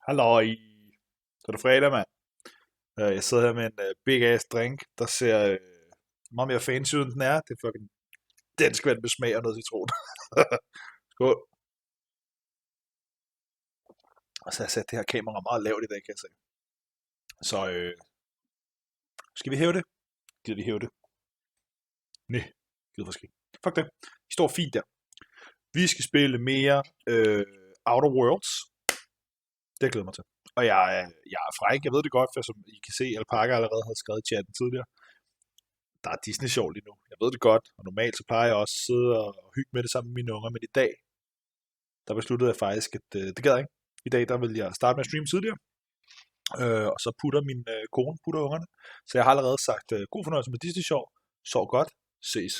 Halløj. Så er det fredag, mand. Jeg sidder her med en big ass drink, der ser meget mere fancy ud, end den er. Det er fucking dansk vand med smag og noget citron. Skål. Og så har jeg sat det her kamera meget lavt i dag, kan jeg se. Så skal vi hæve det? Gider vi hæve det? Nej, gider måske ikke. Fuck det. I står fint der. Vi skal spille mere Outer Worlds. Det glæder mig til. Og jeg er fræk, jeg ved det godt, for som I kan se, Alpaca allerede har skrevet i chatten tidligere. Der er Disney-sjov lige nu. Jeg ved det godt, og normalt så plejer jeg også at sidde og hygge med det sammen med mine unger, men i dag, der besluttede jeg faktisk, at det gad jeg ikke. I dag, der vil jeg starte med at streame tidligere, og så putter min kone ungerne. Så jeg har allerede sagt, god fornøjelse med Disney-sjov, sov godt, ses.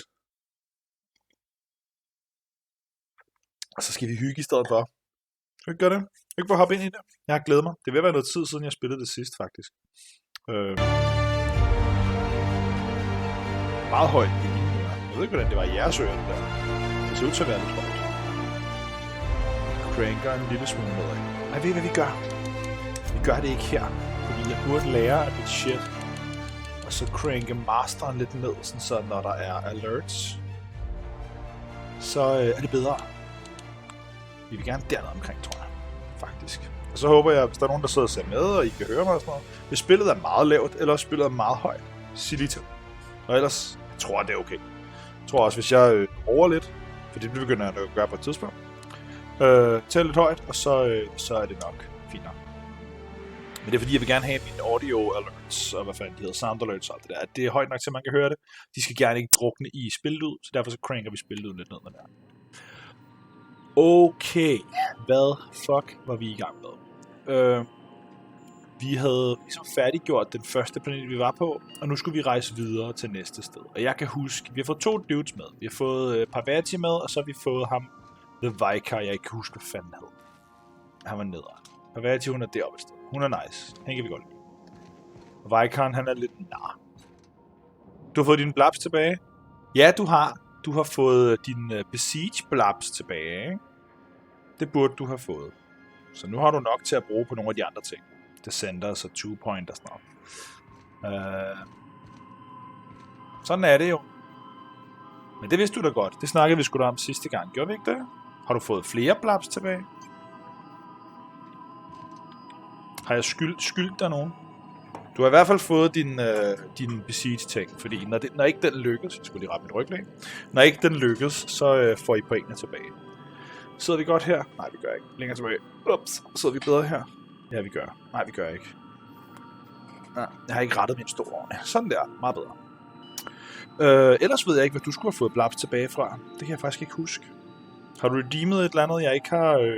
Og så skal vi hygge i stedet for. Skal vi ikke gøre det? Ikke for at hoppe ind i det. Jeg har glædet mig. Det vil være noget tid siden, jeg spillede det sidst, faktisk. Meget højt i mine ører. Jeg ved ikke, hvordan det var i jeres ører, det der. Det ser ud til at være lidt højt. Cranker en lille smule med. Jeg ved, hvad vi gør. Vi gør det ikke her. Fordi jeg burde lære af mit shit. Og så cranke masteren lidt ned, sådan så når der er alerts, så er det bedre. Vi vil gerne dernede omkring, tror jeg. Faktisk. Og så håber jeg, hvis der er nogen, der sidder og ser med, og I kan høre mig og sådan noget. Hvis spillet er meget lavt, eller spillet er meget højt, sig lige til. Og ellers tror jeg, det er okay. Jeg tror også, hvis jeg over lidt, for det begynder jeg at gøre på et tidspunkt, tælle lidt højt, og så er det nok fint nok. Men det er fordi, jeg vil gerne have mine audio alerts, og hvad fanden de hedder, sound alerts og alt det der. Det er højt nok til, at man kan høre det. De skal gerne ikke drukne i spillelyd, så derfor så cranker vi spillelyd lidt ned med det her. Okay, hvad fuck var vi i gang med? Vi havde ligesom færdiggjort den første planet, vi var på, og nu skulle vi rejse videre til næste sted. Og jeg kan huske, vi har fået 2 dudes med. Vi har fået Parvati med, og så har vi fået ham, The Vicar, jeg ikke kan huske, hvad fanden hed. Han var nederen. Parvati, hun er deroppe et sted. Hun er nice. Hende kan vi godt lide. Og Vicaren, han er lidt nar. Du har fået dine blabs tilbage? Ja, du har. Du har fået din Besiege blabs tilbage, ikke? Det burde du have fået. Så nu har du nok til at bruge på nogle af de andre ting. Descenders og 2-point og sådan noget. Sådan er det jo. Men det vidste du da godt. Det snakkede vi sgu da om sidste gang. Gjorde vi ikke det? Har du fået flere blabs tilbage? Har jeg skyldt dig nogen? Du har i hvert fald fået din Besiege-ting, fordi når ikke den lykkes, jeg skulle lige rette mit ryglæg, når ikke den lykkes, så får I pointene tilbage. Sidder vi godt her? Nej, vi gør ikke. Længere tilbage. Ups, sidder vi bedre her? Ja, vi gør. Nej, vi gør ikke. Nej, jeg har ikke rettet min store ordentligt. Sådan der, meget bedre. Ellers ved jeg ikke, hvad du skulle have fået blabs tilbage fra. Det kan jeg faktisk ikke huske. Har du redeemet et eller andet, jeg ikke har...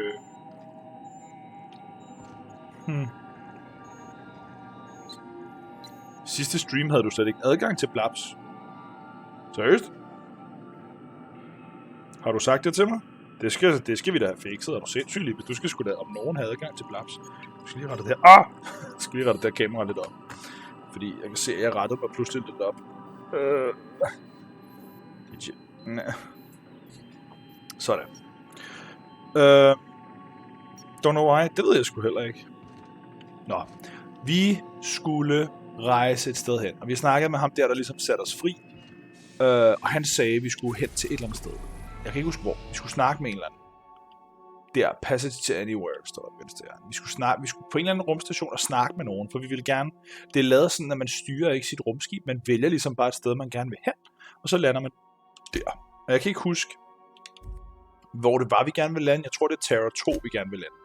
Sidste stream havde du slet ikke adgang til blabs. Seriøst? Har du sagt det til mig? Det skal vi da have fikset. Er du sindssygt lige? Du skal sgu da, om nogen havde adgang til blabs. Du skal lige rette det her. Jeg skal lige rette det her kamera lidt op. Fordi jeg kan se, at jeg rettede mig pludselig lidt op. Sådan. Don't know why. Det ved jeg sgu heller ikke. Nå. Vi skulle rejse et sted hen. Og vi snakkede med ham der ligesom satte os fri. Og han sagde, at vi skulle hen til et eller andet sted. Jeg kan ikke huske hvor. Vi skulle snakke med en eller anden. Der, Passage to Anywhere, står der venstre her. Vi skulle på en eller anden rumstation og snakke med nogen, for vi ville gerne... Det er lavet sådan, at man styrer ikke sit rumskib, man vælger ligesom bare et sted, man gerne vil hen, og så lander man der. Og jeg kan ikke huske, hvor det var, vi gerne ville lande. Jeg tror, det er Terra 2, vi gerne vil lande.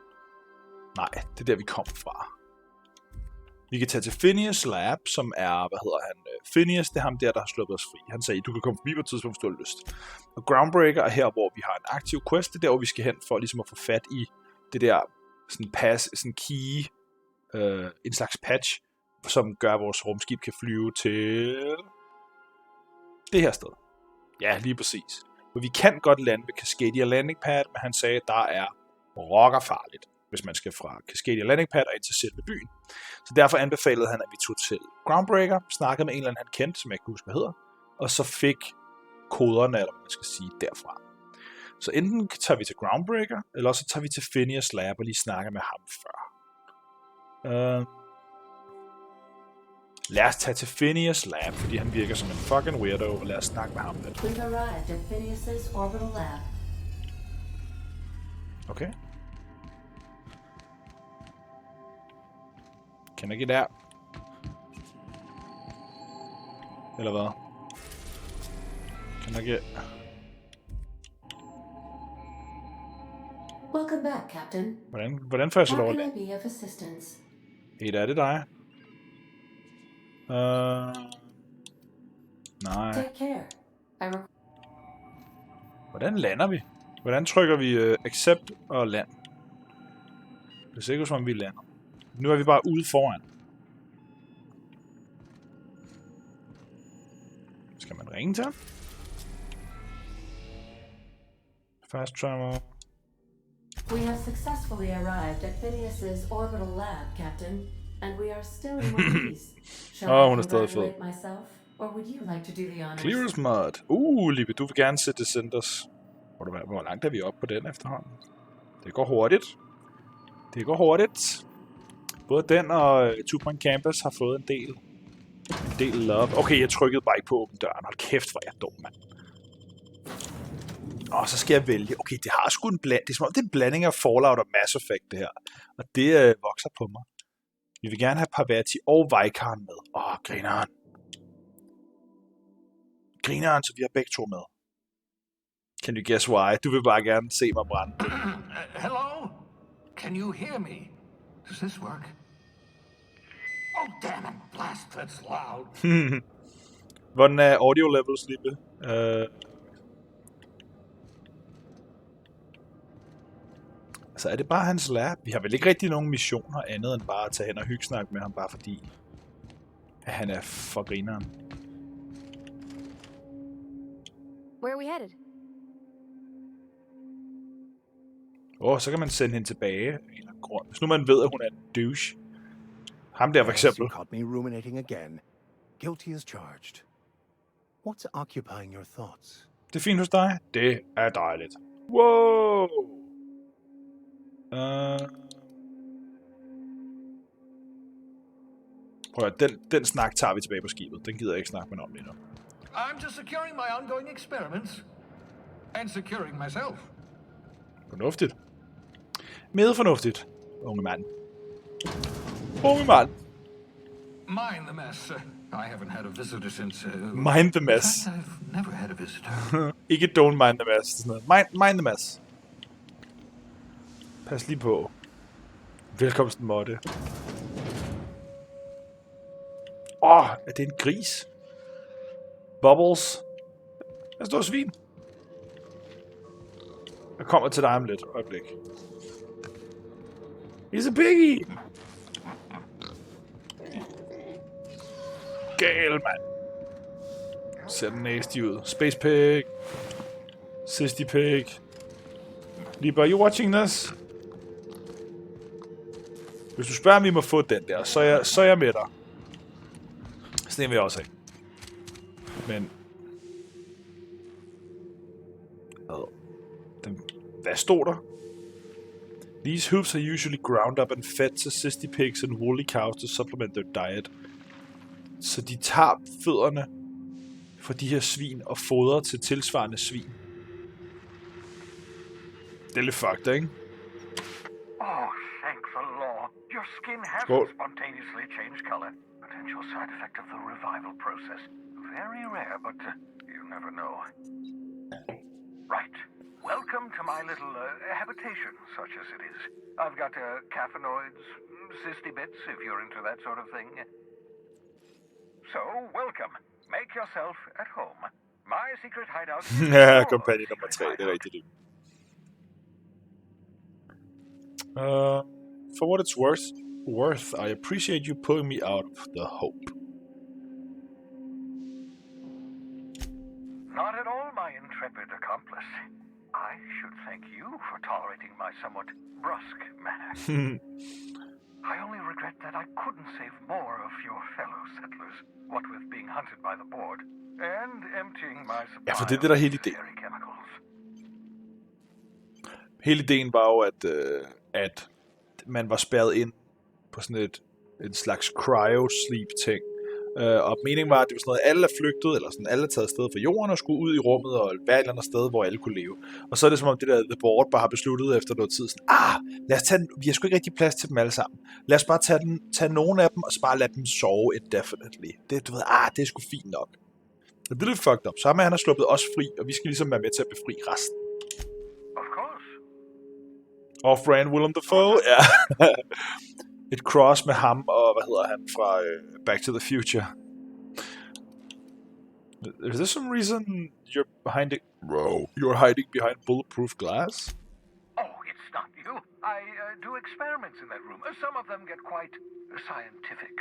Nej, det er der, vi kom fra. Vi kan tage til Phineas Lab, som er, Phineas, det er ham der har sluppet os fri. Han sagde, du kan komme forbi på et tidspunkt, hvis du har lyst. Og Groundbreaker er her, hvor vi har en aktiv quest, det er der, hvor vi skal hen for ligesom at få fat i det der sådan key, en slags patch, som gør, at vores rumskib kan flyve til det her sted. Ja, lige præcis. For vi kan godt lande ved Cascadia Landing Pad, men han sagde, at der er rockerfarligt, hvis man skal fra Cascadia Landing Pad og ind til selve byen. Så derfor anbefalede han, at vi tog til Groundbreaker, snakkede med en eller anden, han kendte, som jeg ikke husker, hvad hedder, og så fik koderne, eller hvad man skal sige, derfra. Så enten tager vi til Groundbreaker, eller så tager vi til Phineas Lab og lige snakker med ham før. Lad os tage til Phineas Lab, fordi han virker som en fucking weirdo, og lad os snakke med ham lidt. We've arrived at Phineas's orbital lab. Okay. Kan jeg get out? Eller hvad? Kan jeg get... Welcome back, Captain. Hvordan får jeg så lov at How can I be of assistance? et er det dig? Nej. Take care. Hvordan lander vi? Hvordan trykker vi accept og land? Det ser ikke ud som om vi lander. Nu er vi bare ude foran. Skal man ringe til ham? Fast travel. We have successfully arrived at Phineas's orbital lab, Captain, and we are still in one piece. Shall I congratulate myself, or would you like to do the honors? Clear as mud. Liebe, du vil gerne sætte Centers. Hvor langt er vi oppe på den efterhånden? Det går hurtigt. Det går hurtigt. Både den og Two Point Campus har fået en del love. Okay, jeg trykkede bare ikke på åben døren. Hold kæft, hvor jeg er dum, mand. Og så skal jeg vælge. Okay, det har sgu en blanding. Det er som om, det er en blanding af Fallout og Mass Effect, det her. Og det vokser på mig. Vi vil gerne have Parvati og Vaikaren med. Grineren. Grineren, så vi har begge to med. Can you guess why? Du vil bare gerne se mig brænde. Hello? Can you hear me? Does this work? Oh, damn it. Blast, that's loud. Hvordan er audio levels, Liebe? Altså, er det bare hans lab? Vi har vel ikke rigtig nogen missioner andet end bare at tage hen og hyggesnakke med ham, bare fordi at han er for grineren. Where are we headed? Så kan man sende hende tilbage. Hvis nu man ved, at hun er en douche. Ham der for eksempel. Caught me ruminating again. Guilty as charged. What's occupying your thoughts? Det er fint hos dig. Det er dejligt. Wow! Prøv at den snak tager vi tilbage på skibet. Den gider jeg ikke snakke med om lige nu. I'm just securing my ongoing experiments. And securing myself. Fornuftigt. Med fornuftigt, unge mand. Unge mand. Mind the mess. I haven't had a visitor since... Mind the mess. I've never had a visitor. Ikke don't mind the mess. Sådan noget. Mind the mess. Pas lige på. Velkomsten, Motte. Er det en gris? Bubbles. Der står svin. Jeg kommer til dig om lidt. Øjeblik. He's a piggy! Gal, mand. Ser den nasty ud. Space pig. Sissy pig. Liebe, are you watching this? Hvis du spørger, om vi må få den der, så er jeg med dig. Så det vil jeg også have. Men... Hvad stod der? These hooves are usually ground up and fed to cysty pigs and woolly cows to supplement their diet. Så de tager fødderne fra de her svin og fodrer til tilsvarende svin. Det er lidt fucked, ikke? Oh, thank the Lord. Your skin has spontaneously changed color. Potential side effect of the revival process. Very rare, but you never know. Right. Welcome to my little habitation, such as it is. I've got caffeinoids, cysty bits, if you're into that sort of thing. So, welcome. Make yourself at home. My secret hideout... Ja, kompagnie nummer 3, det er rigtigt. For what it's worth, I appreciate you pulling me out of the hope. Not at all, my intrepid accomplice. I should thank you for tolerating my somewhat brusque manner. I only regret that I couldn't save more of your fellow settlers, what with being hunted by the board, and emptying my supply Ja, for det er det, der er hele ideen. chemicals. Hele ideen var jo, at man var spærret ind på sådan en slags cryo-sleep-ting. Og meningen var, at det var sådan noget, alle er flygtet, eller sådan, alle er taget afsted fra jorden og skulle ud i rummet og være et eller andet sted, hvor alle kunne leve. Og så er det som om det der The Board bare har besluttet efter noget tid sådan, lad os tage den, vi har sgu ikke rigtig plads til dem alle sammen. Lad os bare tage nogle af dem, og så bare lade dem sove indefinitely. Det, du ved, det er sgu fint nok. Det bliver lidt fucked up. Så han har sluppet os fri, og vi skal ligesom være med til at befri resten. Of course. Off-brand Willem Dafoe, ja. Et cross med ham og, hvad hedder han, fra Back to the Future. Is there some reason you're hiding behind bulletproof glass? Oh, it's not you. I do experiments in that room. Some of them get quite scientific.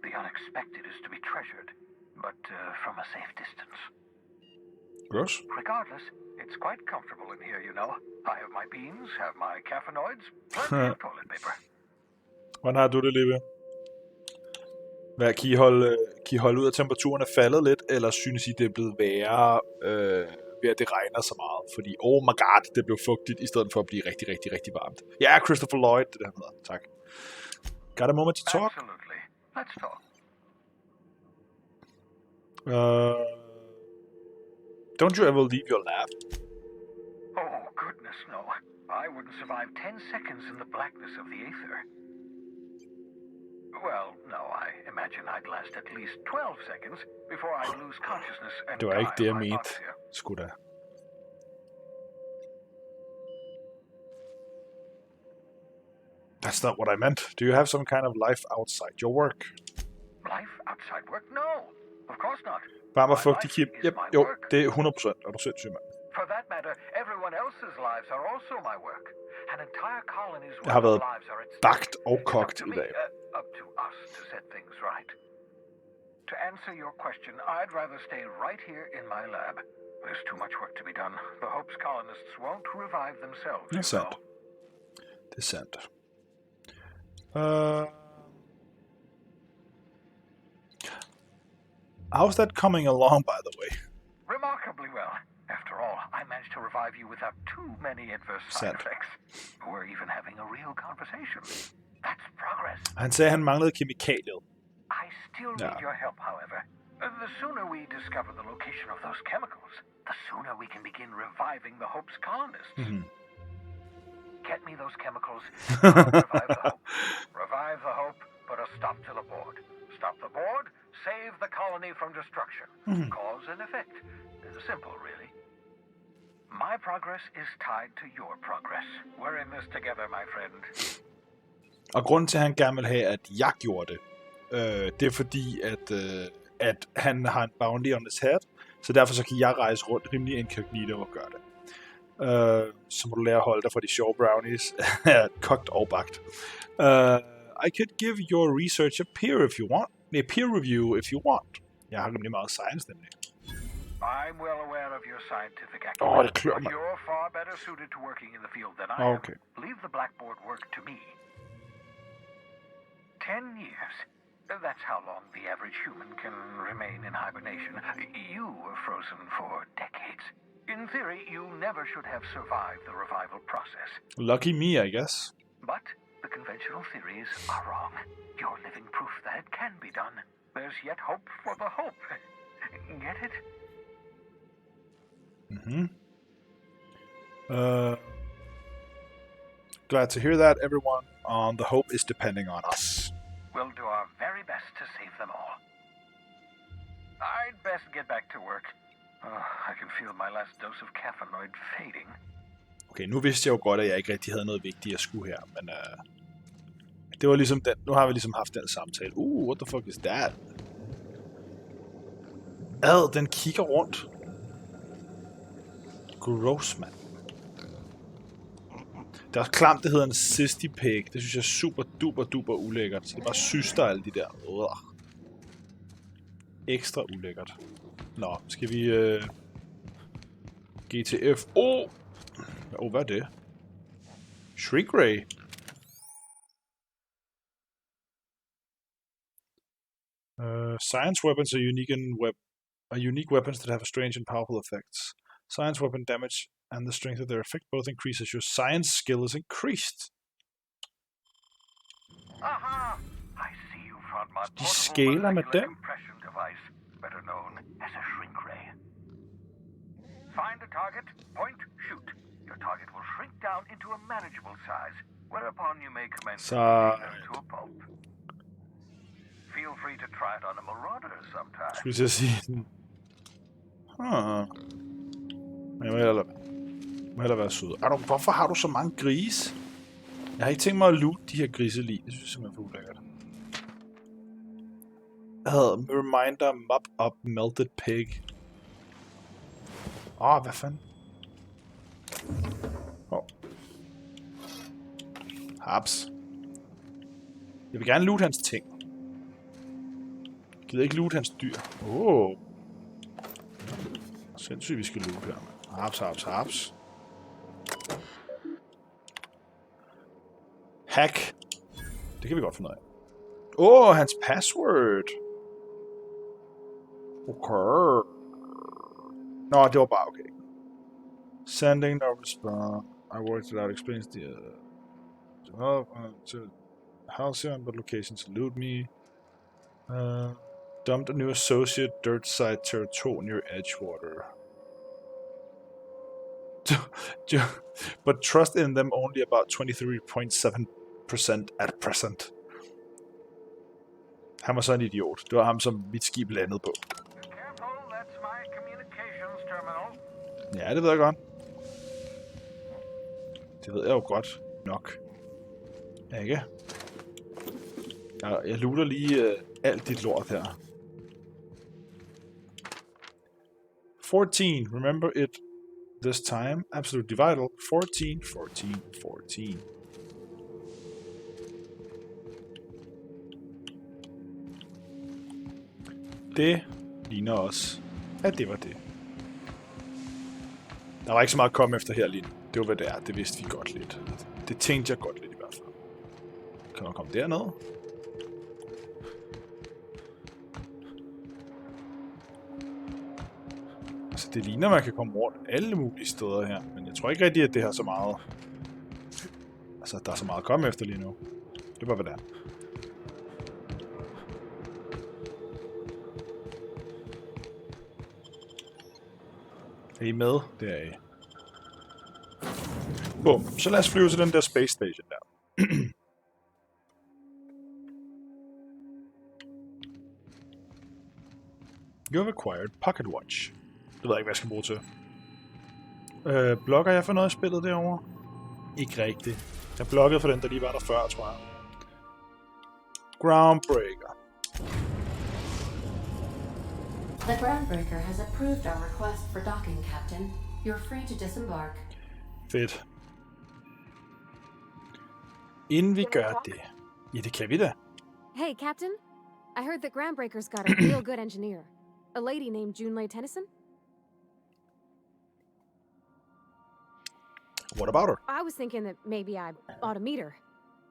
The unexpected is to be treasured, but from a safe distance. Gross. Regardless, it's quite comfortable in here, you know. I have my beans, have my caffeinoids, plenty of toilet paper. Hvordan har du det, Lippe? Kan I holde ud, at temperaturen er faldet lidt, eller synes I, det er blevet værre ved, at det regner så meget? Fordi, oh my god, det blev fugtigt, i stedet for at blive rigtig, rigtig, rigtig varmt. Ja, Christopher Lloyd, det der hedder. Tak. Got a moment to talk? Absolutely. Let's talk. Don't you ever leave your lab? Oh, goodness, no. I wouldn't survive 10 seconds in the blackness of the aether. Well, no, I imagine I'd last at least 12 seconds before I'd lose consciousness and Det var ikke det, jeg mente. hypoxia. Sgu da. That's not what I meant. Do you have some kind of life outside your work? Life outside work? No, of course not. Bare mig My fugtig, life Kim. is Yep, my jo, work. det er 100%. Er du sindssyg, mand? For that matter, everyone else's lives are also my work. An entire colony's Jeg har været lives are at stake. bagt og It's up kogt to i me, dag. up to us to set things right. To answer your question, I'd rather stay right here in my lab. There's too much work to be done. The Hope's colonists won't revive themselves. Det er you know. sandt. Det er sandt. How's that coming along, by the way? Remarkably well. After all, I managed to revive you without too many adverse side Sad. effects. We're even having a real conversation. That's progress. Han sagde, at han manglede kemikaliet. I still need your help, however. The sooner we discover the location of those chemicals, the sooner we can begin reviving the Hope's colonists. Get me those chemicals, I'll revive the Hope. Revive the Hope, put a stop to the board. Stop the board, save the colony from destruction. Cause and effect. Simple, really. My progress is tied to your progress. We're in this together, my friend. Og grunden til, at han gerne vil have, at jeg gjorde det, det er fordi, at han har en bounty on his head, så derfor så kan jeg rejse rundt rimelig incognito og gøre det. Så må du lære at holde dig for de sjove brownies. Kogt og bagt. I could give your research a peer if you want. Peer review if you want. Jeg har rimelig meget science nemlig. I'm well aware of your scientific acumen, det klør but mig. you're far better suited to working in the field than I Okay. am. Leave the blackboard work to me. 10 years. That's how long the average human can remain in hibernation. You were frozen for decades. In theory, you never should have survived the revival process. Lucky me, I guess. But the conventional theories are wrong. You're living proof that it can be done. There's yet hope for the hope. Get it? Glad to hear that, everyone. The hope is depending on us. We'll do our very best to save them all. I'd best get back to work. I can feel my last dose of caffeinoid fading. Okay, nu vidste jeg jo godt, at jeg ikke rigtig havde noget vigtigt, jeg skulle her, men det var ligesom den. Nu har vi ligesom haft den samtale. What the fuck is that? Den kigger rundt. Gross, mand. Det er også klamt, det hedder en cysty pig. Det synes jeg er super duper duper ulækkert. Så det er bare syster alle de der. Ekstra ulækkert. Nå, skal vi GTF. Hvad er det? Shriek Ray. Science weapons are unique weapons that have strange and powerful effects. Science weapon damage and the strength of their effect both increase as your science skill is increased. Aha! I see you found my De scaler med molecular dem. compression device, better known as a shrink ray. Find a target, point, shoot. Your target will shrink down into a manageable size, whereupon you may commence heating them to a pulp. Feel free to try it on a marauder sometime. Skulle jeg sige sådan. Men jeg må hellere være sød. Hvorfor har du så mange grise? Jeg har ikke tænkt mig at loot de her griselig. Det synes jeg simpelthen er for ulækkert. Jeg havde reminder, mop up, melted pig. Hvad fanden? Haps. Jeg vil gerne loot hans ting. Jeg gider ikke loot hans dyr. Sindssygt, vi skal loot her. Haps. Hack. Det kan vi godt finde ud af. Hans password. Okay. Nå, det var bare okay. Sending no response. I worked it out, explains the to Halcyon, but locations elude me. Dumped a new associate dirt side tier 2 near Edgewater. But trust in them only about 23.7% at present. Han var så en idiot. Det var ham, som mit skib landede på. Careful, that's my communications terminal. Ja, det ved jeg godt. Det ved jeg jo godt nok. Ja, ikke? Jeg looter lige alt dit lort her. 14. Remember it this time. Absolutely vital. 14. Det ligner også, at det var det. Der var ikke så meget at komme efter her lige nu. Det var hvad det er. Det vidste vi godt lidt. Det tænkte jeg godt lidt i hvert fald. Kan man komme derned? Altså det ligner, man kan komme rundt alle mulige steder her. Men jeg tror ikke rigtigt, at det har så meget... Altså, der er så meget at komme efter lige nu. Det er bare hvad det er. Er I med? Det er I. Bum. Så lad os flyve til den der space station der. You have acquired pocket watch. Det ved jeg ikke, hvad jeg skal bruge til. Blokker jeg for noget af spillet derovre? Ikke rigtigt. Jeg blokkede for den, der lige var der før, tror jeg. Groundbreaker. The groundbreaker has approved our request for docking, Captain. You're free to disembark. Fedt. Inden vi gør det. Ja, det kan vi da. Hey, Captain. I heard that Groundbreaker's got a real good engineer. A lady named Junlei Tennyson? What about her? I was thinking that maybe I ought to meet her.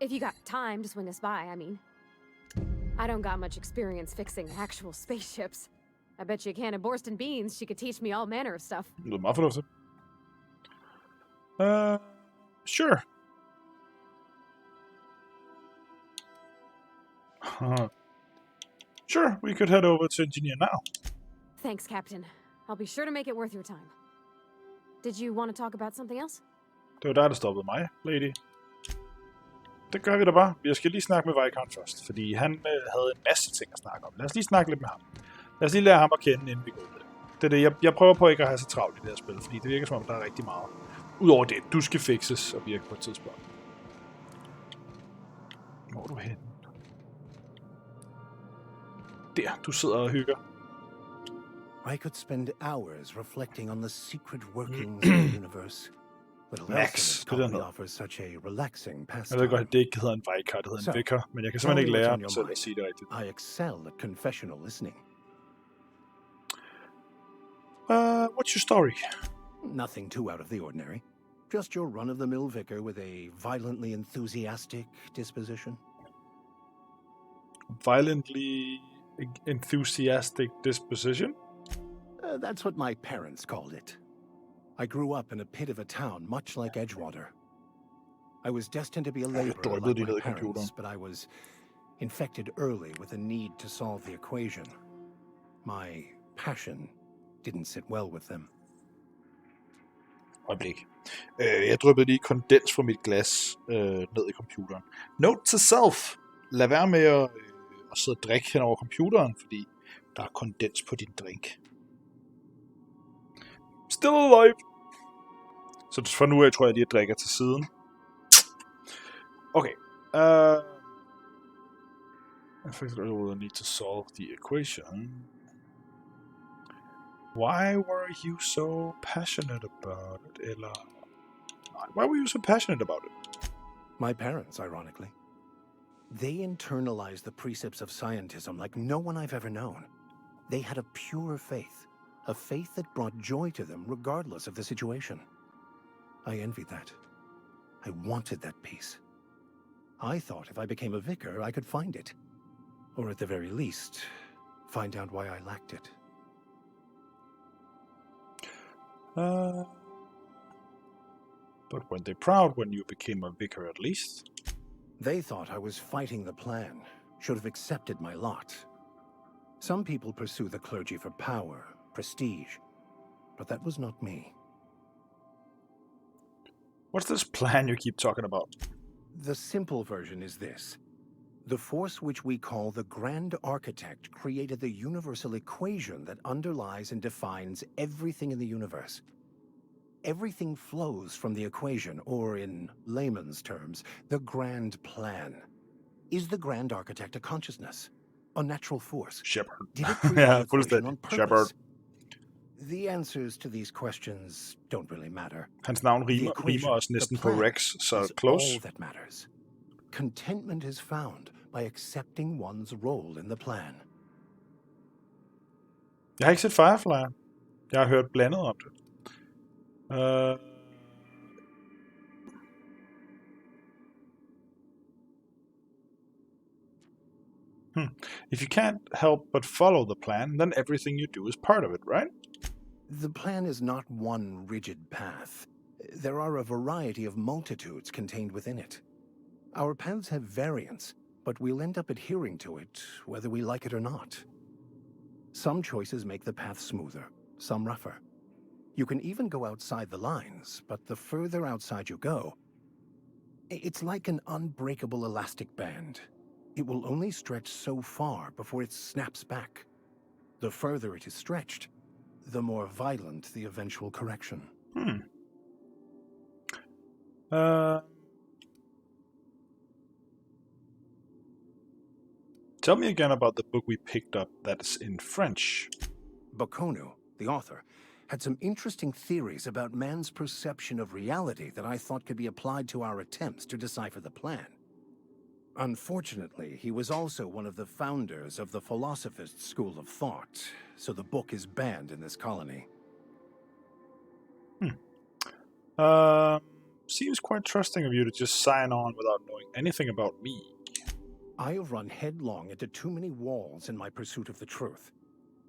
If you got time to swing us by, I mean. I don't got much experience fixing actual spaceships. I bet you a can of Borston beans she could teach me all manner of stuff. Det lyder meget fornuftigt. Sure. Sure, we could head over to engineer now. Thanks, Captain. I'll be sure to make it worth your time. Did you want to talk about something else? Det var dig, der stoppede mig, lady. Det gør vi da bare. Jeg skal lige snakke med Vikon først, fordi han havde en masse ting at snakke om. Lad os lige snakke lidt med ham. Lad os lige lære ham at kende, inden vi går med det. Det er det. Jeg prøver på ikke at have så travlt i det her spil, fordi det virker som om, der er rigtig meget. Udover det, du skal fixes og virke på et tidspunkt. Hvor er du henne? Der, du sidder og hygger. I could spend hours reflecting on the secret workings of the universe. But Max, Alonso offers such a relaxing Jeg pastime. ved godt, at det ikke hedder en Vicar, det hedder en Vicar, men jeg kan simpelthen ikke lære ham selv at sige det rigtigt. I excel at confessional listening. What's your story? Nothing too out of the ordinary. Just your run-of-the-mill vicar with a violently enthusiastic disposition. Violently enthusiastic disposition? That's what my parents called it. I grew up in a pit of a town much like Edgewater. I was destined to be a laborer like my parents, but I was infected early with a need to solve the equation. My passion didn't sit well with them. Øjeblik. Jeg dryppede lige kondens fra mit glas ned i computeren. Note to self. Lad være med at sidde og drikke hen over computeren, fordi der er kondens på din drink. Still alive. Så for nu af tror jeg lige, at jeg drikker til siden. Okay. I think I will need to solve the equation. Why were you so passionate about it? Eller... Why were you so passionate about it? My parents, ironically. They internalized the precepts of scientism like no one I've ever known. They had a pure faith. A faith that brought joy to them regardless of the situation. I envied that. I wanted that peace. I thought if I became a vicar, I could find it. Or at the very least, find out why I lacked it. But weren't they proud when you became a vicar at least? They thought I was fighting the plan, should have accepted my lot. Some people pursue the clergy for power, prestige, but that was not me. What's this plan you keep talking about? The simple version is this. The force which we call the Grand Architect created the universal equation that underlies and defines everything in the universe. Everything flows from the equation, or in layman's terms, the grand plan. Is the Grand Architect a consciousness? A natural force? Shepard. Did it create the equation on purpose? Shepard. The answers to these questions don't really matter. Hans navn rimer også næsten på Rex, så close. All that matters. Contentment is found by accepting one's role in the plan. Jeg har ikke set Firefly. Jeg har hørt blandet om det. If you can't help but follow the plan, then everything you do is part of it, right? The plan is not one rigid path. There are a variety of multitudes contained within it. Our paths have variance, but we'll end up adhering to it, whether we like it or not. Some choices make the path smoother, some rougher. You can even go outside the lines, but the further outside you go, it's like an unbreakable elastic band. It will only stretch so far before it snaps back. The further it is stretched, the more violent the eventual correction. Tell me again about the book we picked up that's in French. Bakonu, the author, had some interesting theories about man's perception of reality that I thought could be applied to our attempts to decipher the plan. Unfortunately, he was also one of the founders of the Philosophist school of thought, so the book is banned in this colony. Seems quite trusting of you to just sign on without knowing anything about me. I have run headlong into too many walls in my pursuit of the truth.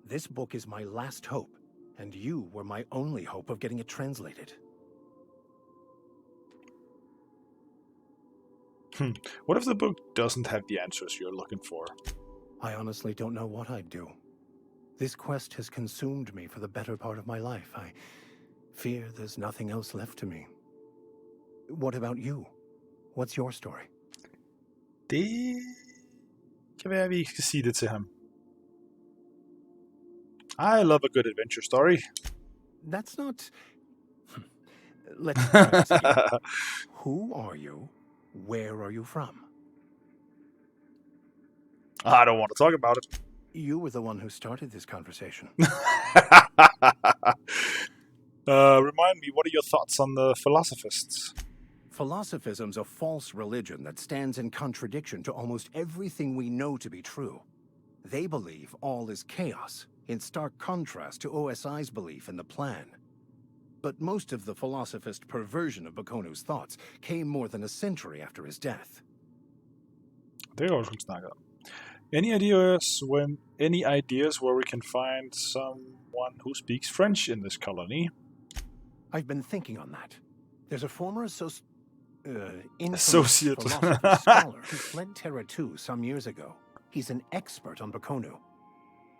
This book is my last hope, and you were my only hope of getting it translated. What if the book doesn't have the answers you're looking for? I honestly don't know what I'd do. This quest has consumed me for the better part of my life. I fear there's nothing else left to me. What about you? What's your story? Det kan være, at vi ikke skal sige det til ham. I love a good adventure story. That's not... Let's try this again. Who are you? Where are you from? I don't want to talk about it. You were the one who started this conversation. Remind me, what are your thoughts on the Philosophists? Philosophism's a false religion that stands in contradiction to almost everything we know to be true. They believe all is chaos, in stark contrast to OSI's belief in the plan. But most of the Philosophist perversion of Bakonu's thoughts came more than a century after his death. Det er også kun snakket om. Any ideas where we can find someone who speaks French in this colony? I've been thinking on that. There's a former infamous Associate. philosophy scholar who fled Terra 2 some years ago. He's an expert on Bakonu.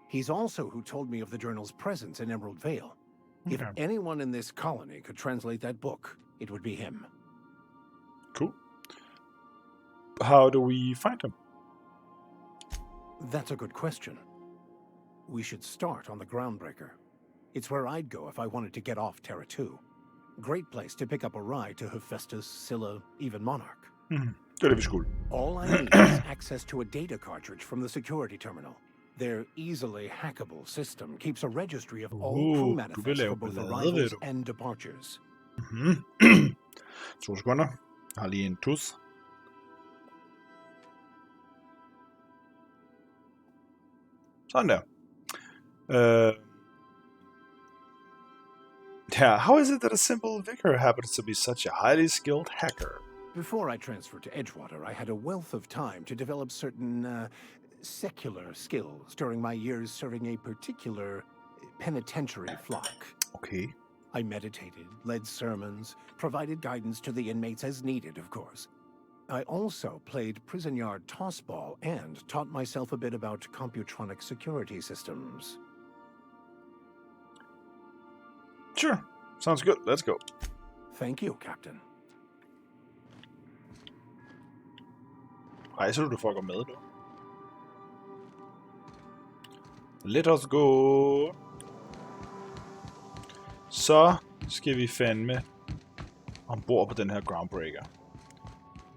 He's also who told me of the journal's presence in Emerald Vale. If Okay. anyone in this colony could translate that book, it would be him. Cool. How do we find him? That's a good question. We should start on the Groundbreaker. It's where I'd go if I wanted to get off Terra 2. Great place to pick up a ride to Hephaestus, Scylla, even Monarch. Det er det, vi skulle. All I need is access to a data cartridge from the security terminal. Their easily hackable system keeps a registry of all crew manifests for both arrivals and departures. 2 sekunder. Jeg har lige en tus. Sådan der. Yeah, how is it that a simple vicar happens to be such a highly skilled hacker? Before I transferred to Edgewater, I had a wealth of time to develop certain secular skills during my years serving a particular penitentiary flock. Okay. I meditated, led sermons, provided guidance to the inmates as needed, of course. I also played prison yard tossball and taught myself a bit about computronic security systems. Sure. Sounds good. Let's go. Thank you, Captain. Rejser du for at gå med nu? Let us go. Så skal vi fandme ombord på den her Groundbreaker.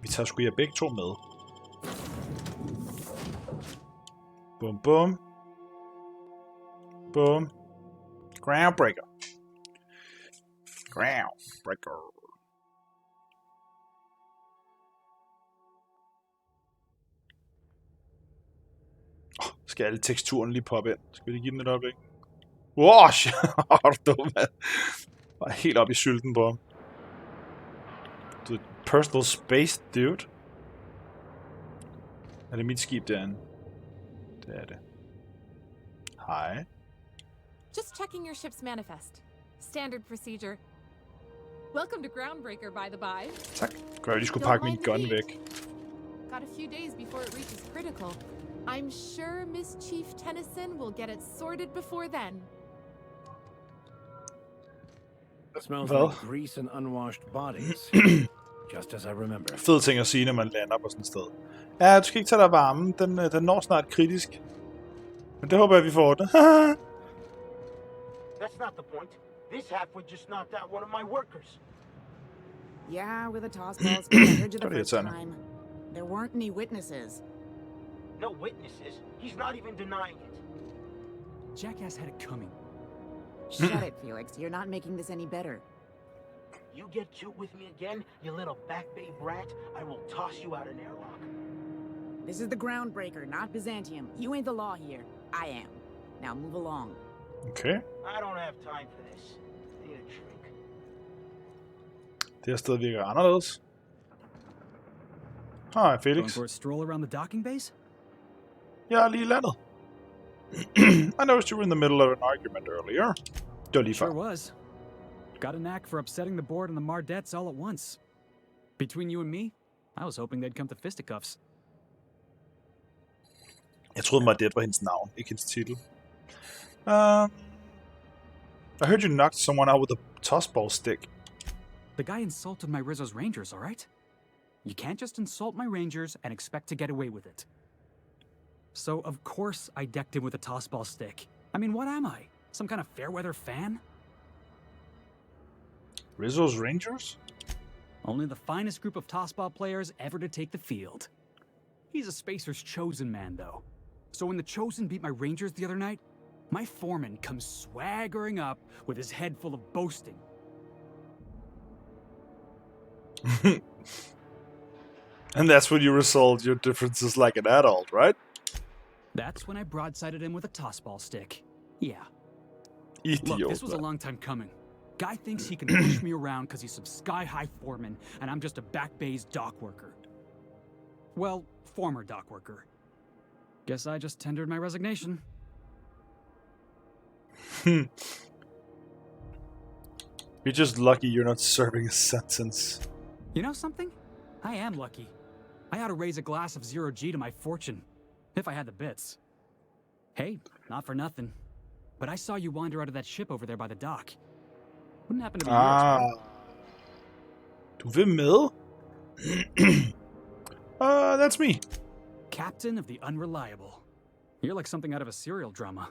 Vi tager sgu jer begge to med. Bum bum. Bum. Groundbreaker. Groundbreaker. Skal alle teksturen lige poppe ind? Skal vi give den et øjeblik? Wash! Hvor er du dum, mand. Bare helt op i sylten på ham. Du personal space, dude. Er det mit skib derinde? Det er det. Hej. Just checking your ship's manifest. Standard procedure. Welcome to Groundbreaker, by the by. Tak. Gør jeg lige skulle Don't pakke min mind the gun heat. væk. Got a few days before it reaches critical. I'm sure Miss Chief Tennyson will get it sorted before then. Smells Well. like grease and unwashed bodies. Just as I remember. Fed ting at sige, når man lander på sådan et sted. Ja, du skal ikke tage dig varmen. Den når snart kritisk. Men det håber jeg, vi får det. That's not the point. This halfwit just knocked out one of my workers. Yeah, with a tossball spinach the Sorry, first it's Anna. time. There weren't any witnesses. No witnesses. He's not even denying it. Jackass had it coming. Shut it, Felix. You're not making this any better. You get cute with me again, you little back bay brat, I will toss you out an airlock. This is the Groundbreaker, not Byzantium. You ain't the law here. I am. Now move along. Okay. I don't have time for this. Need a drink. Det her sted virker anderledes. Hej, Going Felix. for a stroll around the docking base? Jeg er lige landet. I noticed you were in the middle of an argument earlier. Det var lige Sure før. was. Got a knack for upsetting the board and the Mardettes all at once. Between you and me, I was hoping they'd come to fisticuffs. Jeg troede mig, det var hendes navn, ikke hendes titel. I heard you knocked someone out with a tossball stick. The guy insulted my Rizzo's Rangers, all right? You can't just insult my Rangers and expect to get away with it. So, of course, I decked him with a tossball stick. I mean, what am I? Some kind of fair-weather fan? Rizzo's Rangers? Only the finest group of tossball players ever to take the field. He's a Spacer's chosen man, though. So when the Chosen beat my Rangers the other night, my foreman comes swaggering up with his head full of boasting. And that's when you resolved your differences like an adult, right? That's when I broadsided him with a tossball stick. Yeah. Idiot. Look, this was a long time coming. Guy thinks he can push me around because he's some sky-high foreman, and I'm just a back bay's dock worker. Well, former dock worker. Guess I just tendered my resignation. You're just lucky you're not serving a sentence. You know something? I am lucky. I ought to raise a glass of 0G to my fortune, if I had the bits. Hey, not for nothing, but I saw you wander out of that ship over there by the dock. Wouldn't happen to be yours, right? Du vil med? That's me. Captain of the Unreliable. You're like something out of a serial drama.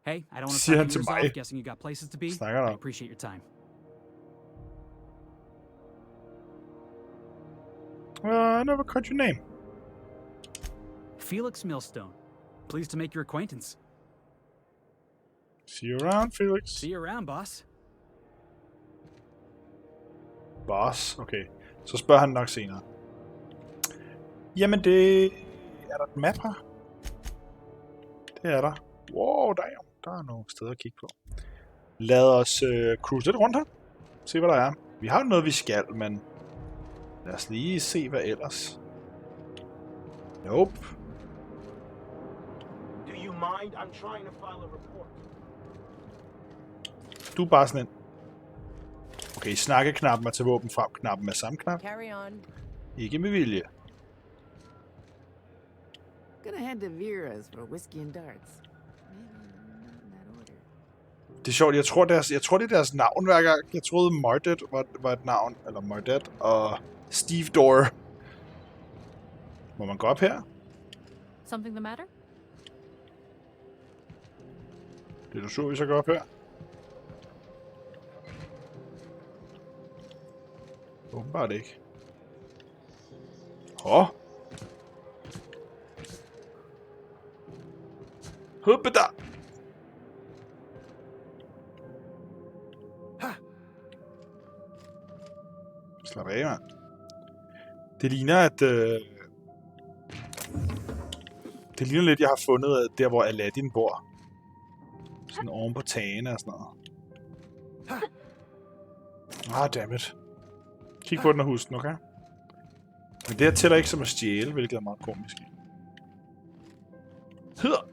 Hey, I don't want to Siger han talk til years mig. off guessing you got places to be. Snakker du I om? appreciate your time. I never caught your name. Felix Millstone. Pleased to make your acquaintance. See you around, Felix. See you around, boss. Boss, okay. Så spørger han nok senere. Jamen det... Er der et map her? Det er der. Wow, der er nogle steder at kigge på. Lad os cruise lidt rundt her. Se hvad der er. Vi har noget vi skal, men... Lad os lige se hvad ellers. Nope. Do you mind? I'm trying to file a report. Du er bare sådan en... Okay, snakkeknappen er til våben frem. Knappen er samme knap. Carry on. Ikke med vilje. Gonna head to Vera's for whiskey and darts. Maybe not in that order. Det er sjovt, jeg tror det er deres navn hver gang. Jeg troede Mardet var et navn, eller Mardet, og Steve Door. Må man gå op her? Something the matter? Det du så, hvis jeg går op her. Åbenbart ikke. Hoppe der! Slap af, mand. Det ligner, at... Det ligner lidt, jeg har fundet der, hvor Aladdin bor. Sådan oven på tagene og sådan noget. Dammit. Kig på den og husk den, okay? Men det her tæller ikke som at stjæle, hvilket er meget komisk. Hedder!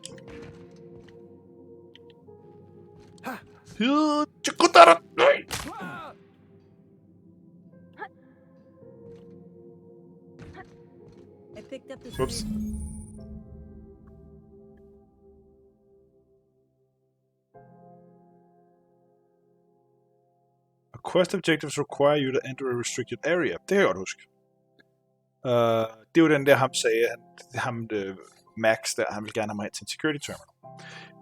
Hedder! Tjekudara! Nej! Ups. Quest objectives require you to enter a restricted area. Det kan jeg godt huske. Det er jo den der, ham sagde, Max der, han vil gerne have mig hen til en security terminal.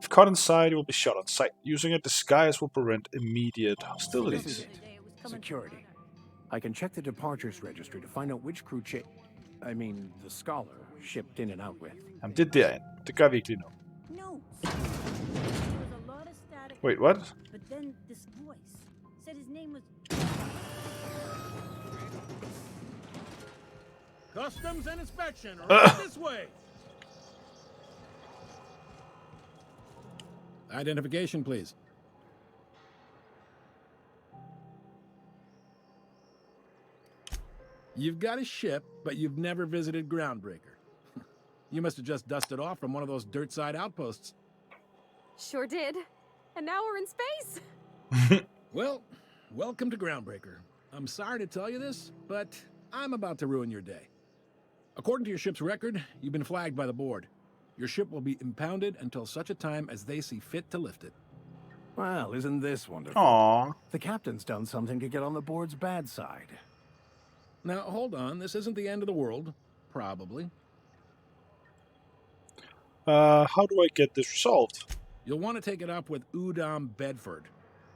If caught inside, you will be shot on sight. Using a disguise will prevent immediate hostilities. Security. I can check the departures registry to find out which crew the scholar shipped in and out with. Jamen, det er derinde. Det gør vi ikke lige nu. No. There was a lot of static. Wait, what? But then this voice said his name was... Customs and inspection, right this way. Identification, please. You've got a ship, but you've never visited Groundbreaker. You must have just dusted off from one of those dirt-side outposts. Sure did. And now we're in space. Well, welcome to Groundbreaker. I'm sorry to tell you this, but I'm about to ruin your day. According to your ship's record, you've been flagged by the board. Your ship will be impounded until such a time as they see fit to lift it. Well, isn't this wonderful? Aww. The captain's done something to get on the board's bad side. Now, hold on. This isn't the end of the world. Probably. How do I get this resolved? You'll want to take it up with Udom Bedford,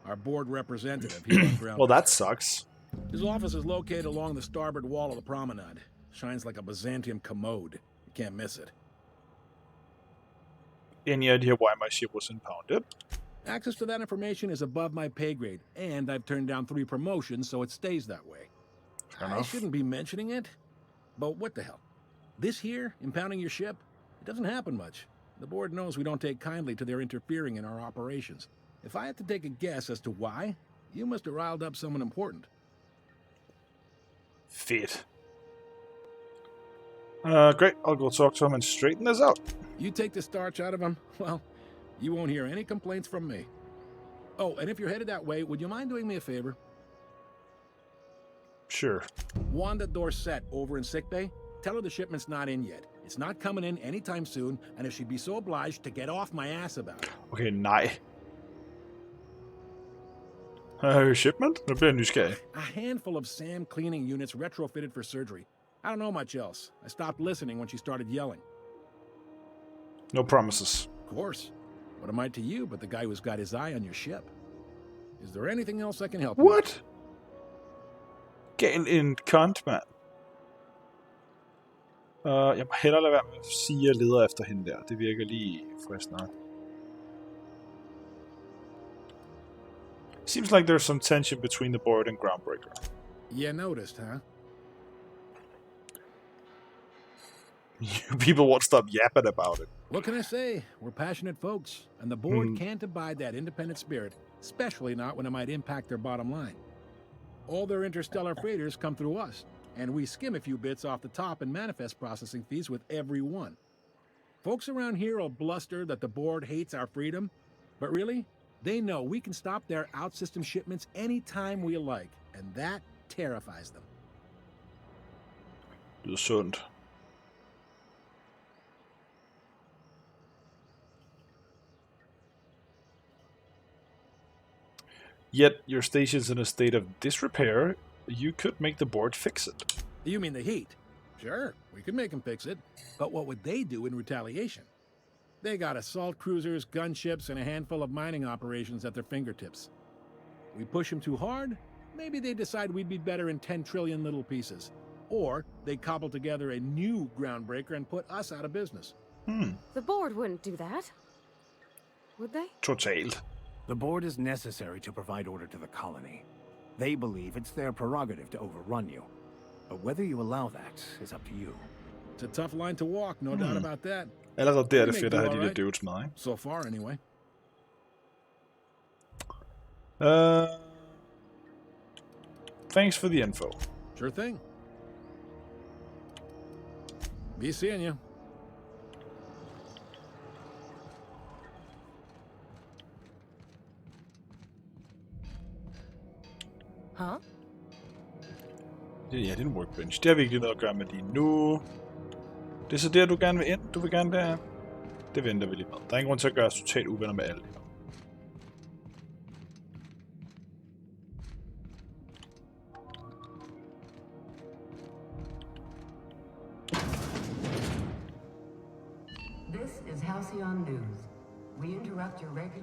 our board representative here on ground. Well, that sucks. His office is located along the starboard wall of the promenade. Shines like a Byzantium commode. You can't miss it. Any idea why my ship was impounded? Access to that information is above my pay grade, and I've turned down 3 promotions, so it stays that way. I shouldn't be mentioning it, but what the hell? This here, impounding your ship, it doesn't happen much. The board knows we don't take kindly to their interfering in our operations. If I had to take a guess as to why, you must have riled up someone important. Fedt. Great. I'll go talk to him and straighten this out. You take the starch out of him, well, you won't hear any complaints from me. Oh, and if you're headed that way, would you mind doing me a favor? Sure. Wanda Dorset over in sickbay, tell her the shipment's not in yet. It's not coming in anytime soon, and if she'd be so obliged to get off my ass about it. Okay, nej. Shipment? Nu bliver jeg nysgerrig. A handful of SAM cleaning units retrofitted for surgery. I don't know much else. I stopped listening when she started yelling. No promises. Of course. What am I to you but the guy who's got his eye on your ship? Is there anything else I can help you with? What? Gal en kont, mand. Jeg må hellere lade være med at sige, at jeg leder efter hende der. Det virker lige fristende. Seems like there's some tension between the board and Groundbreaker. You noticed, huh? You people won't stop yapping about it. What can I say? We're passionate folks, and the board can't abide that independent spirit, especially not when it might impact their bottom line. All their interstellar freighters come through us, and we skim a few bits off the top in manifest processing fees with every one. Folks around here will bluster that the board hates our freedom, but really, they know we can stop their out-system shipments anytime we like, and that terrifies them. Det er sundt. Yet your station's in a state of disrepair. You could make the board fix it. You mean the heat? Sure, we could make them fix it. But what would they do in retaliation? They got assault cruisers, gunships, and a handful of mining operations at their fingertips. We push them too hard, maybe they decide we'd be better in 10 trillion little pieces. Or they cobble together a new Groundbreaker and put us out of business. The board wouldn't do that. Would they? Totalt. The board is necessary to provide order to the colony. They believe it's their prerogative to overrun you. But whether you allow that is up to you. It's a tough line to walk, no doubt about that. Allerede der er det fedt at have de der dudes med, ikke? So far, anyway. Thanks for the info. Sure thing. Be seeing you. Huh? Ja, det er en workbench. Det har vi ikke lige noget at gøre med lige nu. Det er så der, du gerne vil ind. Du vil gerne der. Det venter vi lige med. Der er ingen grund til at gøre os totalt uvenner med alle.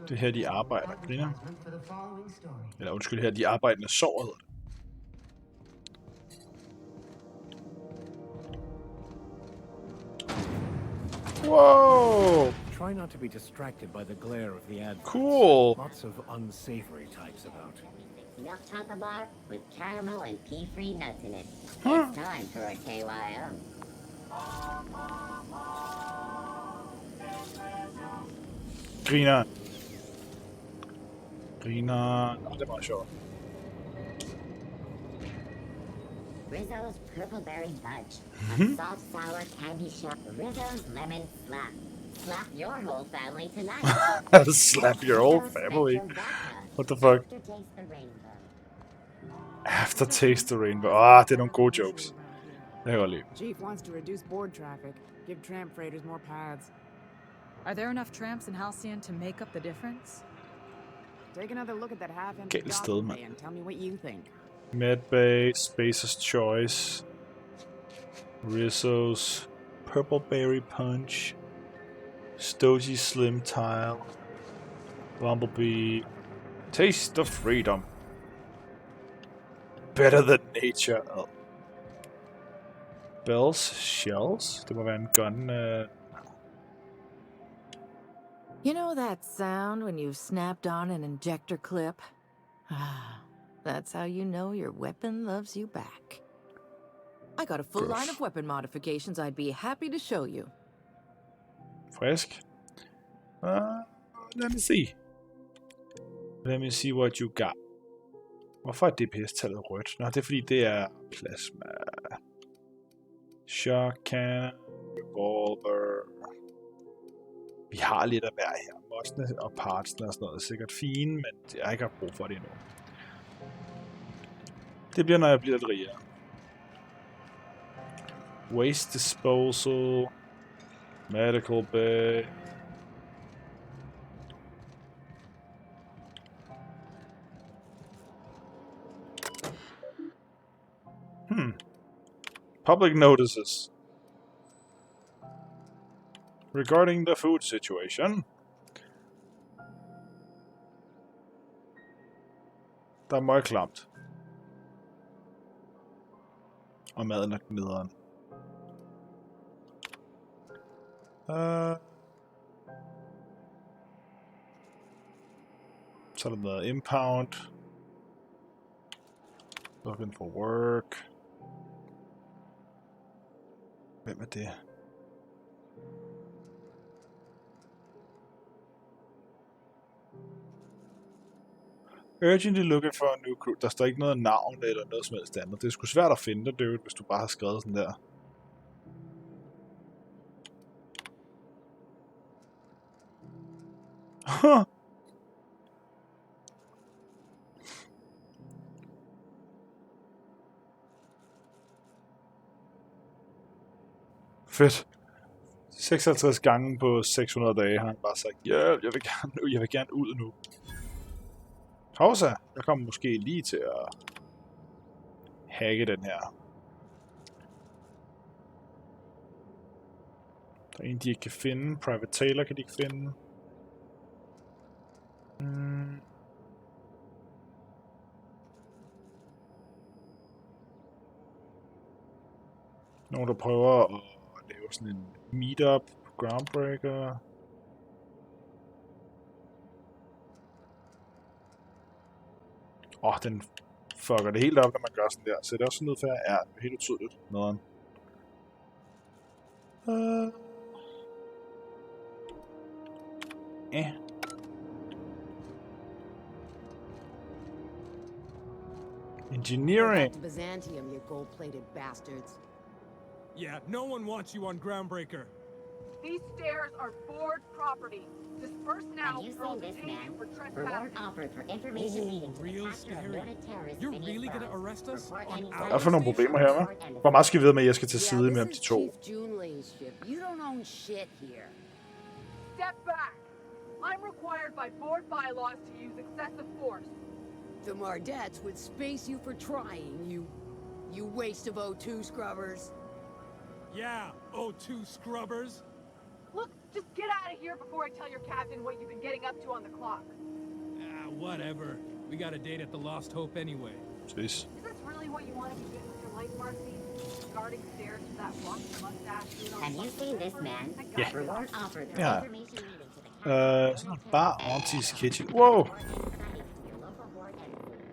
Det her, de arbejder, griner. Eller undskyld, her, de arbejdende sover, hedder det. Whoa! Try not to be distracted by the glare of the adverts. Cool. Lots of unsavory types about. Milk chocolate bar with caramel and pea-free nuts in it. It's time for a KYO. Griner. Griner. Nå, det var sjovt. Rizzo's Purple Berry Fudge. A salt sour candy shop. Rizzo's Lemon Slap. Slap your whole family tonight. Slap your whole family? What the fuck? Aftertaste the rainbow. Ah, det er nogle gode jokes. Det kan jeg godt lide. Chief wants to reduce board traffic. Give tramp freighters more paths. Are there enough tramps in Halcyon to make up the difference? Take another look at that half-empty Galt sted, mand. and tell me what you think. Medbay, Spacer's Choice, Rizzo's Purple Berry Punch, Stogie Slim Tile, Bumblebee, Taste of Freedom, Better Than Nature, Bells, Shells, det må være en gun. You know that sound when you've snapped on an injector clip? That's how you know your weapon loves you back. I got a full line of weapon modifications I'd be happy to show you. Frisk. Let me see. Let me see what you got. Hvorfor er DPS-tallet rødt? Nå, det er fordi, det er plasma. Shotgun. Revolver. Vi har lidt af hver her. Modsene og partsene og sådan noget er sikkert fine, men jeg har ikke haft brug for det endnu. Det bliver, når jeg bliver lidt rigere. Waste disposal. Medical bay. Public notices. Regarding the food situation. Der er meget klamt. Og maden er nederen. Så er der noget impound. Looking for work. Hvem er det? Urgently looking for a new crew. Der står ikke noget navn eller noget som helst andet. Det er sgu svært at finde det, hvis du bare har skrevet sådan der. Fedt. 56 gange på 600 dage har han bare sagt, ja, jeg vil gerne ud nu. Hovsa, jeg kommer måske lige til at hacke den her. Der er en, de ikke kan finde. Private Taylor kan de ikke finde. Nogen, der prøver at lave sådan en meetup på Groundbreaker. Den fucker det helt op, når man gør sådan der. Så det er også sådan noget færd. Ja, det er helt utydeligt. Noget. Engineering. Go back to Byzantium, you gold-plated bastards. Yeah, no one wants you on Groundbreaker. These stairs are board property. Disperse now. Have you seen this man? Reward offered for information leading to the capture of noted terrorists. You're really gonna arrest us on Der er for nogle problemer her, hva'? Hvor meget skal vi vide med, at jeg skal til side mellem de to? You don't own shit here. Step back. I'm required by board bylaws to use excessive force. The Mardets would space you for trying, you waste of O2 scrubbers. Yeah, O2 scrubbers. Look, just get out of here before I tell your captain what you've been getting up to on the clock. Whatever. We got a date at the Lost Hope anyway. Jeez. Is this really what you want to be doing with your life, Marcy? Guarding stairs with that long mustache? Have you seen this man? Yeah. Reward offered for Ja. information leading to the Sådan bare AntiKedsomhedsKollektivet. Wow!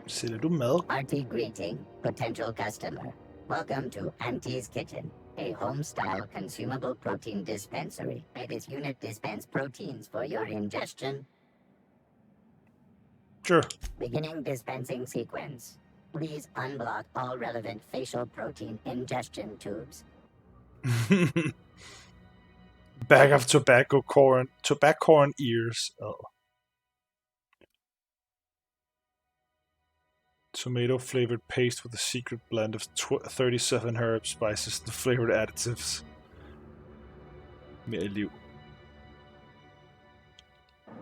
Sælger du mad? Artie greeting, potential customer. Welcome to Auntie's Kitchen, a home-style consumable protein dispensary. This unit dispense proteins for your ingestion. Sure. Beginning dispensing sequence. Please unblock all relevant facial protein ingestion tubes. Bag of tobacco corn ears. Oh. Tomato flavored paste with a secret blend of 37 herbs, spices, and flavored additives. Mere liv.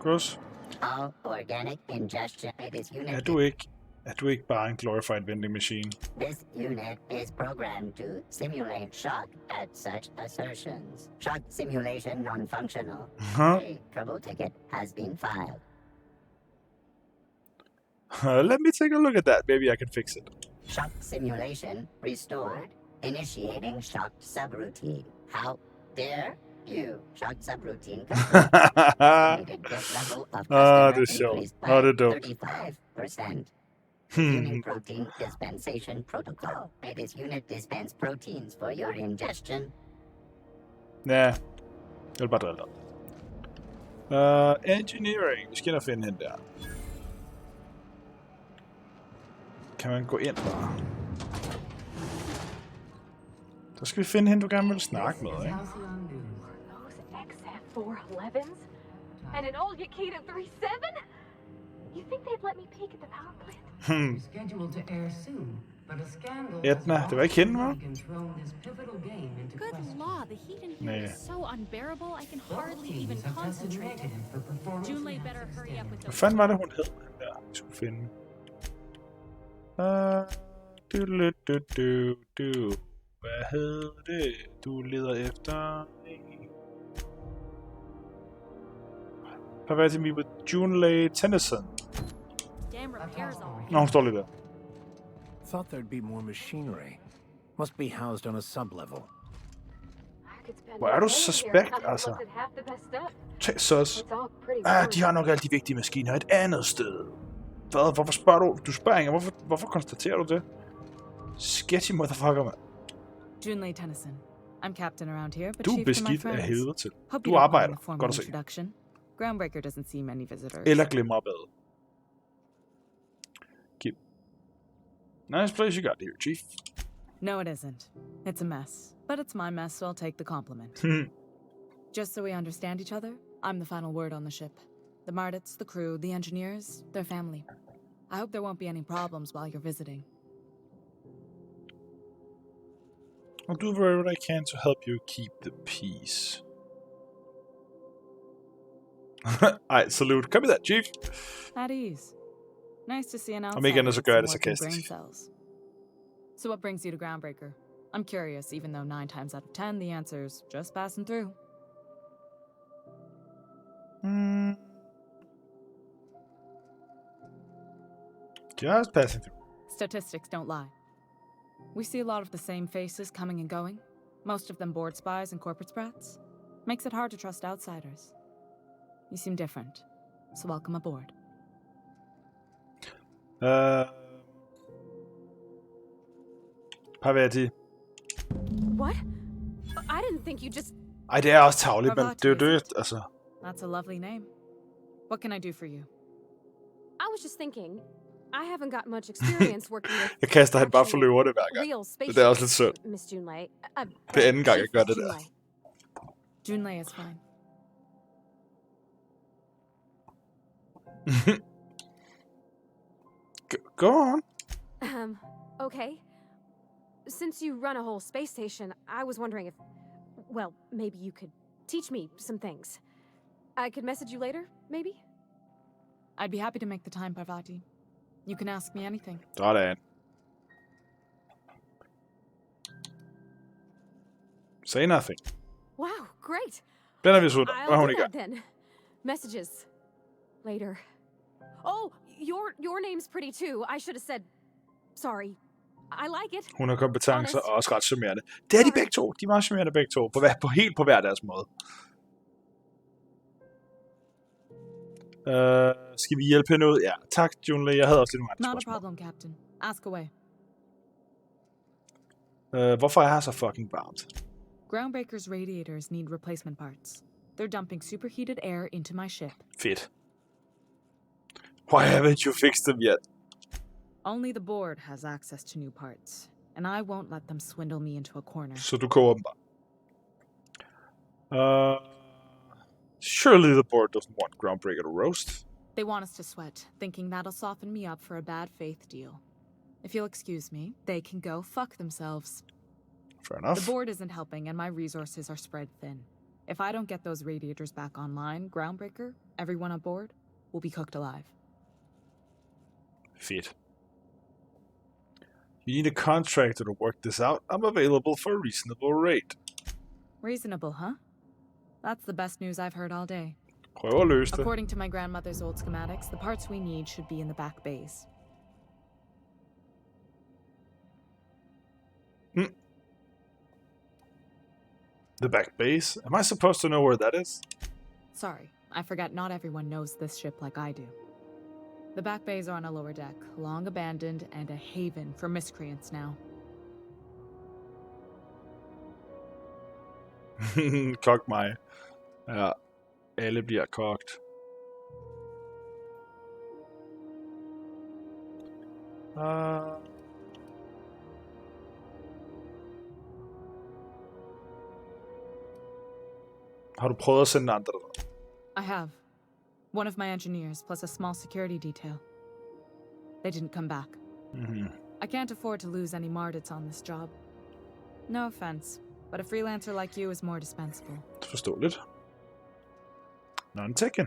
Gross. All organic ingestion. This unit Er du ikke bare en glorified vending machine? This unit is programmed to simulate shock at such assertions. Shock simulation non-functional. A trouble ticket has been filed. Let me take a look at that. Maybe I can fix it. Shock simulation restored. Initiating shocked subroutine. How dare you? Shocked subroutine complete. Level of customer increased by 35%. Unit protein dispensation protocol. This unit dispense proteins for your ingestion. Ja, jeg vil bare drille dig. Engineering. Vi skal ind og finde hende der. Kan man gå ind bare? Så skal vi finde hende, du gerne vil snakke med, ikke? Those XF411s? And an old Yakita 37? You think they'd let me peek at the power plant? Scheduled to air soon. Edna, det var ikke hende, hva'? Good law, the heat in here is so unbearable, I can hardly even concentrate. Junlei better hurry up with Hvad those. fanden var det, hun hed? Der, vi skulle finde. Hvad hed det, du leder efter? Provide me with Junlei Tennyson. Damn repairs already. Nå, hun står lige der. Thought there'd be more machinery. Must be housed on a sublevel. Hvor er du suspekt, altså? Sos. De har nok alle de vigtige maskiner et andet sted. Hvad? Hvorfor spørger du? Du spørger ikke. Hvorfor konstaterer du det? Sketchy motherfucker, man. Junlei Tennyson. I'm captain around here, but Du er chief to my beskidt af friends. helvede til. Hope Du you don't mind arbejder. the formal Godt at se. introduction. Groundbreaker doesn't see many visitors. Eller glemmer at bade. Kim. Nice place you got here, chief. No, it isn't. It's a mess. But it's my mess, so I'll take the compliment. Just so we understand each other, I'm the final word on the ship. The Mardits, the crew, the engineers, their family. I hope there won't be any problems while you're visiting. I'll do whatever I can to help you keep the peace. Alright, salute. Kom med der, chief. At ease. Nice to see an Om ikke andet, så gør jeg det outsider with some sarkastisk. working brain cells. So what brings you to Groundbreaker? I'm curious, even though 9 times out of 10 the answer's just passing through. Just passing through. Statistics don't lie. We see a lot of the same faces coming and going, most of them board spies and corporate sprats. Makes it hard to trust outsiders. You seem different, so welcome aboard. Pavati. What? I didn't think you just... Ej, det er også tavligt, men det er jo det, altså. That's a lovely name. What can I do for you? I was just thinking, I haven't got much experience working with... Jeg kaster han bare for løverne hver gang. real Det er også lidt sødt. Miss Junlei. Det er anden gang, jeg gør det der. Junlei is fine. Go on. Okay. Since you run a whole space station, I was wondering if... Well, maybe you could teach me some things. I could message you later, maybe? I'd be happy to make the time, Parvati. You can ask me anything. Sådan. Say nothing. Wow, great. Den er vi slut. Hvad har hun i I'll do gang? that then. Messages. Later. Oh, your name's pretty too. I should have said... Sorry. I like it. Hun har kompetencer og også ret charmerende. Det er de begge to. De er meget charmerende begge to. Helt på hver deres måde. Skal vi hjælpe hende ud? Ja, tak, Junlei. Jeg havde også lidt nogle andre Not a spørgsmål. problem, Captain. Ask away. Hvorfor er her så fucking varmt? Groundbreaker's radiators need replacement parts. They're dumping superheated air into my ship. Fedt. Why haven't you fixed them yet? Only the board has access to new parts, and I won't let them swindle me into a corner. Så du koger dem bare. Surely the board doesn't want Groundbreaker to roast. They want us to sweat, thinking that'll soften me up for a bad faith deal. If you'll excuse me, they can go fuck themselves. Fair enough. The board isn't helping, and my resources are spread thin. If I don't get those radiators back online, Groundbreaker, everyone on board, will be cooked alive. Fedt. You need a contractor to work this out. I'm available for a reasonable rate. Reasonable, huh? That's the best news I've heard all day. Prøv at løse det. According to my grandmother's old schematics, the parts we need should be in the back bays. The back base? Am I supposed to know where that is? Sorry, I forgot not everyone knows this ship like I do. The back bays are on a lower deck, long abandoned and a haven for miscreants now. Kok mig. Ja, alle bliver kogt. Har du prøvet at sende andre der? I have. One of my engineers, plus a small security detail. They didn't come back. I can't afford to lose any Mardits on this job. No offense, but a freelancer like you is more dispensable. Forståeligt. None taken.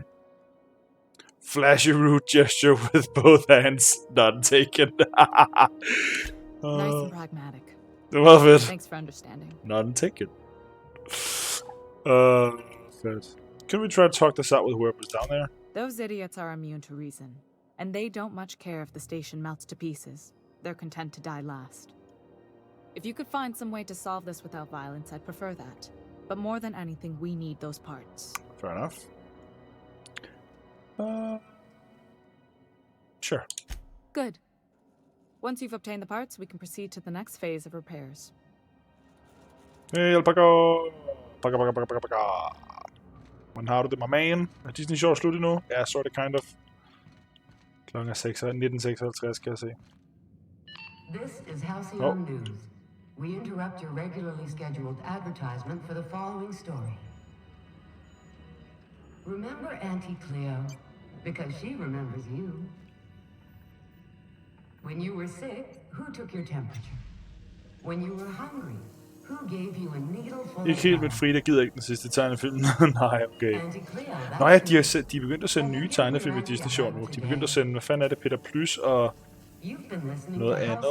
Flashy rude gesture with both hands. None taken. Nice and pragmatic. Det var fedt. Thanks for understanding. None taken. Fedt. Can we try to talk this out with whoever's down there? Those idiots are immune to reason, and they don't much care if the station melts to pieces. They're content to die last. If you could find some way to solve this without violence, I'd prefer that. But more than anything, we need those parts. Fair enough. Sure. Good. Once you've obtained the parts, we can proceed to the next phase of repairs. Pakker. Hvordan har du det, my man? Er Disney Show slut endnu? Ja, så er det kind of. Klokken er 19:56, kan jeg se. This is Halcyon News. We interrupt your regularly scheduled advertisement for the following story. Remember Auntie Cleo? Because she remembers you. When you were sick, who took your temperature? When you were hungry, who gave you a needle full Ikke helt med Frida gider ikke den sidste tegnefilm. Nej, okay. Nå ja, de er begyndt at sende nye tegnefilm i Disney Show nu. De er begyndt at sende, hvad fanden er det, Peter Plus og noget andet.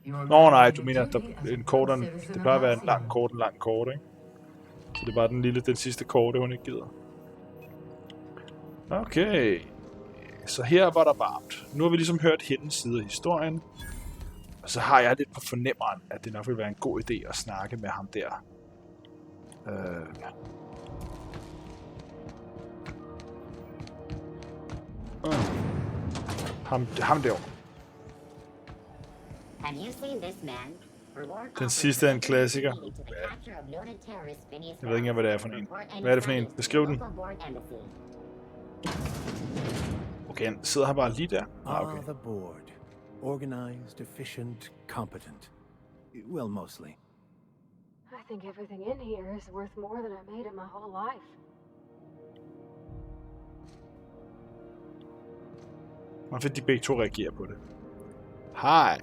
Nå nej, du mener, at der er en kortere, det plejer at være en lang kort, ikke? Så det er bare den sidste korte, hun ikke gider. Okay. Så her var der varmt. Nu har vi ligesom hørt hendes side af historien. Og så har jeg lidt på fornemmeren, at det nok vil være en god idé at snakke med ham der. Ham derovre. Den sidste er en klassiker. Jeg ved ikke, hvad det er for en. Hvad er det for en? Beskriv den. Okay, han sidder her bare lige der. Okay. The board. Organized, efficient, competent. Well, mostly. I think everything in here is worth more than I made in my whole life. Man fedt, de begge to reagerer på det. Hej.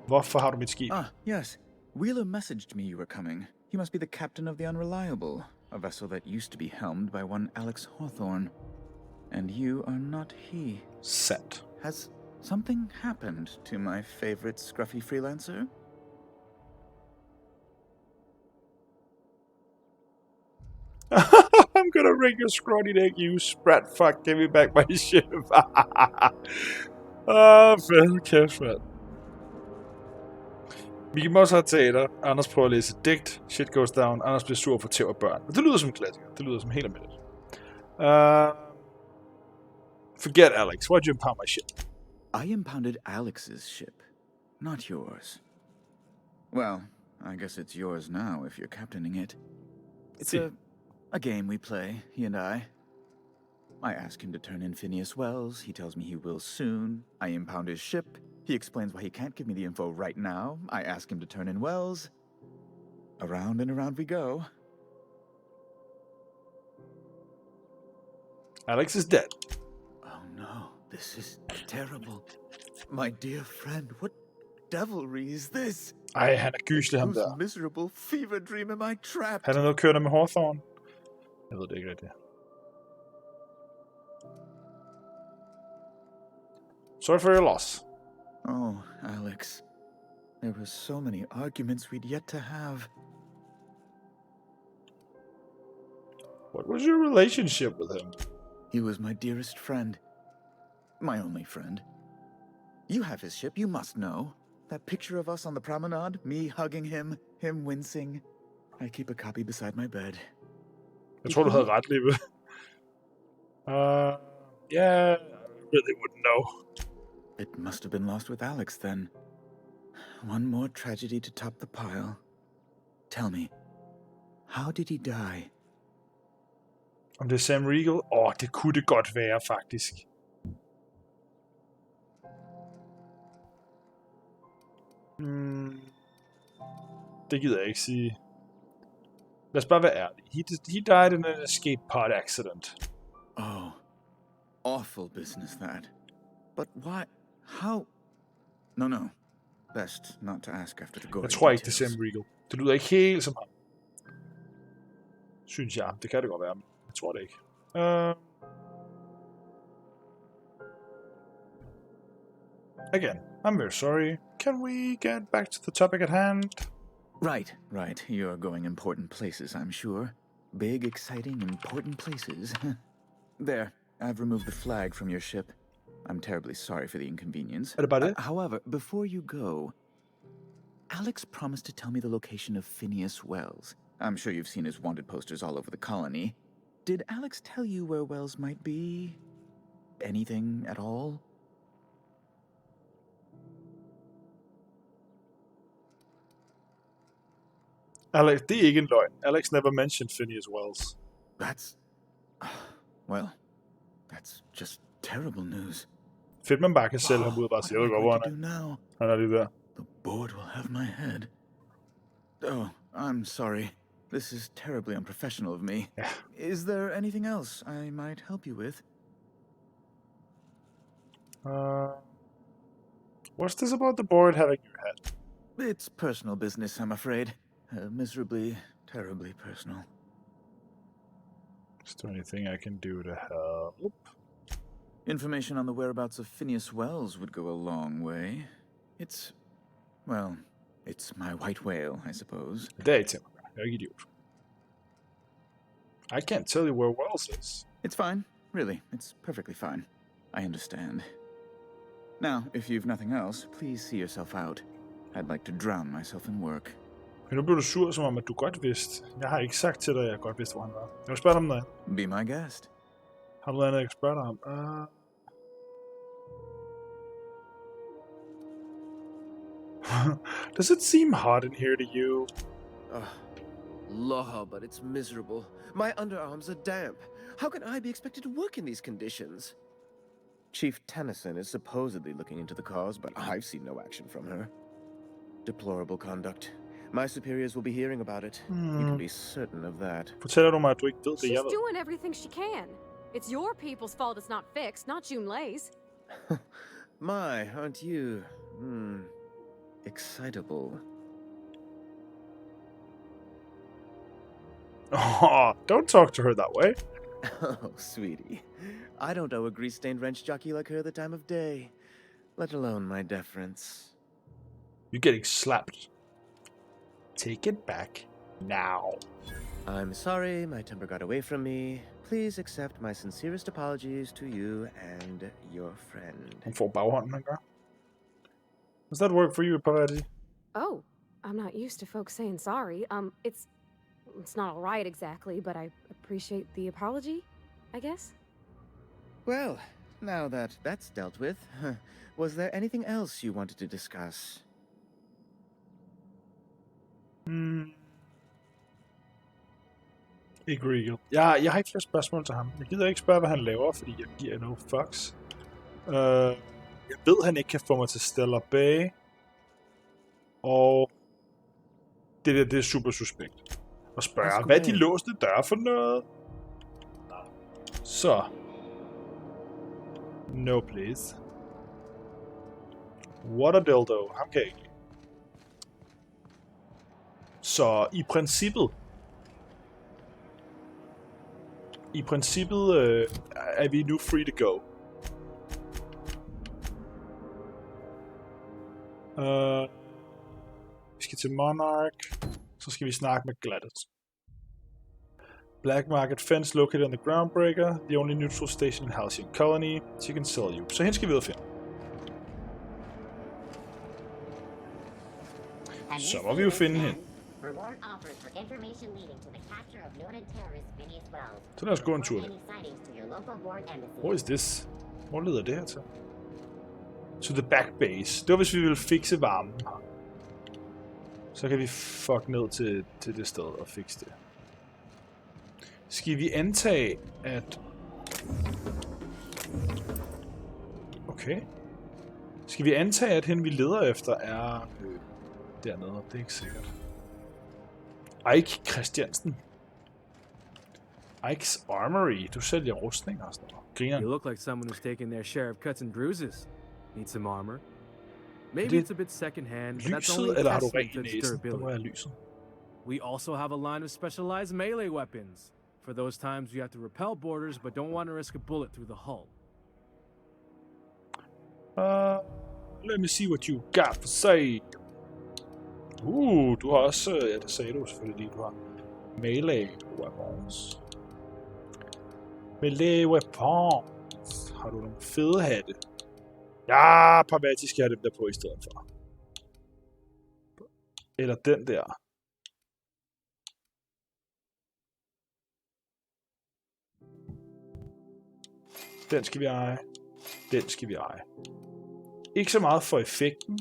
Hvorfor har du mit skib? Ah, yes. Wheeler messaged me you were coming. He must be the captain of the Unreliable, a vessel that used to be helmed by one Alex Hawthorne. And you are not he. Sent. Has something happened to my favorite scruffy freelancer? I'm gonna ring your scrawny neck, you sprat fuck. Give me back my ship. Fed kæft, mand. Vi må også have teater. Anders prøver at læse digt. Shit goes down. Anders bliver sur for tæv af børn. Det lyder som en klassiker. Det lyder som helt almindeligt. Forget Alex. Why'd you impound my ship? I impounded Alex's ship, not yours. Well, I guess it's yours now if you're captaining it. It's a game we play, he and I. I ask him to turn in Phineas Wells. He tells me he will soon. I impound his ship. He explains why he can't give me the info right now. I ask him to turn in Wells. Around and around we go. Alex is dead. Oh no, this is terrible. My dear friend, what devilry is this? Ej, han er gyselig, ham der. Whose miserable fever dream am I trapped? Han er noget kørende med Hawthorne. Jeg ved det ikke rigtigt. Sorry for your loss. Oh, Alex. There were so many arguments we'd yet to have. What was your relationship with him? He was my dearest friend. My only friend. You have his ship, you must know. That picture of us on the promenade, me hugging him, him wincing. I keep a copy beside my bed. Jeg tror, du havde ret, Liebe. Yeah, I really wouldn't know. It must have been lost with Alex, then. One more tragedy to top the pile. Tell me, how did he die? Om det er Sam Riegel? Det kunne det godt være, faktisk. Det gider jeg ikke sige. Lad os bare være ærlige. He died in an escape pod accident. Oh, awful business that. But why? How? No. Best not to ask after the gory Jeg tror ikke, det details. er Sam Riegel. Det lyder ikke helt som ham. Synes jeg. Det kan det godt være, men jeg tror det ikke. Again, I'm very sorry. Can we get back to the topic at hand? Right. You're going important places, I'm sure. Big, exciting, important places. There, I've removed the flag from your ship. I'm terribly sorry for the inconvenience. Er det bare det? However, before you go, Alex promised to tell me the location of Phineas Wells. I'm sure you've seen his wanted posters all over the colony. Did Alex tell you where Wells might be? Anything at all? Alex, det er ikke en løgn. Alex never mentioned Phineas Wells. That's just terrible news. Fedt, man bare kan sælge ham ud og bare sige, jeg ved godt, hvor han er. Han er lige der. The board will have my head. Oh, I'm sorry. This is terribly unprofessional of me. Yeah. Is there anything else I might help you with? What's this about the board having your head? It's personal business, I'm afraid. Miserably, terribly personal. Is there anything I can do to help? Information on the whereabouts of Phineas Wells would go a long way. It's my white whale, I suppose. Det er ikke jeg er ikke idiot. I can't tell you where Wells is. It's fine, really. It's perfectly fine. I understand. Now, if you've nothing else, please see yourself out. I'd like to drown myself in work. Men nu bliver du sur, som om at du godt vidste. Jeg har ikke sagt til dig, at jeg godt vidste, hvor han var. Jeg vil spørge dig om noget. Be my guest. Har du noget andet, jeg kan spørge dig om? Does it seem hot in here to you? Law, but it's miserable. My underarms are damp. How can I be expected to work in these conditions? Chief Tennyson is supposedly looking into the cause, but I've seen no action from her. Deplorable conduct. My superiors will be hearing about it. You can be certain of that. Fortæller du mig, at du ikke ved det, jeg She's ved? doing everything she can. It's your people's fault it's not fixed, not June Lay's. My, aren't you, excitable. Oh, don't talk to her that way. Oh, sweetie. I don't owe a grease-stained wrench jockey like her the time of day, let alone my deference. You're getting slapped. Take it back now. I'm sorry, my temper got away from me. Please accept my sincerest apologies to you and your friend. Hun får baghånden, han gør. Does that work for you, Parvati? Oh, I'm not used to folks saying sorry. It's not all right exactly, but I appreciate the apology, I guess. Well, now that that's dealt with, was there anything else you wanted to discuss? Ikke Regal. Jeg har ikke flere spørgsmål til ham. Jeg gider ikke spørge, hvad han laver, fordi jeg giver no fucks. Jeg ved, han ikke kan få mig til Stellar Bay. Og det er super suspekt. Og spørge, hvad er de låste døre for noget? Så. No, please. What a dildo. Ham kan jeg ikke. Så i princippet er vi nu free to go. Vi skal til Monarch. Så skal vi snakke med Gladys. Black market fence located on the groundbreaker. The only neutral station in Halcyon Colony. She can sell you. Så hende skal vi ud og finde. Så må vi jo finde hende. Reward offered for information leading to the capture of noted terrorist Phineas Wells. Så lad os gå en tur. Any sightings to your local board embassy. What is this? Hvor leder det her til? To the back base. Det var hvis vi ville fikse varmen her. Så kan vi fuck ned til det sted og fikse det. Skal vi antage, at... Okay. Skal vi antage, at hende vi leder efter er dernede? Det er ikke sikkert. Ike Christiansen. Ike's Armory. Du sælger rustninger og sådan noget. Griner. You look like someone who's taken their share of cuts and bruises. Need some armor? Maybe it's a bit secondhand, but that's only Lyset, a eller har du testament rent to i its næsen? Der må durability. jeg lyset. We also have a line of specialized melee weapons for those times you have to repel borders but don't want to risk a bullet through the hull. Let me see what you got for sale. Du har også, ja, det sagde du selvfølgelig lige, du har melee weapons. Melee weapons. Har du nogle fede hatte? Ja, Parvati skal have dem der på i stedet for. Eller den der. Den skal vi eje. Den skal vi eje. Ikke så meget for effekten,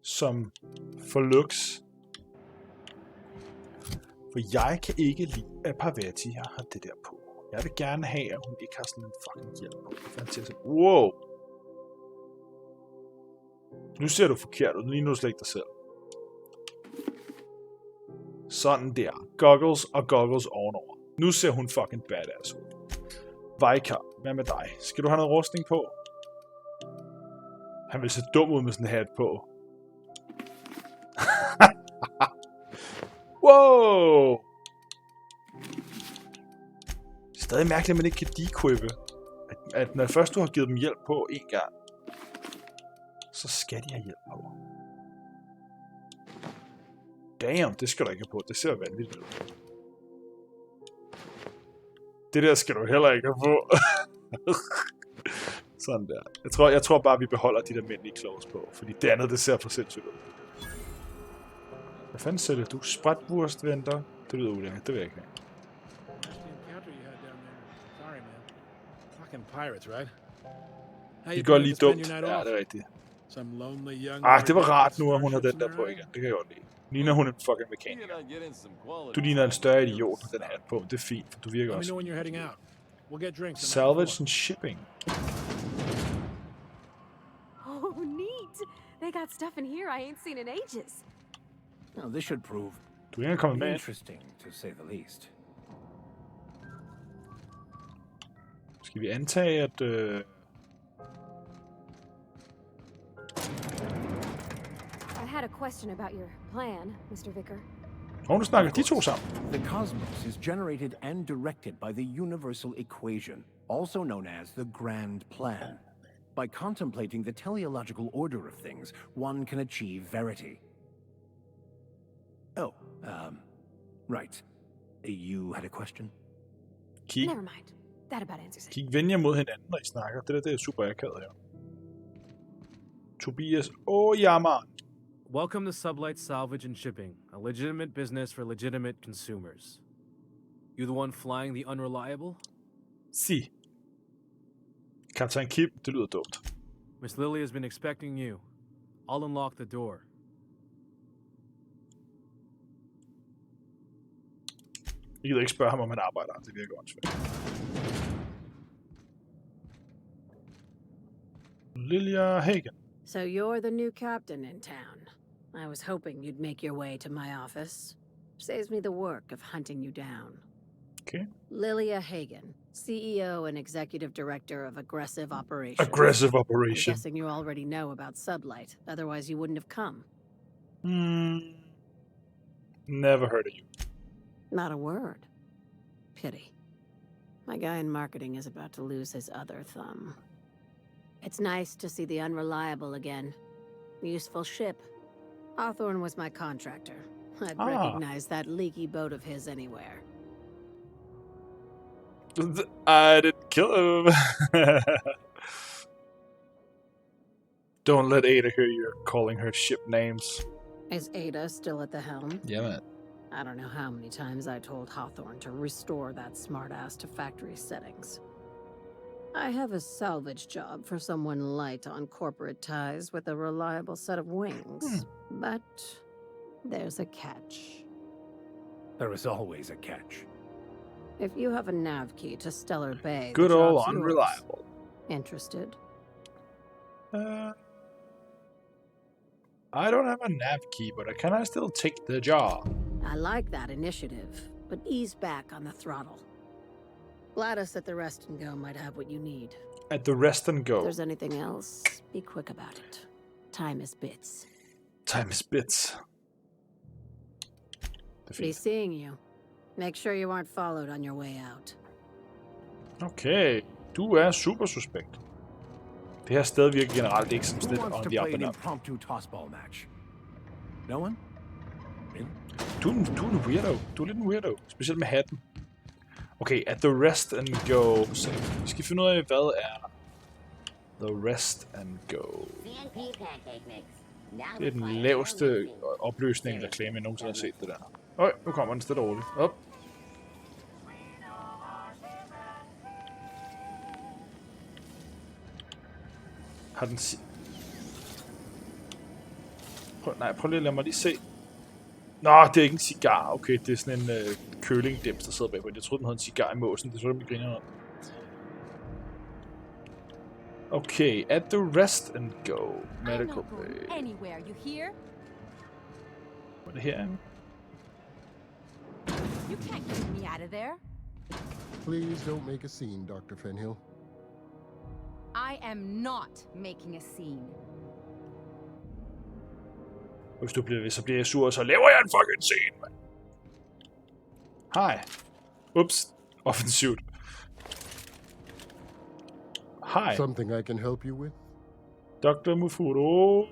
som for looks. For jeg kan ikke lide, at Parvati har det der på. Jeg vil gerne have, at hun ikke har sådan en fucking hjelm på. Wow! Nu ser du forkert ud. Lige nu slet ikke dig selv. Sådan der. Goggles og goggles ovenover. Nu ser hun fucking badass ud. Vajkar, hvad med dig? Skal du have noget rustning på? Han vil se dum ud med sådan en hat på. Wow! Det er stadig mærkeligt, at man ikke kan dequippe. At når først du har givet dem hjælp på en gang, så skal de have hjælp på. Damn, det skal du ikke have på. Det ser vanvittigt ud. Det der skal du heller ikke have på. Sådan der. Jeg tror bare, vi beholder de der almindelige clothes på, fordi det andet, det ser for sindssygt ud. Hvad fanden sælger du? Sprætwurst venter? Det lyder ulækkert. Det vil jeg ikke have. De går lige dumt. Ja, det er rigtigt. Det var rart nu, at hun har den der på igen. Det kan jeg godt lide. Ligner hun en fucking mekaniker. Du ligner en større idiot med den hat på. Det er fint, for du virker også. Salvage and shipping. Oh, neat! They got stuff in here I ain't seen in ages. Now, this should prove Du er ikke kommet med. interesting, to say the least. Skal vi antage, at... I had a question about your plan, Mr. Vicar. Nu snakker de to sammen. The cosmos is generated and directed by the universal equation, also known as the grand plan. By contemplating the teleological order of things, one can achieve verity. Oh, right. You had a question? Never mind. That about answers it. Kig venjer mod hinanden, når I snakker. Det er super akavet her. Tobias. Jammer. Welcome to Sublight Salvage and Shipping, a legitimate business for legitimate consumers. You the one flying the unreliable? Si. Kaptajn Kim, det lyder dumt. Miss Lily has been expecting you. I'll unlock the door. Jeg gider ikke spørge ham, om han arbejder. Det virker åndssvagt. Lilia Hagen. So you're the new captain in town. I was hoping you'd make your way to my office. Saves me the work of hunting you down. Okay. Lilia Hagen, CEO and Executive Director of Aggressive Operations. Aggressive Operation. I'm guessing you already know about Sublight, otherwise you wouldn't have come. Never heard of you. Not a word. Pity. My guy in marketing is about to lose his other thumb. It's nice to see the Unreliable again. Useful ship. Hawthorne was my contractor. I'd recognize that leaky boat of his anywhere. I didn't kill him. Don't let Ada hear you calling her ship names. Is Ada still at the helm? Yeah, man. I don't know how many times I told Hawthorne to restore that smartass to factory settings. I have a salvage job for someone light on corporate ties with a reliable set of wings. But there's a catch. There is always a catch. If you have a nav key to Stellar Bay, Good the old job's yours. Unreliable. Interested? I don't have a nav key, but can I still take the job? I like that initiative, but ease back on the throttle. Gladys at the Rest and Go might have what you need. At the Rest and Go. If there's anything else, be quick about it. Time is bits. Time is bits. Be seeing you. Make sure you aren't followed on your way out. Okay, du er super suspekt. Det her sted virker generelt ikke som sådan Who wants on to the up play and an up. impromptu tossball match? No one? Really? Du er en weirdo. Du er lidt en weirdo. Specielt med hatten. Okay, at the rest and go. Så vi skal finde ud af, hvad er the rest and go. Det er den laveste opløsning reklame, jeg nogensinde har set det der. Øj, nu kommer den stille og roligt. Op. Har den prøv lige at lade mig lige se. Nå, det er ikke en cigar. Okay, det er sådan en kølingdims, der sidder bagpå. Jeg troede, den havde en cigar i måsen. Det så det, griner noget. Okay, at the rest and go. Medical bay. Anywhere, you hear? Hvad er det her? You can't keep me out of there. Please don't make a scene, Dr. Fenhill. I am not making a scene. Hvis du bliver ved, så bliver jeg sur, så laver jeg en fucking scene, mand. Hej. Ups. Offensivt. Hej. Something I can help you with? Dr. Mufuro.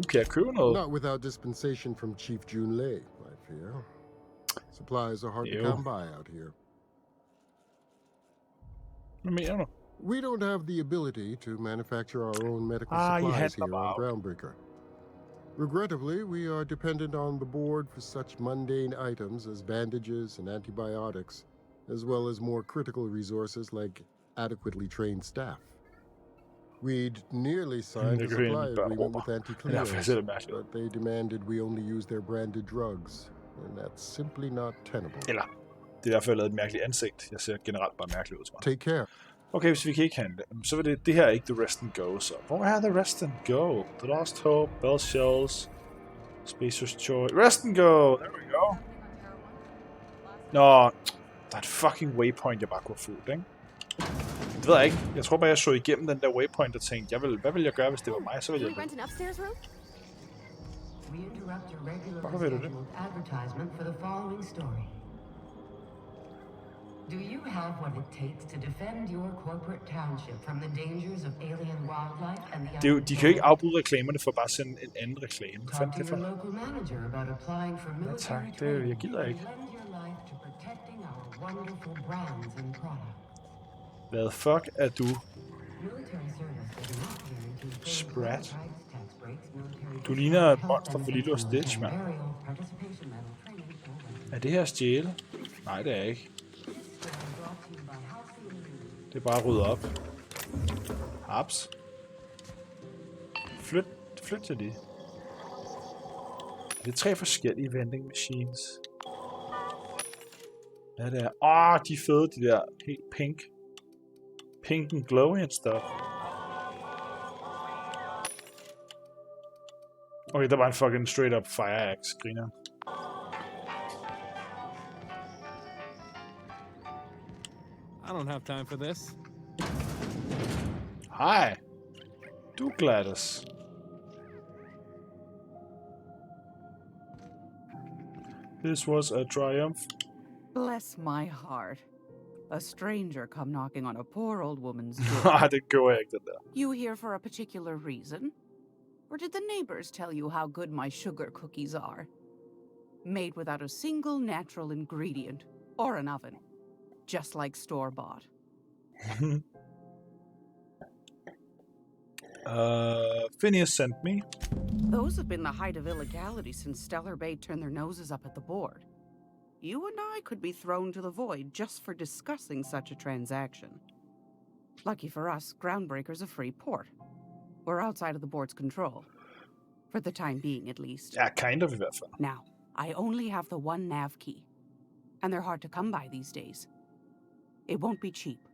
Kan jeg købe noget? Not without dispensation from Chief Junlei, I fear. Supplies are hard to come by out here. Hvad mener du? We don't have the ability to manufacture our own medical supplies here on Groundbreaker. Regrettably, we are dependent on the board for such mundane items as bandages and antibiotics, as well as more critical resources like adequately trained staff. We'd nearly signed a supply agreement with AntiKedsomhedsKollektivet, but they demanded we only use their branded drugs, and that's simply not tenable. Eller, det er derfor, jeg lavede et mærkeligt ansigt. Jeg ser generelt bare mærkeligt ud, tror jeg. Take care. Okay, hvis vi kan ikke handle, så vil det her er ikke the rest and go, så hvor er the rest and go? The Lost Hope, Bell Shells, Spacer's Choice, rest and go, there we go. Nå, der er et fucking waypoint, jeg bare kunne have fulgt, ikke? Det ved jeg ikke. Jeg tror bare, jeg så igennem den der waypoint og tænkte, hvad ville jeg gøre, hvis det var mig? Så ville jeg... Hvorfor vil du det? Do you have what it takes to defend your corporate township from the dangers of alien wildlife and the De kan jo ikke afbryde reklamerne for bare at sende en anden reklame. Hvad fanden det for? Ja, tak. Jeg gider ikke. Hvad fuck er du? Sprat. Du ligner et monster for Lilo og Stitch, mand. Er det her stjæle? Nej, det er ikke. Det er bare at rydde op. Haps. Flyt til de. Det er 3 forskellige vending machines. Hvad det er? De er fede, de der helt pink. Pink and glowy and stuff. Okay, der var en fucking straight up fire axe, griner. I don't have time for this. Hi. Du Gladys. This was a triumph. Bless my heart. A stranger come knocking on a poor old woman's door. Det går jeg ikke, det der. You here for a particular reason? Or did the neighbors tell you how good my sugar cookies are? Made without a single natural ingredient or an oven. Just like store-bought. Phineas sent me. Those have been the height of illegality since Stellar Bay turned their noses up at the board. You and I could be thrown to the void just for discussing such a transaction. Lucky for us, Groundbreaker's a free port. We're outside of the board's control. For the time being, at least. Yeah, kind of, i hvert fald. Now, I only have the one nav key. And they're hard to come by these days. It won't be cheap.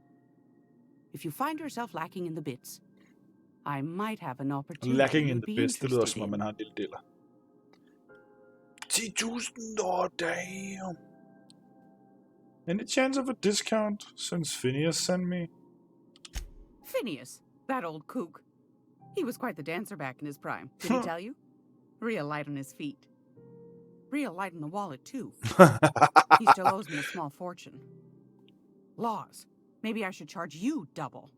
If you find yourself lacking in the bits, I might have an opportunity. Lacking in the bits, det lyder som om man har en lille deler. 10.000, oh damn. Any chance of a discount since Phineas sent me? Phineas, that old kook. He was quite the dancer back in his prime. Did he tell you? Real light on his feet. Real light on the wallet, too. He still owes me a small fortune. Laws. Maybe I should charge you double.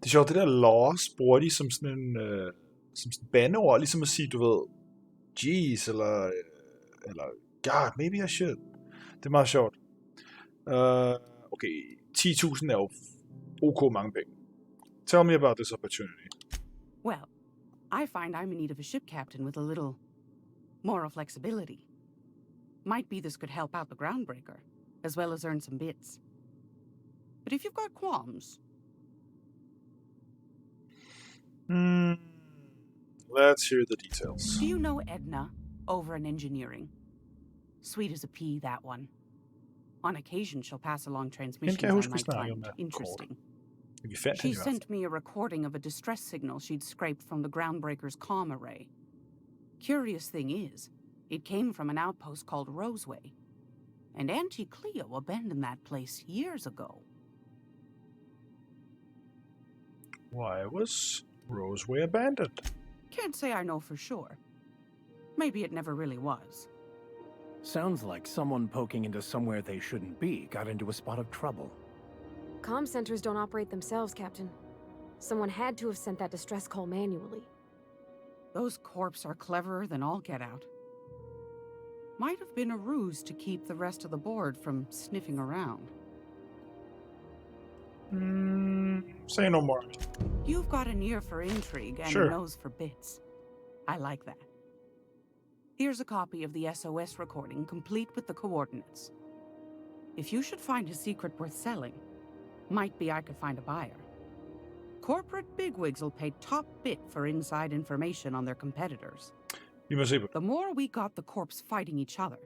Det er sjovt, det der laws bruger de som sådan en som sådan bandeord, ligesom at sige, du ved, jeez, eller god, maybe I should. Det er meget sjovt. Okay, 10.000 er jo ok mange penge. Tell me about this opportunity. Well, I find I'm in need of a ship captain with a little moral flexibility. Might be this could help out the groundbreaker, as well as earn some bits. But if you've got qualms... Let's hear the details. Do you know Edna, over in engineering? Sweet as a pea, that one. On occasion, she'll pass along transmissions I might find interesting. She sent me a recording of a distress signal she'd scraped from the groundbreaker's comm array. Curious thing is, it came from an outpost called Roseway. And Auntie Cleo abandoned that place years ago. Why was Roseway abandoned? Can't say I know for sure. Maybe it never really was. Sounds like someone poking into somewhere they shouldn't be got into a spot of trouble. Comm centers don't operate themselves, Captain. Someone had to have sent that distress call manually. Those corps are cleverer than all get out. Might have been a ruse to keep the rest of the board from sniffing around. Say no more. You've got an ear for intrigue and a nose for bits. I like that. Here's a copy of the SOS recording, complete with the coordinates. If you should find a secret worth selling, might be I could find a buyer. Corporate bigwigs will pay top bit for inside information on their competitors. The more we got the corps fighting each other,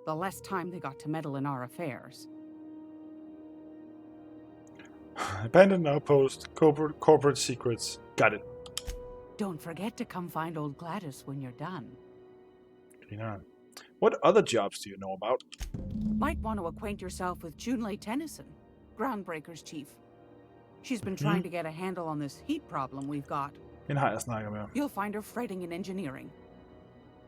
the less time they got to meddle in our affairs. Abandoned outpost, corporate secrets. Got it. Don't forget to come find old Gladys when you're done. What other jobs do you know about? Might want to acquaint yourself with Junlei Tennyson, Groundbreaker's chief. She's been trying to get a handle on this heat problem we've got. You'll find her fretting in engineering.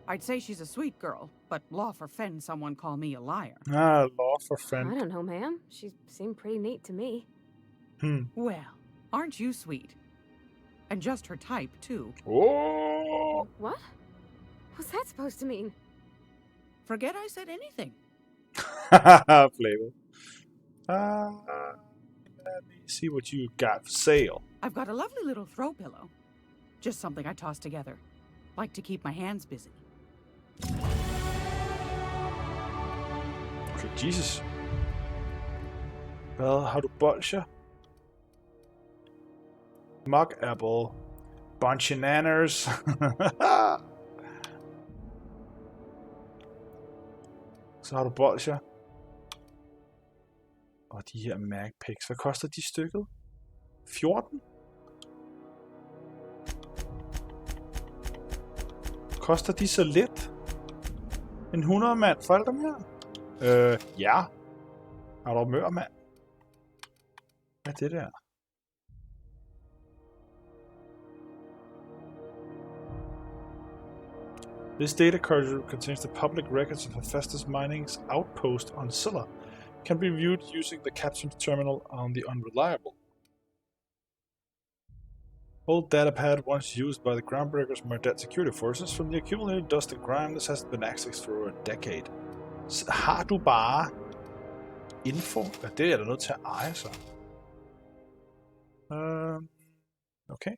I'd say she's a sweet girl, but law for fen someone call me a liar. Law for fen. I don't know, ma'am. She seemed pretty neat to me. Well, aren't you sweet? And just her type, too. Oh! What? What's that supposed to mean? Forget I said anything. Flavor. Let me see what you got for sale. I've got a lovely little throw pillow. Just something I toss together. Like to keep my hands busy. Okay, Jesus. Hvad har du bolsjer? Mug apple. Bunch of nanners. Så har du bolsjer. Og de her magpicks. Hvad koster de stykket? 14? Koster de så lidt? En 100 mand for alle dem her? Ja. Er der mør, mand? Hvad er det der? This data card contains the public records of Hephaestus Mining's outpost on Scylla. Can be viewed using the captain's terminal on the Unreliable. Old datapad once used by the Groundbreaker's Mardet security forces. From the accumulated dust and grime, this hasn't been accessed for a decade. Har du bare info? Ja, det er der nødt til at eje så. Okay.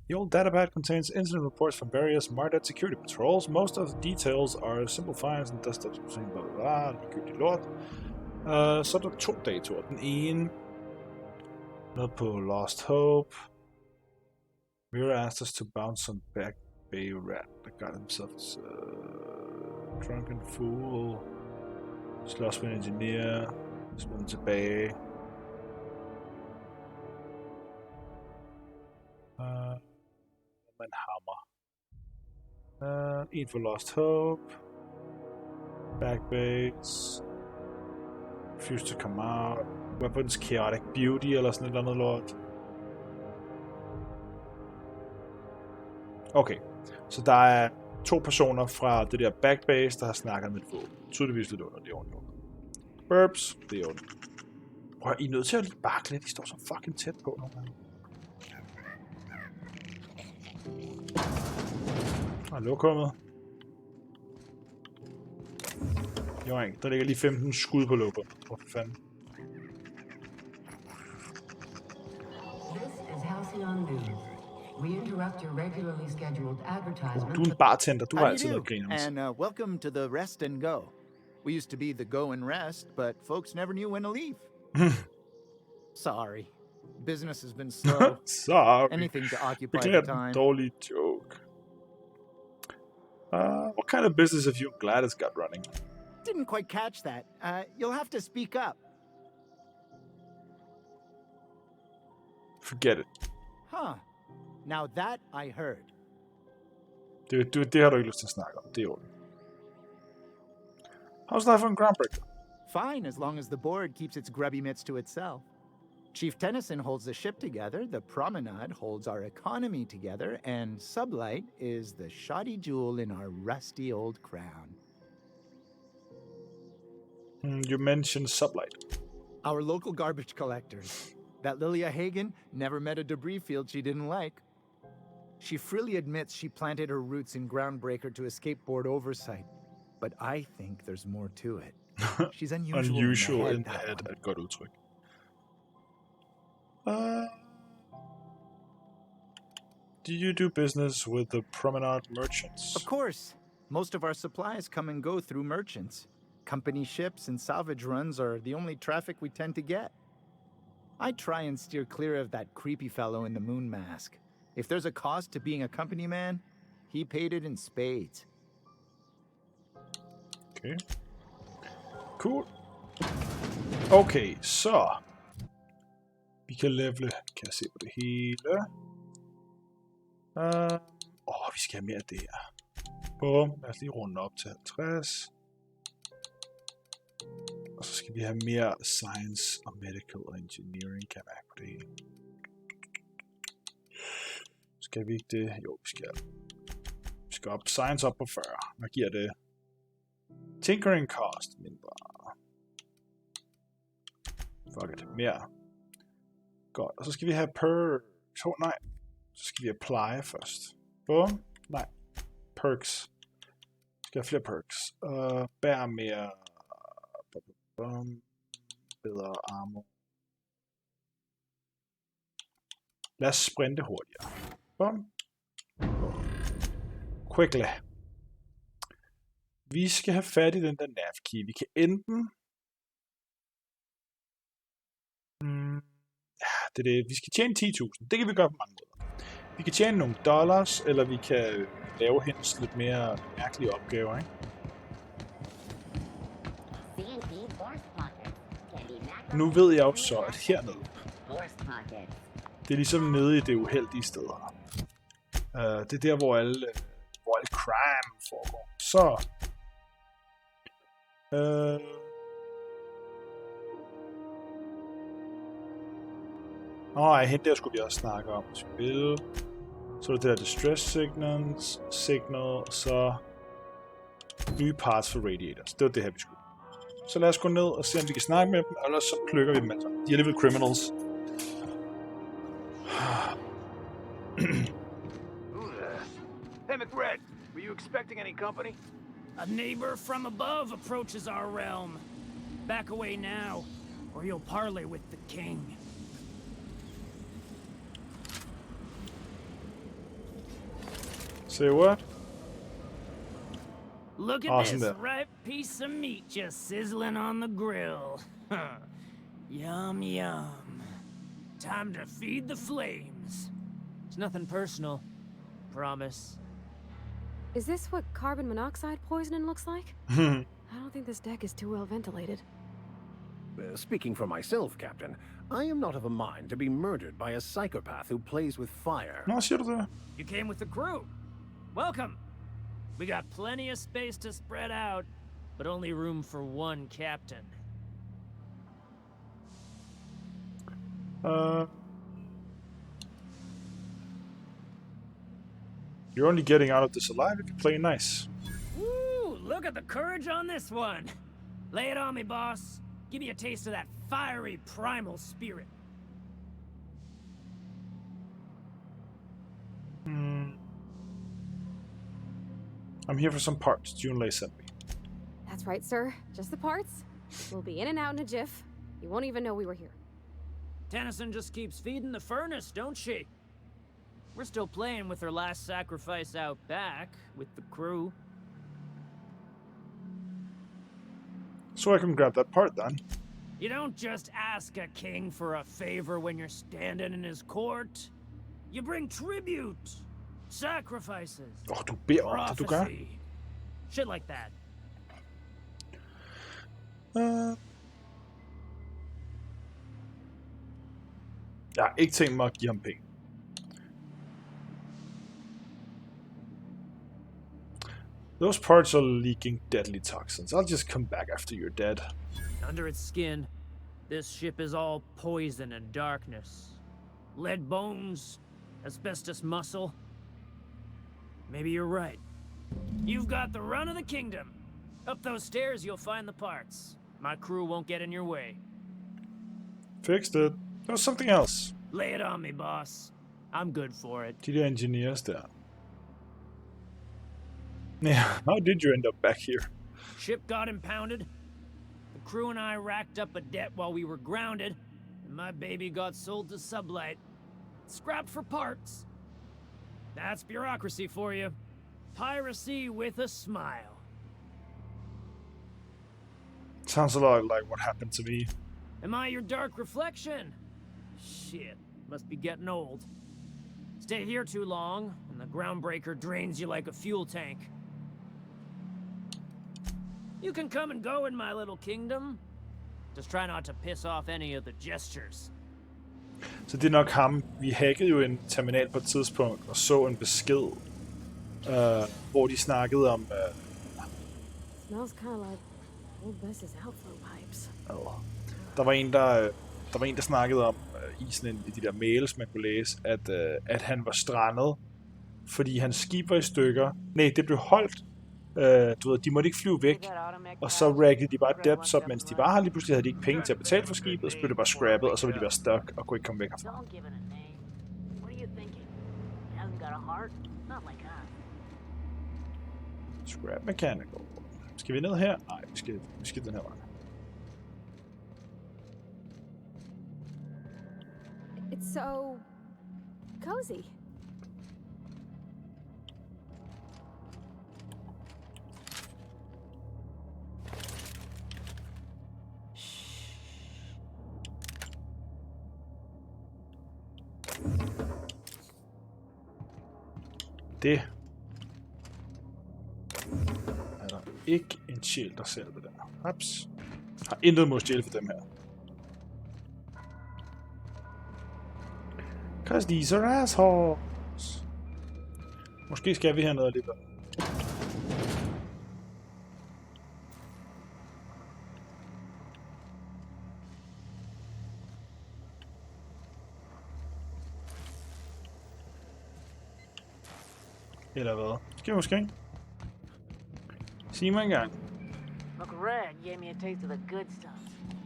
The old datapad contains incident reports from various Mardet security patrols. Most of the details are simple finds and dust-ups between blah blah blah, ligegyldigt lort. Så er der 2 datoer. Den ene noget på Lost Hope. Vera asked us to bounce on Back Bay Rat that got himself drunken fool. Slås med en engineer. Smid den tilbage. Med en hammer. En for Lost Hope. Back base. Refuse to come out. Weapons Chaotic Beauty eller sådan et eller andet lort. Okay, så der er 2 personer fra det der backbase, der har snakket med et våben. Tydeligvis lidt under, det er ordentligt. Burps, det er ordentligt. Prøv, I er nødt til at lige bakke lidt, de står så fucking tæt på nu. Lokummet. Jo, ikke. Der ligger lige 15 skud på lokummet. Hvor fanden. Du er en bartender. Du har altid været grinerne. And welcome to the rest and go. We used to be the go and rest, but folks never knew when to leave. Sorry. Business has been slow. Sorry. Anything to occupy the time. Dårlig joke. What kind of business have you and Gladys got running? Didn't quite catch that. You'll have to speak up. Forget it. Huh. Now that I heard. Det har du ikke lyst til at snakke om. Det er ordentligt. How's life on Groundbreaker? Fine, as long as the board keeps its grubby mitts to itself. Chief Tennyson holds the ship together, the Promenade holds our economy together, and Sublight is the shoddy jewel in our rusty old crown. You mentioned Sublight. Our local garbage collectors. That Lilia Hagen never met a debris field she didn't like. She freely admits she planted her roots in Groundbreaker to escape board oversight. But I think there's more to it. She's unusual in the head. Et godt udtryk. Do you do business with the Promenade merchants? Of course. Most of our supplies come and go through merchants. Company ships and salvage runs are the only traffic we tend to get. I try and steer clear of that creepy fellow in the moon mask. If there's a cost to being a company man, he paid it in spades. Okay. Cool. Okay, så. Vi kan levele. Kan jeg se på det hele? Vi skal have mere af det her. Bum. Lad os lige runde op til 50. Og så skal vi have mere science og medical engineering. Kan jeg mærke på det hele. Skal vi ikke det? Jo, vi skal. Vi skal op. Science op på 40. Hvad giver det? Tinkering cost mindre. Fuck it. Mere. Godt. Og så skal vi have nej. Så skal vi apply først. Bum. Nej. Perks. Vi skal have flere perks. Bær mere. Bedre armor. Lad os sprinte hurtigere. Bum. Quickly. Vi skal have fat i den der nav key. Vi kan enten... det er det. Vi skal tjene 10.000. Det kan vi gøre på mange måder. Vi kan tjene nogle dollars, eller vi kan lave hendes lidt mere mærkelige opgaver, ikke? Nu ved jeg jo så, at hernede, det er ligesom nede i det uheldige steder. Det er der, hvor alle crime foregår. Så... hende der skulle vi også snakke om, hvis vi vil. Så er det der distress signal, så nye parts for radiators. Det var det her, vi skulle. Så lad os gå ned og se, om vi kan snakke med dem, eller så plukker vi dem altså. De er alligevel criminals. Hey, McRed, were you expecting any company? A neighbor from above approaches our realm. Back away now, or you'll parley with the king. Say what? Look at this ripe piece of meat just sizzling on the grill. Yum, yum. Time to feed the flames. It's nothing personal. Promise. Is this what carbon monoxide poisoning looks like? I don't think this deck is too well ventilated. Speaking for myself, Captain, I am not of a mind to be murdered by a psychopath who plays with fire. You came with the crew. Welcome. We got plenty of space to spread out, but only room for one captain. You're only getting out of this alive if you play nice. Woo! Look at the courage on this one. Lay it on me, boss. Give me a taste of that fiery primal spirit. I'm here for some parts Junlei sent me. That's right, sir. Just the parts. We'll be in and out in a jiff. You won't even know we were here. Tennyson just keeps feeding the furnace, don't she? We're still playing with her last sacrifice out back, with the crew. So I can grab that part then. You don't just ask a king for a favor when you're standing in his court. You bring tribute, sacrifices, Du beder om det, du gør. Shit like that. Jeg har ikke tænkt mig at give ham penge. Those parts are leaking deadly toxins. I'll just come back after you're dead. Under its skin, this ship is all poison and darkness. Lead bones, asbestos muscle. Maybe you're right. You've got the run of the kingdom. Up those stairs, you'll find the parts. My crew won't get in your way. Fixed it. There was something else. Lay it on me, boss. I'm good for it. De der engineers der. Yeah, how did you end up back here? Ship got impounded. The crew and I racked up a debt while we were grounded, and my baby got sold to Sublight. Scrapped for parts. That's bureaucracy for you. Piracy with a smile. Sounds a lot like what happened to me. Am I your dark reflection? Shit, must be getting old. Stay here too long, and the groundbreaker drains you like a fuel tank. You can come and go in my little kingdom. Just try not to piss off any of the gestures. Så det er nok ham. Vi hackede jo en terminal på et tidspunkt og så en besked, hvor de snakkede om... Smells kind of like old Bess's outflow pipes. Der var en, der snakkede om i sådan de der mails, man kunne læse, at han var strandet, fordi hans skib var i stykker. Nej, det blev holdt. Du ved, de måtte ikke flyve væk, og så raggede de bare debts op, mens de var her. Lige pludselig havde de ikke penge til at betale for skibet, og så blev det bare scrappet, og så ville de være stuck og kunne ikke komme væk herfra. Scrap mechanical. Skal vi ned her? Nej, vi skal den her vej. It's so cozy. Det er der ikke en sjæl, der ser det der. Haps. Har intet mod stjæle for dem her. Cause these are assholes. Måske skal vi hernede alligevel. Eller hvad? Skal vi måske? Sig mig engang. McRed gave me a taste of the good stuff.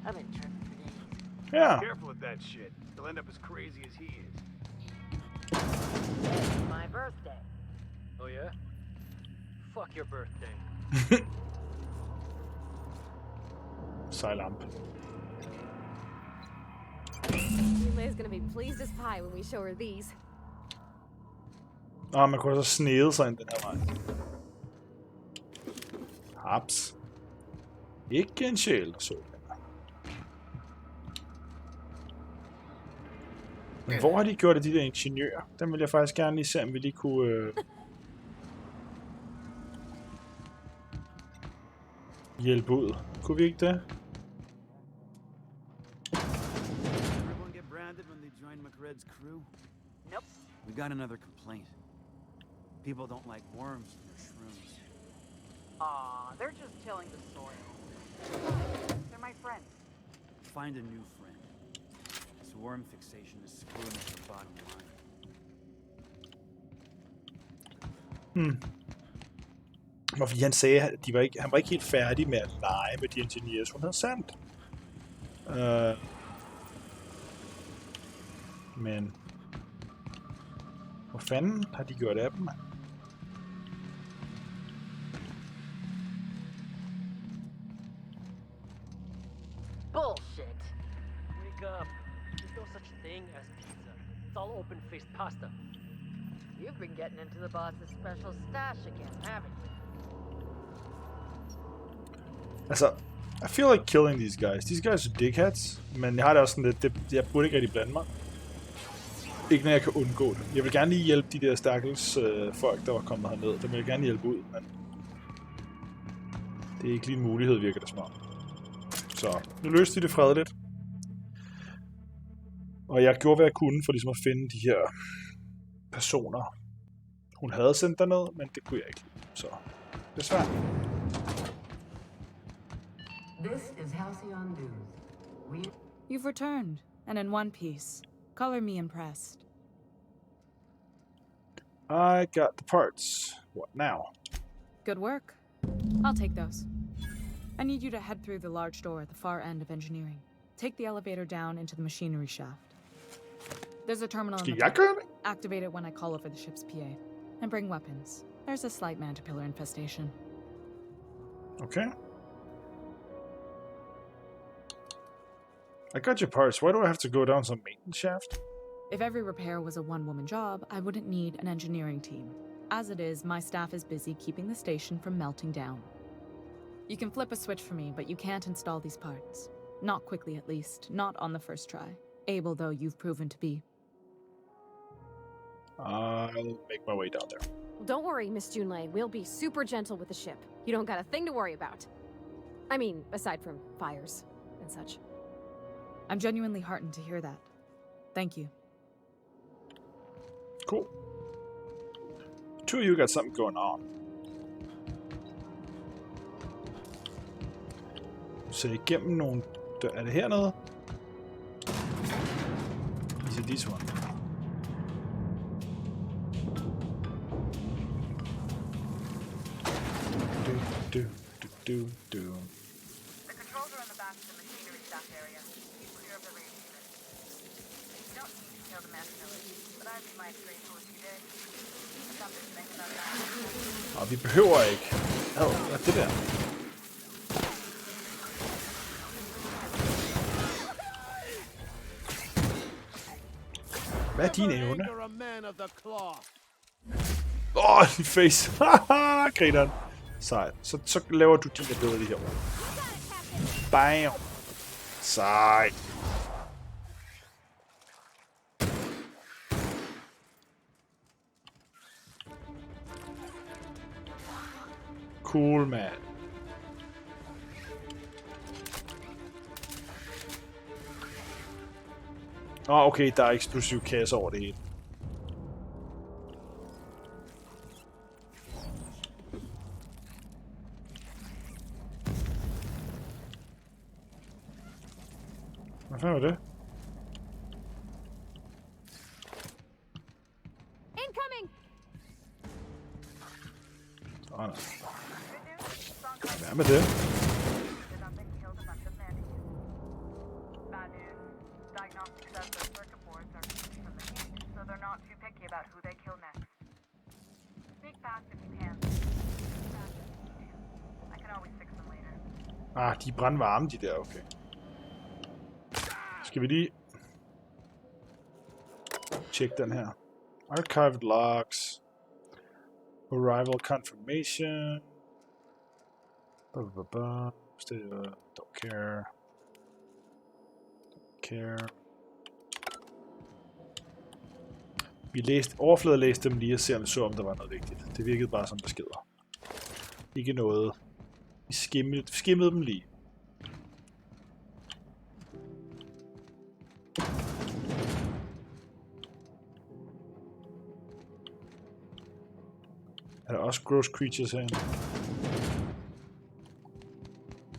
I've been tripping for days. Yeah. Careful with that shit. He'll end up as crazy as he is. It's my birthday. Oh yeah? Fuck your birthday. Sejlamp. Liz gonna be pleased as pie when we show her these. Man kunne så snede sig ind den her vej. Haps. Ikke en sjæl, der så den. Men hvor har de gjort af de der ingeniører? Den vil jeg faktisk gerne lige se, om vi lige kunne... hjælpe ud. Kunne vi ikke det? Everyone get branded when they join McRed's crew? Nope. We got another complaint. People don't like worms in their shrooms. Aw, they're just tilling the soil. They're my friends. Find a new friend. This worm fixation is screwing up your bottom line. Fordi han sagde, at han var ikke helt færdig med at lege med de engineers, hun havde sendt. Men hvor fanden har de gjort af dem, mand? Bullshit. Wake up. There's no such thing as pizza. It's all open-faced pasta. You've been getting into the boss's special stash again, haven't you? Altså, I feel like killing these guys. These guys are dickheads, men jeg har det også sådan lidt, jeg burde ikke rigtig blande mig. Ikke når jeg kan undgå det. Jeg vil gerne lige hjælpe de der stakkels folk, der var kommet herned. Dem vil jeg gerne hjælpe ud, men det er ikke lige en mulighed, virker det som om. Så, nu løste de det fredeligt. Og jeg gjorde, hvad jeg kunne for ligesom at finde de her personer, hun havde sendt derned, men det kunne jeg ikke. Så, det er svært. This is Halcyon News. You've returned, and in one piece. Color me impressed. I got the parts. What now? Good work. I'll take those. I need you to head through the large door at the far end of engineering. Take the elevator down into the machinery shaft. There's a terminal in the back. Activate it when I call over the ship's PA. And bring weapons. There's a slight mantipillar infestation. Okay. I got your parts. Why do I have to go down some maintenance shaft? If every repair was a one-woman job, I wouldn't need an engineering team. As it is, my staff is busy keeping the station from melting down. You can flip a switch for me, but you can't install these parts. Not quickly, at least. Not on the first try. Able, though, you've proven to be. I'll make my way down there. Don't worry, Miss Junlei. We'll be super gentle with the ship. You don't got a thing to worry about. I mean, aside from fires and such. I'm genuinely heartened to hear that. Thank you. Cool. Two of you got something going on. Så igennem nogle... Er det hernede? Is it this one? Do. The controls are in the back of the machinery staff area. Keep clear of the radiator. You don't need to kill the machinery, but I'd be mighty grateful if you did. Something to think about that. Og vi behøver ikke. Hvad er det der? Hvad er din evne? Åh, din face. Haha, grineren. Sejt. Så laver du din ability herovre. Bam. Sejt. Cool, man. Okay, der er eksplosiv kasse over det hele. Hvad fanden var det? Incoming! Nej. Hvad med det? De er brandvarme, de der, okay. Skal vi lige tjekke den her. Archived logs. Arrival confirmation. Don't care. Vi overfladelæste dem lige og se om vi så, om der var noget vigtigt. Det virkede bare som beskeder. Ikke noget. Vi skimmede dem lige. Er der også gross creatures herinde?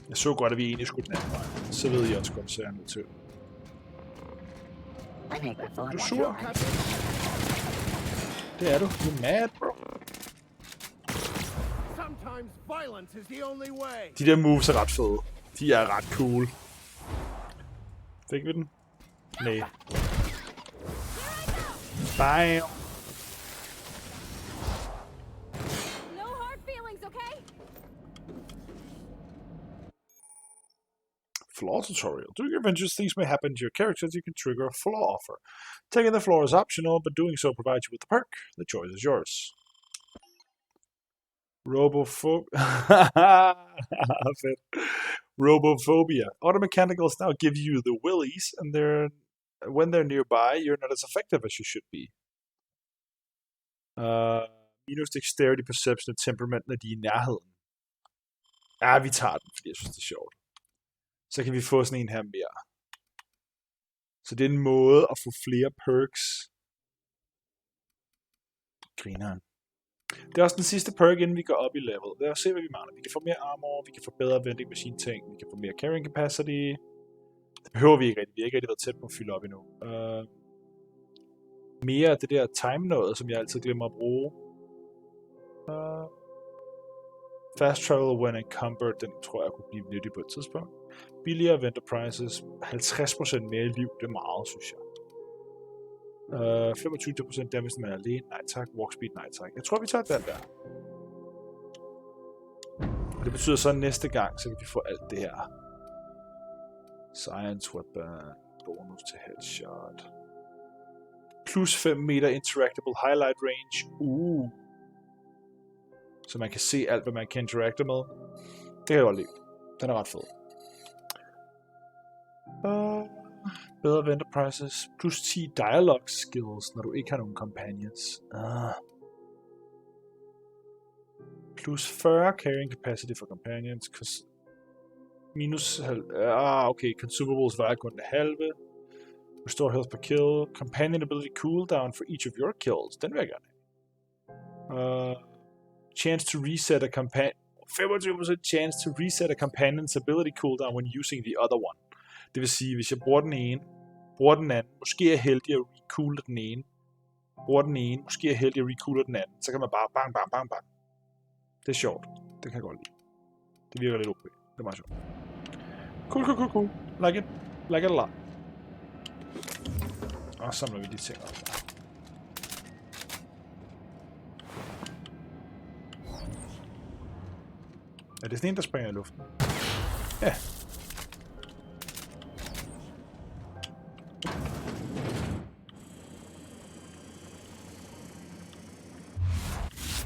Jeg så godt, at vi egentlig skulle den anden vej. Så ved jeg også godt, så jeg er nødt til. Er du sur? Det er du. Du er mad, bro. Sometimes violence is the only way. De der moves er ret fede. De er ret cool. Fik vi den? Nej. Bam. No hard feelings, okay? Floor tutorial. During your adventures, things may happen to your characters. You can trigger a floor offer. Taking the floor is optional, but doing so provides you with the perk. The choice is yours. Robophobia. Auto mechanicals now give you the willies, and when they're nearby, you're not as effective as you should be. Minus dexterity, perception og temperament, når de er i nærheden. Ja, vi tager den, fordi jeg synes, det er sjovt. Så kan vi få sådan en her mere. Så det er en måde at få flere perks. Grineren. Det er også den sidste perk, inden vi går op i level. Lad os se, hvad vi mangler. Vi kan få mere armor, vi kan få bedre vending machine ting, vi kan få mere carrying capacity. Det behøver vi ikke rigtig. Vi har ikke rigtig været tæt på at fylde op endnu. Mere af det der time noget, som jeg altid glemmer at bruge. Fast travel when encumbered, den tror jeg kunne blive nyttig på et tidspunkt. Billigere vendor prices, 50% mere i liv, det er meget, synes jeg. 25% damage, når man er alene. Nej tak. Walk speed, nej tak. Jeg tror, vi tager den der. Og det betyder så, at næste gang, så kan vi få alt det her. Science weapon. Bonus til headshot. Plus 5 meter interactable highlight range. Så man kan se alt, hvad man kan interacte med. Det kan jeg godt lide. Den er ret fed. Bedre vendor prices. Plus 10 dialogue skills, når du ikke har nogen companions. Plus 40 carrying capacity for companions. Minus... okay. Consumables vejer kun det halve. Restore health per kill. Companion ability cooldown for each of your kills. Den vil jeg gerne have. Chance to reset a companion. 25% chance to reset a companion's ability cooldown when using the other one. Det vil sige, hvis jeg bruger den ene, bruger den anden, måske er heldig at recooler den ene, bruger den ene, måske er heldig at recooler den anden, så kan man bare bang, bang, bang, bang. Det er sjovt. Det kan jeg godt lide. Det virker lidt OP. Det er meget sjovt. Cool. Like it a lot. Og så samler vi de ting op. Er det sådan en, der springer i luften? Ja.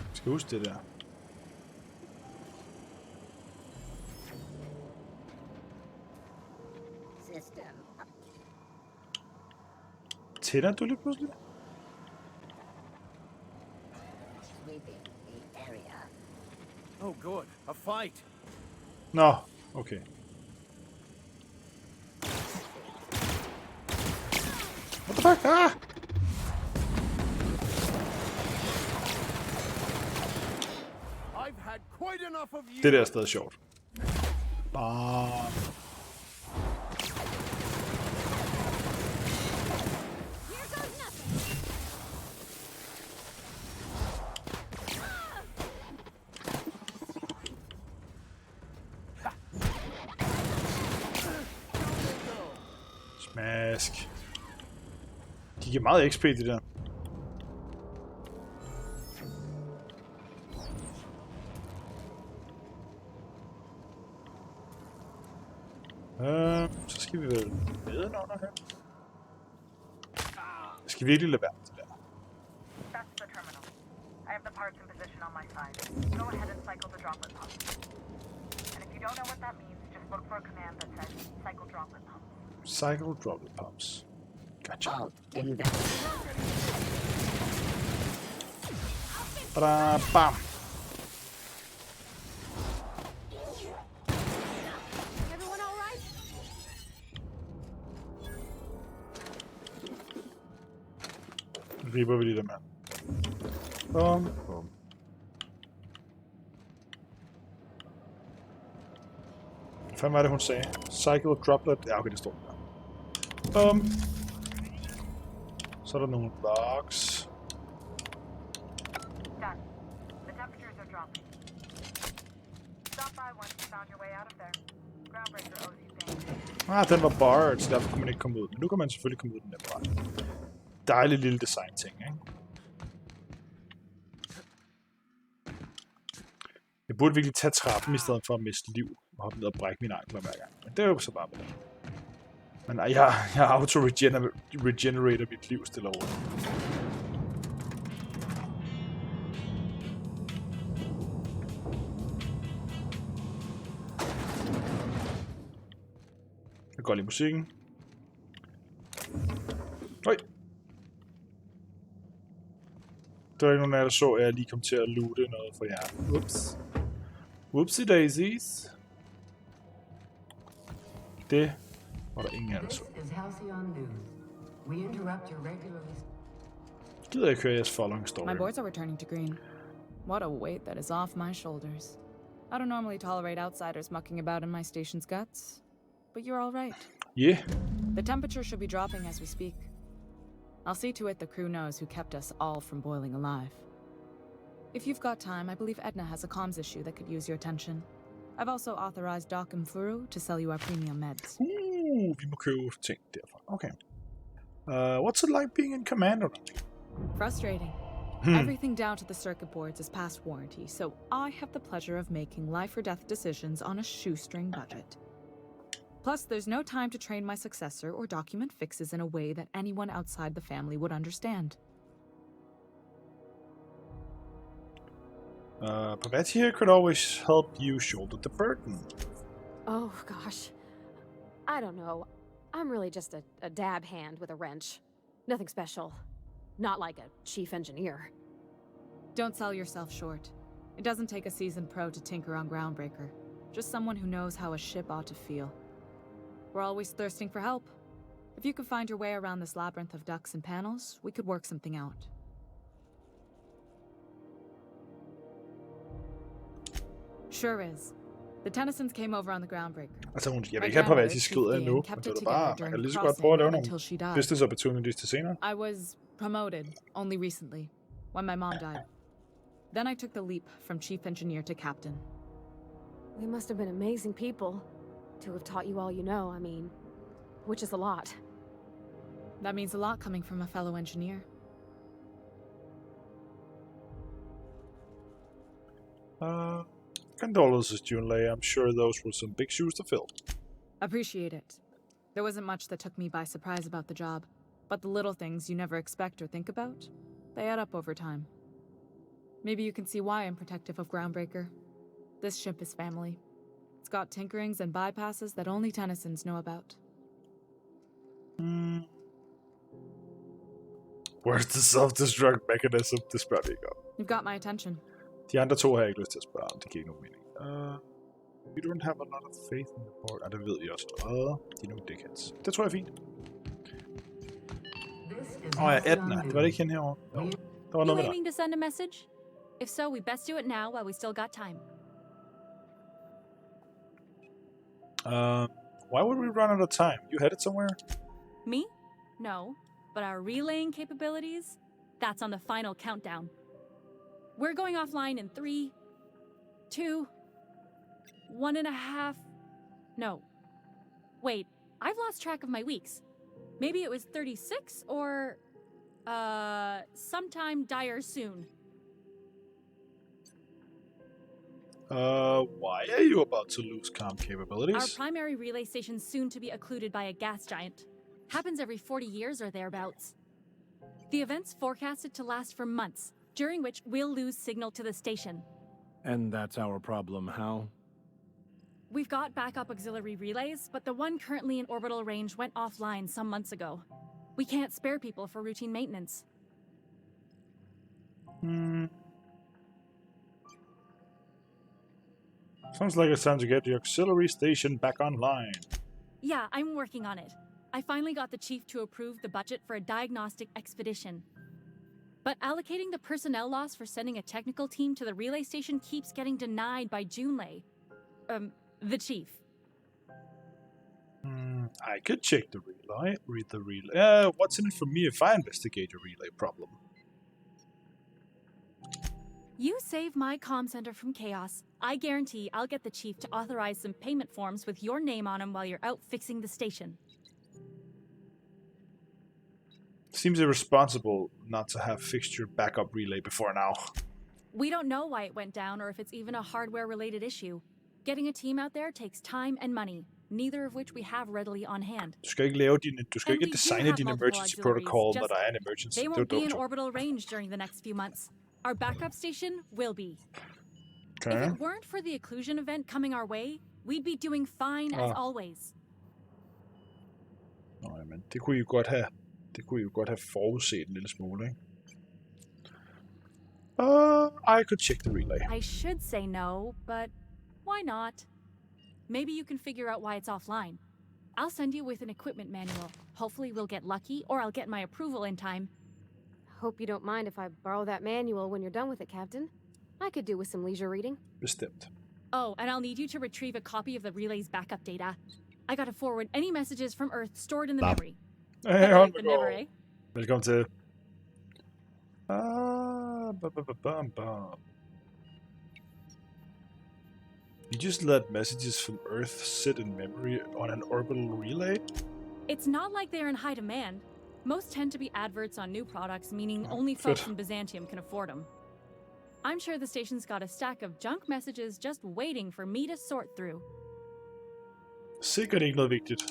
Jeg skal huske det der. Tænder du lige pludselig? Oh, good. A fight. Nå, okay. What the fuck? Ah! I've had quite enough of you. Det der er stadig sjovt. Smask. De giver meget XP, det der. Så skal vi vel nedenunder her. Jeg skal virkelig lade være med det der. That's the terminal. I have the parts in position on my side. Go ahead and cycle the droplet pump. And if you don't know what that means, just look for a command that says cycle droplet pump. Cycle droplet pumps. Gotcha. Bam. Everyone all right? Ripper vi lige dem her. Bum. Hvad fanden var det, hun sagde? Cycle droplet. Ja, okay, det står der. Så er der nogle logs. Done. The temperatures are dropping. Stop by once you found your way out of there. Groundbreaker owes you things. Ah, den var barred, så derfor kunne man ikke komme ud. Men nu kan man selvfølgelig komme ud den der vej. Dejlig lille design-ting, ikke? Jeg burde virkelig tage trappen, i stedet for at miste liv og hoppe ned og brække mine ankler hver gang. Men det er jo så bare med det. Men jeg auto-regenerater mit liv stille over. Jeg går lige musikken. Oj! Der var ikke nogen af jer, der så, at jeg lige kom til at loote noget for jer. Ups. Whoopsie daisies. Det var der ingen af jer, der så. Gider jeg køre jeres following story? My boards are returning to green. What a weight that is off my shoulders. I don't normally tolerate outsiders mucking about in my station's guts, but you're all right. Yeah. The temperature should be dropping as we speak. I'll see to it the crew knows who kept us all from boiling alive. If you've got time, I believe Edna has a comms issue that could use your attention. I've also authorized Doc and Furu to sell you our premium meds. Vi må købe ting derfra. Okay. What's it like being in command? Frustrating. Everything down to the circuit boards is past warranty, so I have the pleasure of making life or death decisions on a shoestring budget. Plus, there's no time to train my successor or document fixes in a way that anyone outside the family would understand. Pavati here could always help you shoulder the burden. Oh, gosh. I don't know. I'm really just a dab hand with a wrench. Nothing special. Not like a chief engineer. Don't sell yourself short. It doesn't take a seasoned pro to tinker on Groundbreaker. Just someone who knows how a ship ought to feel. We're always thirsting for help. If you could find your way around this labyrinth of ducts and panels, we could work something out. Sure is. The Tennysons came over on the Groundbreaker. Altså, jeg vil ikke have Pavati skrider endnu, men det er bare, man kan lige så godt prøve at lave nogle business opportunities til senere. I was promoted only recently, when my mom died. Then I took the leap from chief engineer to captain. They must have been amazing people to have taught you all you know, I mean, which is a lot. That means a lot coming from a fellow engineer. Condolences, Junlei. I'm sure those were some big shoes to fill. Appreciate it. There wasn't much that took me by surprise about the job, but the little things you never expect or think about, they add up over time. Maybe you can see why I'm protective of Groundbreaker. This ship is family. It's got tinkerings and bypasses that only Tennysons know about. Where's the self-destruct mechanism? Det spørger vi ikke om. You've got my attention. De andre to har jeg ikke lyst til at spørge om. Det giver ikke nogen mening. We don't have a lot of faith in the board. Det ved vi også. De er nogle dickheads. Det tror jeg er fint. Ja, Edna. Det var det ikke hende herovre. Jo. Der var noget med aiming to send a message? If so, we best do it now while we still got time. Why would we run out of time? You headed somewhere? Me? No. But our relaying capabilities? That's on the final countdown. We're going offline in 3, 2, 1.5... No. Wait, I've lost track of my weeks. Maybe it was 36 or... sometime dire soon. Why are you about to lose comm capabilities? Our primary relay station's soon to be occluded by a gas giant. Happens every 40 years or thereabouts. The event's forecasted to last for months, during which we'll lose signal to the station. And that's our problem, how? We've got backup auxiliary relays, but the one currently in orbital range went offline some months ago. We can't spare people for routine maintenance. Sounds like it's time to get the auxiliary station back online. Yeah, I'm working on it. I finally got the chief to approve the budget for a diagnostic expedition. But allocating the personnel loss for sending a technical team to the relay station keeps getting denied by Junlei. The chief. I could check the relay. Read the relay. What's in it for me if I investigate a relay problem? You save my comm center from chaos. I guarantee I'll get the chief to authorize some payment forms with your name on them while you're out fixing the station. Seems irresponsible not to have fixed your backup relay before now. We don't know why it went down or if it's even a hardware-related issue. Getting a team out there takes time and money, neither of which we have readily on hand. Du skal ikke designe din emergency protocol, når der er en emergency. They won't be in orbital range during the next few months. Our backup station will be. Okay. If it weren't for the occlusion event coming our way, we'd be doing fine as always. Nå, men det kunne I jo godt have forudset en lille smule, ikke? I could check the relay. I should say no, but why not? Maybe you can figure out why it's offline. I'll send you with an equipment manual. Hopefully we'll get lucky, or I'll get my approval in time. Hope you don't mind if I borrow that manual when you're done with it, Captain. I could do with some leisure reading. Bestemt. Oh, and I'll need you to retrieve a copy of the relay's backup data. I gotta forward any messages from Earth stored in the memory. Hey, velkommen til. You just let messages from Earth sit in memory on an orbital relay? It's not like they're in high demand. Most tend to be adverts on new products, meaning only folks in Byzantium can afford them. I'm sure the station's got a stack of junk messages just waiting for me to sort through. Sikkert ikke noget vigtigt.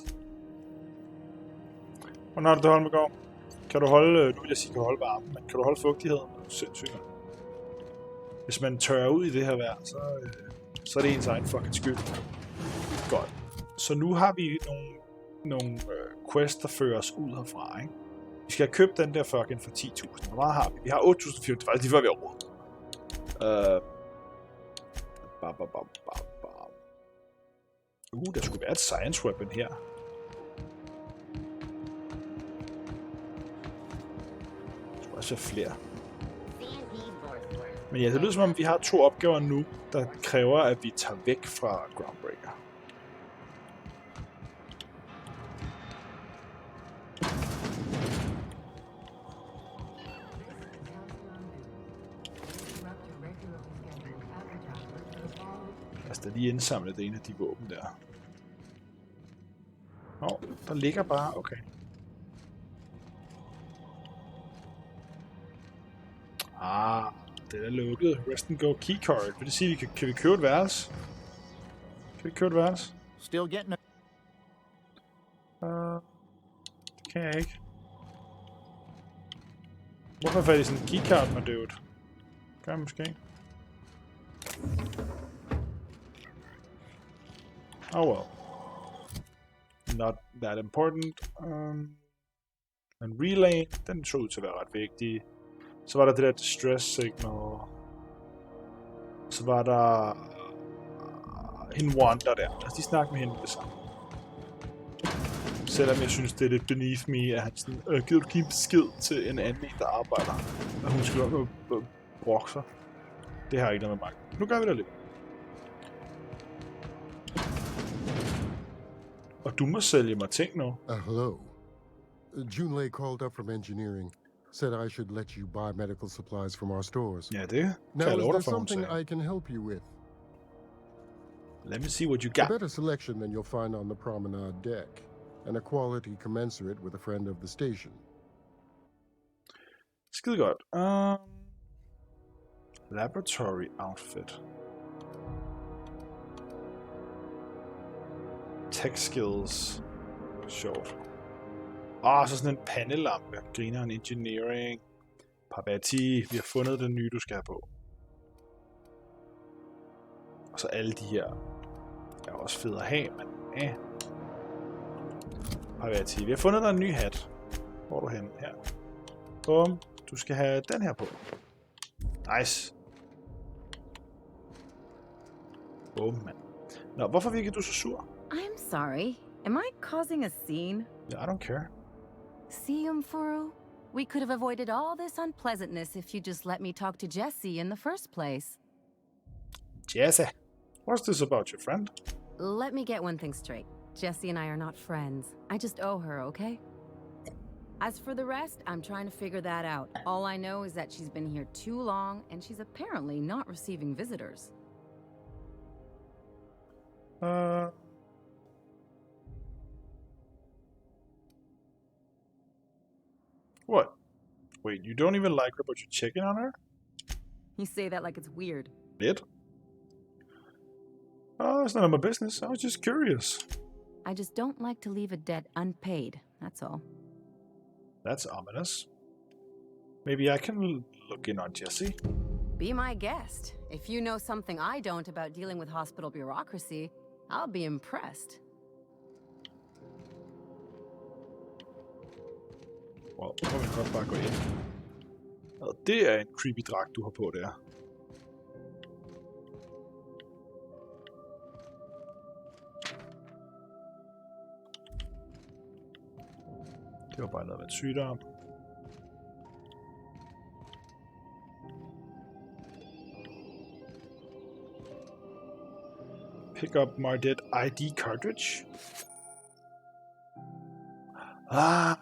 Hvordan har du det, Holmegård? Kan du holde, nu vil jeg sige, kan du holde varmen, men kan du holde fugtigheden? Sindssygt. Hvis man tørrer ud i det her vejr, så er det ens egen fucking skyld. Godt. Så nu har vi nogle quests, der fører os ud herfra, ikke? Vi skal have købt den der fucking for 10.000. Hvor meget har vi? Vi har 8.400. Det er faktisk lige før vi har råd. Der skulle være et science weapon her. Der skulle også være flere. Men ja, det lyder som om vi har 2 opgaver nu, der kræver, at vi tager væk fra Groundbreaker. Lad os da lige indsamle det ene af de våben der. Nå, der ligger bare... Okay. Det er lukket. Rest and go keycard. Vil det sige, kan vi købe et værelse? Kan vi købe et værelse? Still getting Det kan jeg ikke. Hvorfor får de sådan en keycard med det? Gør jeg måske. Oh well. Not that important. En relay, den så ud til at være ret vigtig. Så var der det der distress signal. Så var der hende Wanda der. Lad os lige snakke med hende det samme. Selvom jeg synes, det er lidt beneath me, at han sådan, gider du give en besked til en anden, der arbejder, og hun skal nok brokke sig. Det har ikke noget med mig. Nu gør vi det lidt. Og du må sælge mig ting nu. Hello. Junlei called up from engineering. Said I should let you buy medical supplies from our stores. Ja, det now, kan jeg love dig is for, there something I can help you with? Let me see what you got. A better selection than you'll find on the promenade deck, and a quality commensurate with a friend of the station. Skide godt. Laboratory outfit. Tech skills. Sjovt. Så sådan en pandelampe. Grineren engineering. Papati. Vi har fundet den nye, du skal have på. Og så alle de her. Er også fede at have, men Papati. Vi har fundet dig en ny hat. Hvor er du henne? Her. Bum. Du skal have den her på. Nice. Bum, mand. Nå, hvorfor virker du så sur? I'm sorry. Am I causing a scene? Yeah, I don't care. See, Umfuru? We could have avoided all this unpleasantness if you just let me talk to Jessie in the first place. Jessie? What's this about your friend? Let me get one thing straight. Jessie and I are not friends. I just owe her, okay? As for the rest, I'm trying to figure that out. All I know is that she's been here too long, and she's apparently not receiving visitors. What? Wait, you don't even like her, but you're checking on her? You say that like it's weird. It? Oh, it's none of my business. I was just curious. I just don't like to leave a debt unpaid, that's all. That's ominous. Maybe I can look in on Jessie. Be my guest. If you know something I don't about dealing with hospital bureaucracy, I'll be impressed. Wow, så må vi godt bare gå ind. Og det er en creepy dragt, du har på der. Det var bare noget med en sygdom. Pick up Mardet ID cartridge. Ah!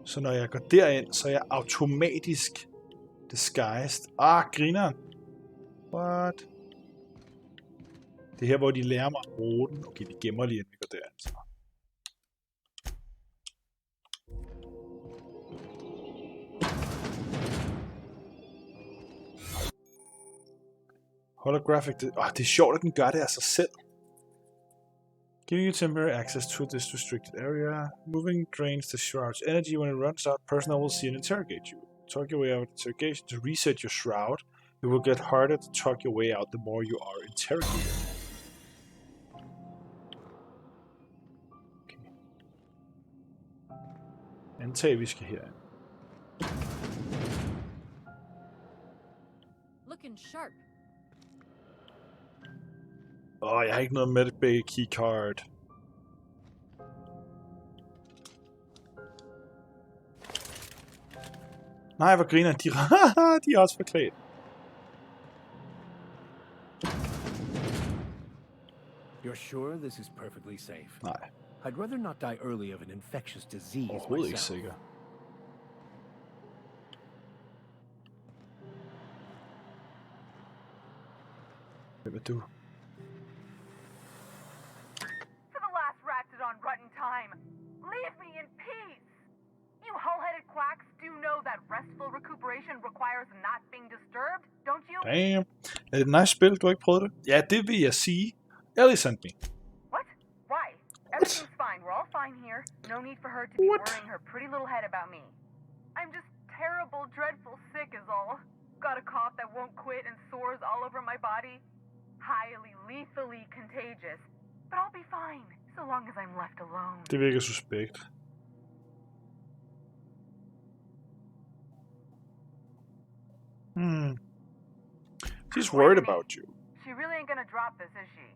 Så når jeg går derind, så er jeg automatisk disguised. Ah, grineren. What? Det er her, hvor de lærer mig at bruge den. Okay, vi gemmer lige, inden vi går derind. Så. Holographic. Det er sjovt, at den gør det af sig selv. Giving you temporary access to this restricted area. Moving drains the shroud's energy. When it runs out, personnel will see and interrogate you. Talk your way out of interrogation to reset your shroud. It will get harder to talk your way out the more you are interrogated. Okay. Antag, vi skal herind. Looking sharp. Jeg har ikke noget med det keycard. Nej, hvor griner de. De er også forklædt. You're sure this is perfectly safe? Nej. I'd rather not die early of an infectious disease Overhovedet ikke myself. sikker. Hvem er du? For the last ratted on rotten time, leave me in peace! You hull-headed quacks do know that restful recuperation requires not being disturbed, don't you? Damn. Er det et nice spil? Du har ikke prøvet det? Ja, det vil jeg sige. Ellie sent me. What? Why? Everything's fine. We're all fine here. No need for her to be worrying her pretty little head about me. I'm just terrible, dreadful sick is all. Got a cough that won't quit and sores all over my body. Highly, lethally contagious. But I'll be fine, so long as I'm left alone. Det virker suspekt. She's worried about you. She really ain't gonna drop this, is she?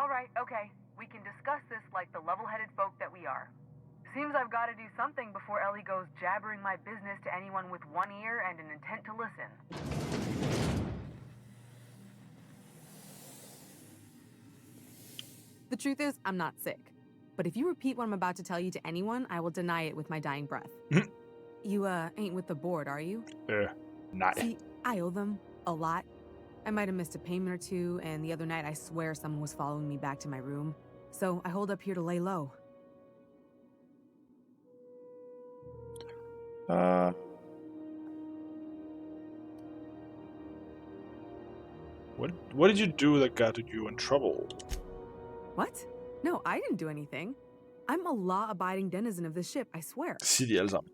Alright, okay. We can discuss this like the level-headed folk that we are. Seems I've got to do something before Ellie goes jabbering my business to anyone with one ear and an intent to listen. The truth is, I'm not sick. But if you repeat what I'm about to tell you to anyone, I will deny it with my dying breath. You, ain't with the board, are you? Nej. See, I owe them a lot. I might have missed a payment or two, and the other night I swear someone was following me back to my room. So I hold up here to lay low. What did you do that got you in trouble? What? No, I didn't do anything. I'm a law-abiding denizen of this ship, I swear. Det siger de alle sammen.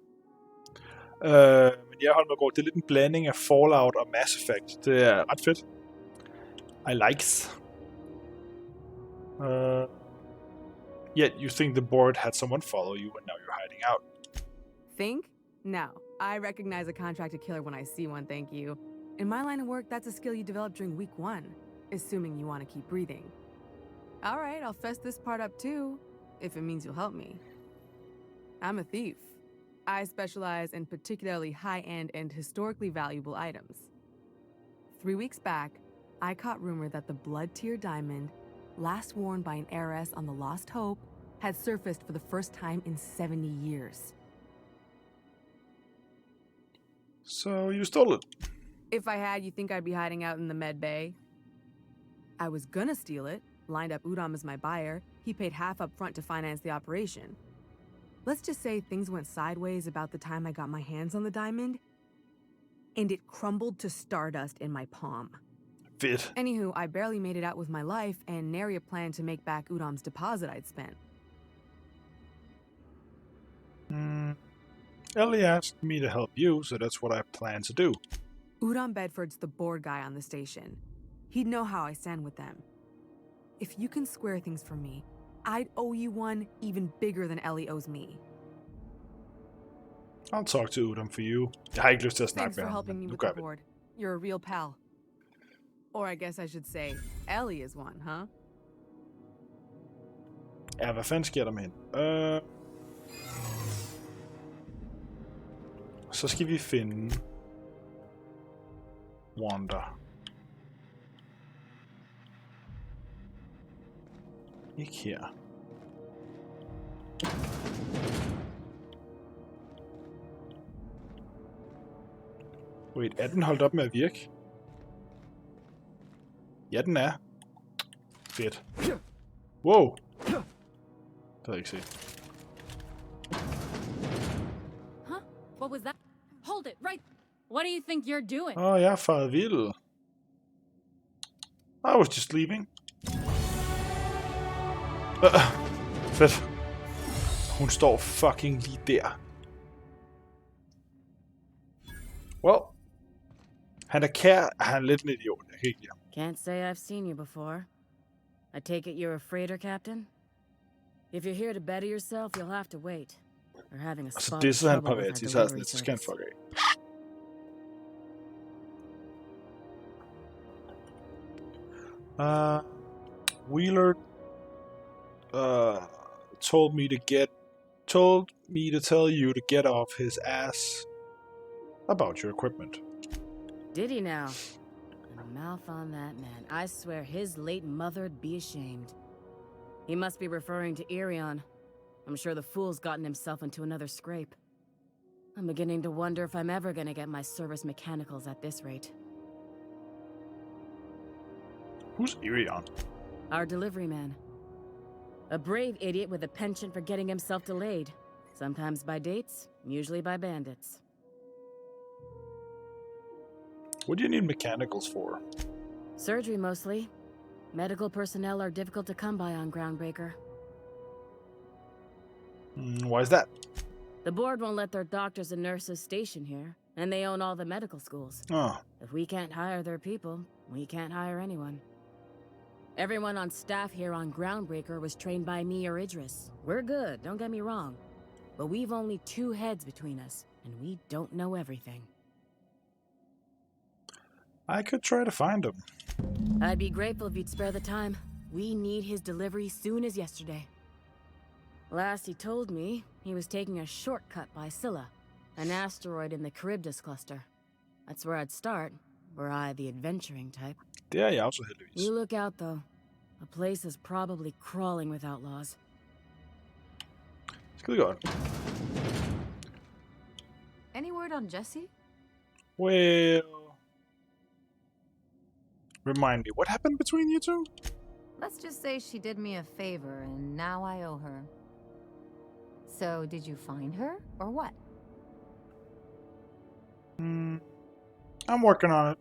Men jeg holder mig godt. Det er lidt en blanding af Fallout og Mass Effect. Det er ret fedt. I likes. Yet you think the board had someone follow you and now you're hiding out. Think? No. I recognize a contracted killer when I see one, thank you. In my line of work, that's a skill you develop during week 1, assuming you want to keep breathing. All right, I'll fess this part up too, if it means you'll help me. I'm a thief. I specialize in particularly high-end and historically valuable items. 3 weeks back, I caught rumor that the blood-tier diamond, last worn by an heiress on the Lost Hope, had surfaced for the first time in 70 years. So you stole it? If I had, you think I'd be hiding out in the med bay? I was gonna steal it, lined up Udom as my buyer. He paid half up front to finance the operation. Let's just say things went sideways about the time I got my hands on the diamond, and it crumbled to stardust in my palm. Fedt. Anywho, I barely made it out with my life, and nary a plan to make back Udom's deposit I'd spent. Ellie asked me to help you, so that's what I plan to do. Udom Bedford's the board guy on the station. He'd know how I stand with them. If you can square things for me, I'd owe you one even bigger than Ellie owes me. I'll talk to Udom for you. Jeg har ikke lyst til at snakke Thanks med for ham, helping me men nu with gør the vi det. board. You're a real pal. Or I guess I should say, Ellie is one, huh? Ja, hvad fanden sker der med hende? Så skal vi finde Wanda. Ikke her. Wait, er den holdt op med at virke? Ja, den er. Fedt. Wow! Det havde jeg ikke set. Huh? What was that? Hold it, right! What do you think you're doing? Jeg er faret vild. I was just leaving. Fedt. Hun står fucking lige der. Well. Han er kær. Han er lidt en idiot. Jeg kan ikke lide ham. Can't say I've seen you before. I take it you're a freighter captain? If you're here to better yourself, you'll have to wait. We're having a Og så spot disser han trouble with privat. our Så er sådan delivery lidt, så skal han service. fuck af. Wheeler told me to tell you to get off his ass about your equipment. Did he now? And a mouth on that man. I swear his late mother'd be ashamed. He must be referring to Irion. I'm sure the fool's gotten himself into another scrape. I'm beginning to wonder if I'm ever gonna get my service mechanicals at this rate. Who's Irion? Our delivery man. A brave idiot with a penchant for getting himself delayed. Sometimes by dates, usually by bandits. What do you need mechanicals for? Surgery mostly. Medical personnel are difficult to come by on Groundbreaker. Why is that? The board won't let their doctors and nurses station here, and they own all the medical schools. Oh. If we can't hire their people, we can't hire anyone. Everyone on staff here on Groundbreaker was trained by me or Idris. We're good, don't get me wrong. But we've only 2 heads between us, and we don't know everything. I could try to find him. I'd be grateful if you'd spare the time. We need his delivery soon as yesterday. Last he told me, he was taking a shortcut by Scylla, an asteroid in the Charybdis cluster. That's where I'd start, were I the adventuring type. Det er jeg også heldigvis. You look out, though. The place is probably crawling with outlaws. Skide godt. Any word on Jessie? Well... Remind me, what happened between you two? Let's just say she did me a favor, and now I owe her. So, did you find her, or what? I'm working on it.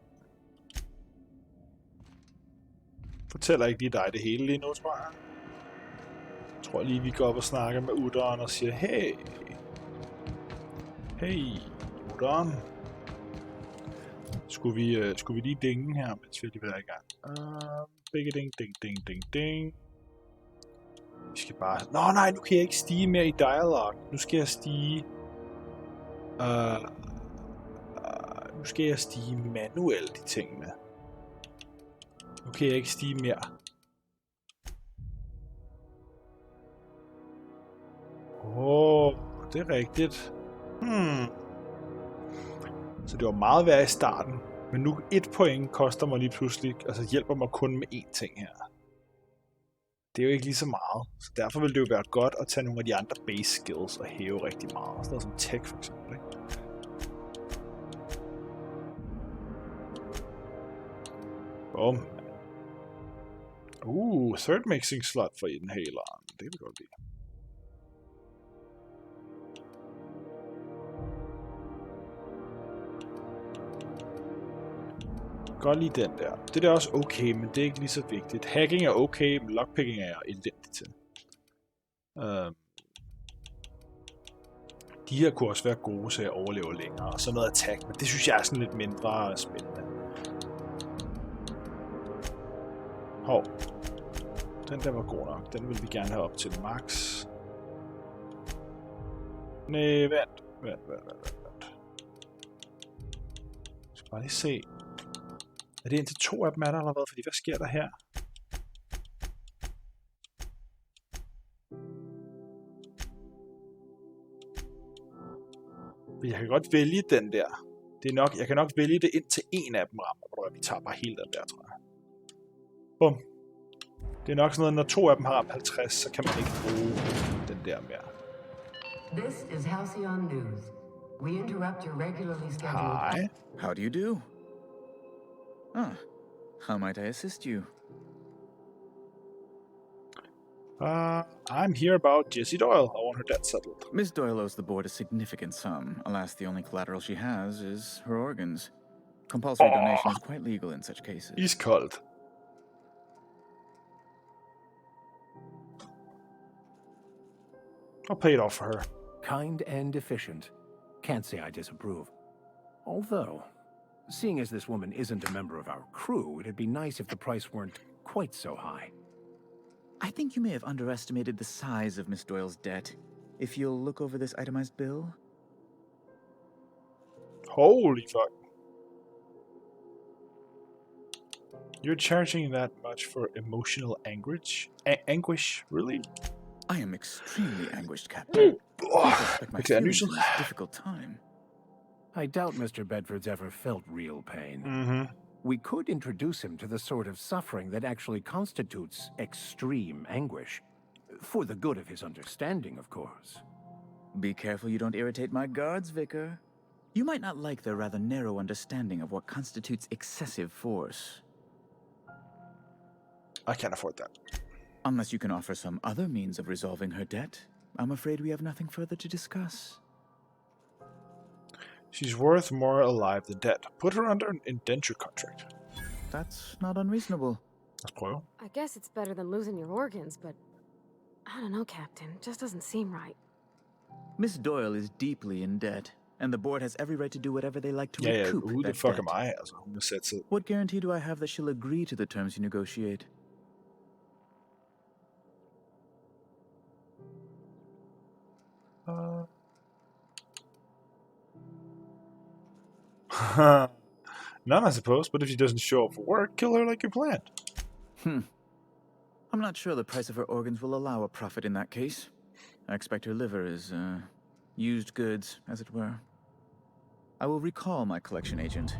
Fortæller ikke lige dig det hele lige nu, tror jeg. Jeg tror lige, vi går op og snakker med Udon og siger, hey. Hey, Udon. Skulle vi lige dinge her, mens vi lige er i gang? Begge ding, ding, ding, ding, ding. Vi skal bare... Nå nej, nu kan jeg ikke stige mere i dialog. Nu skal jeg stige... Nu skal jeg stige manuelt i tingene. Nu kan jeg ikke stige mere. Det er rigtigt. Så det var meget værd i starten. Men nu 1 point koster mig lige pludselig, altså hjælper mig kun med 1 ting her. Det er jo ikke lige så meget. Så derfor vil det jo være godt at tage nogle af de andre base skills og hæve rigtig meget. Sådan noget som tech for eksempel, ikke? Bum. Third mixing slot for inhaleren. Det vil godt lide. Godt lige den der. Det der er også okay, men det er ikke lige så vigtigt. Hacking er okay, men lockpicking er jeg elendig til. De her kunne også være gode, så jeg overlever længere. Og så noget attack, men det synes jeg er sådan lidt mindre spændende. Hov. Den der var god nok. Den vil vi gerne have op til max. Næh, vent. Jeg skal bare lige se. Er det indtil 2 af dem er der eller hvad? Fordi hvad sker der her? Jeg kan godt vælge den der. Det er nok, jeg kan nok vælge det indtil 1 af dem rammer. Vi tager bare hele den der, tror jeg. Bum. Det er nok sådan noget, når 2 af dem har ramt 50, så kan man ikke bruge den der mere. This is Halcyon News. We interrupt your regularly scheduled... Hi. How do you do? How might I assist you? I'm here about Jessie Doyle. I want her debt settled. Miss Doyle owes the board a significant sum. Alas, the only collateral she has is her organs. Compulsory donation is quite legal in such cases. He's cold. I'll pay it off for her. Kind and efficient. Can't say I disapprove. Although, seeing as this woman isn't a member of our crew, it'd be nice if the price weren't quite so high. I think you may have underestimated the size of Miss Doyle's debt. If you'll look over this itemized bill. Holy fuck. You're charging that much for emotional anguish? Anguish? Really? I am extremely anguished, Captain. I suspect my feelings in this difficult time. I doubt Mr. Bedford's ever felt real pain. Mm-hmm. We could introduce him to the sort of suffering that actually constitutes extreme anguish. For the good of his understanding, of course. Be careful you don't irritate my guards, Vicar. You might not like their rather narrow understanding of what constitutes excessive force. I can't afford that. Unless you can offer some other means of resolving her debt, I'm afraid we have nothing further to discuss. She's worth more alive than dead. Put her under an indenture contract. That's not unreasonable. Let's prøve. I guess it's better than losing your organs, but I don't know, Captain. It just doesn't seem right. Miss Doyle is deeply in debt, and the board has every right to do whatever they like to recoup who the that fuck debt. am I? Altså, hun har sat sig. What guarantee do I have that she'll agree to the terms you negotiate? None, I suppose, but if she doesn't show up for work, kill her like you planned. I'm not sure the price of her organs will allow a profit in that case. I expect her liver is, used goods, as it were. I will recall my collection agent.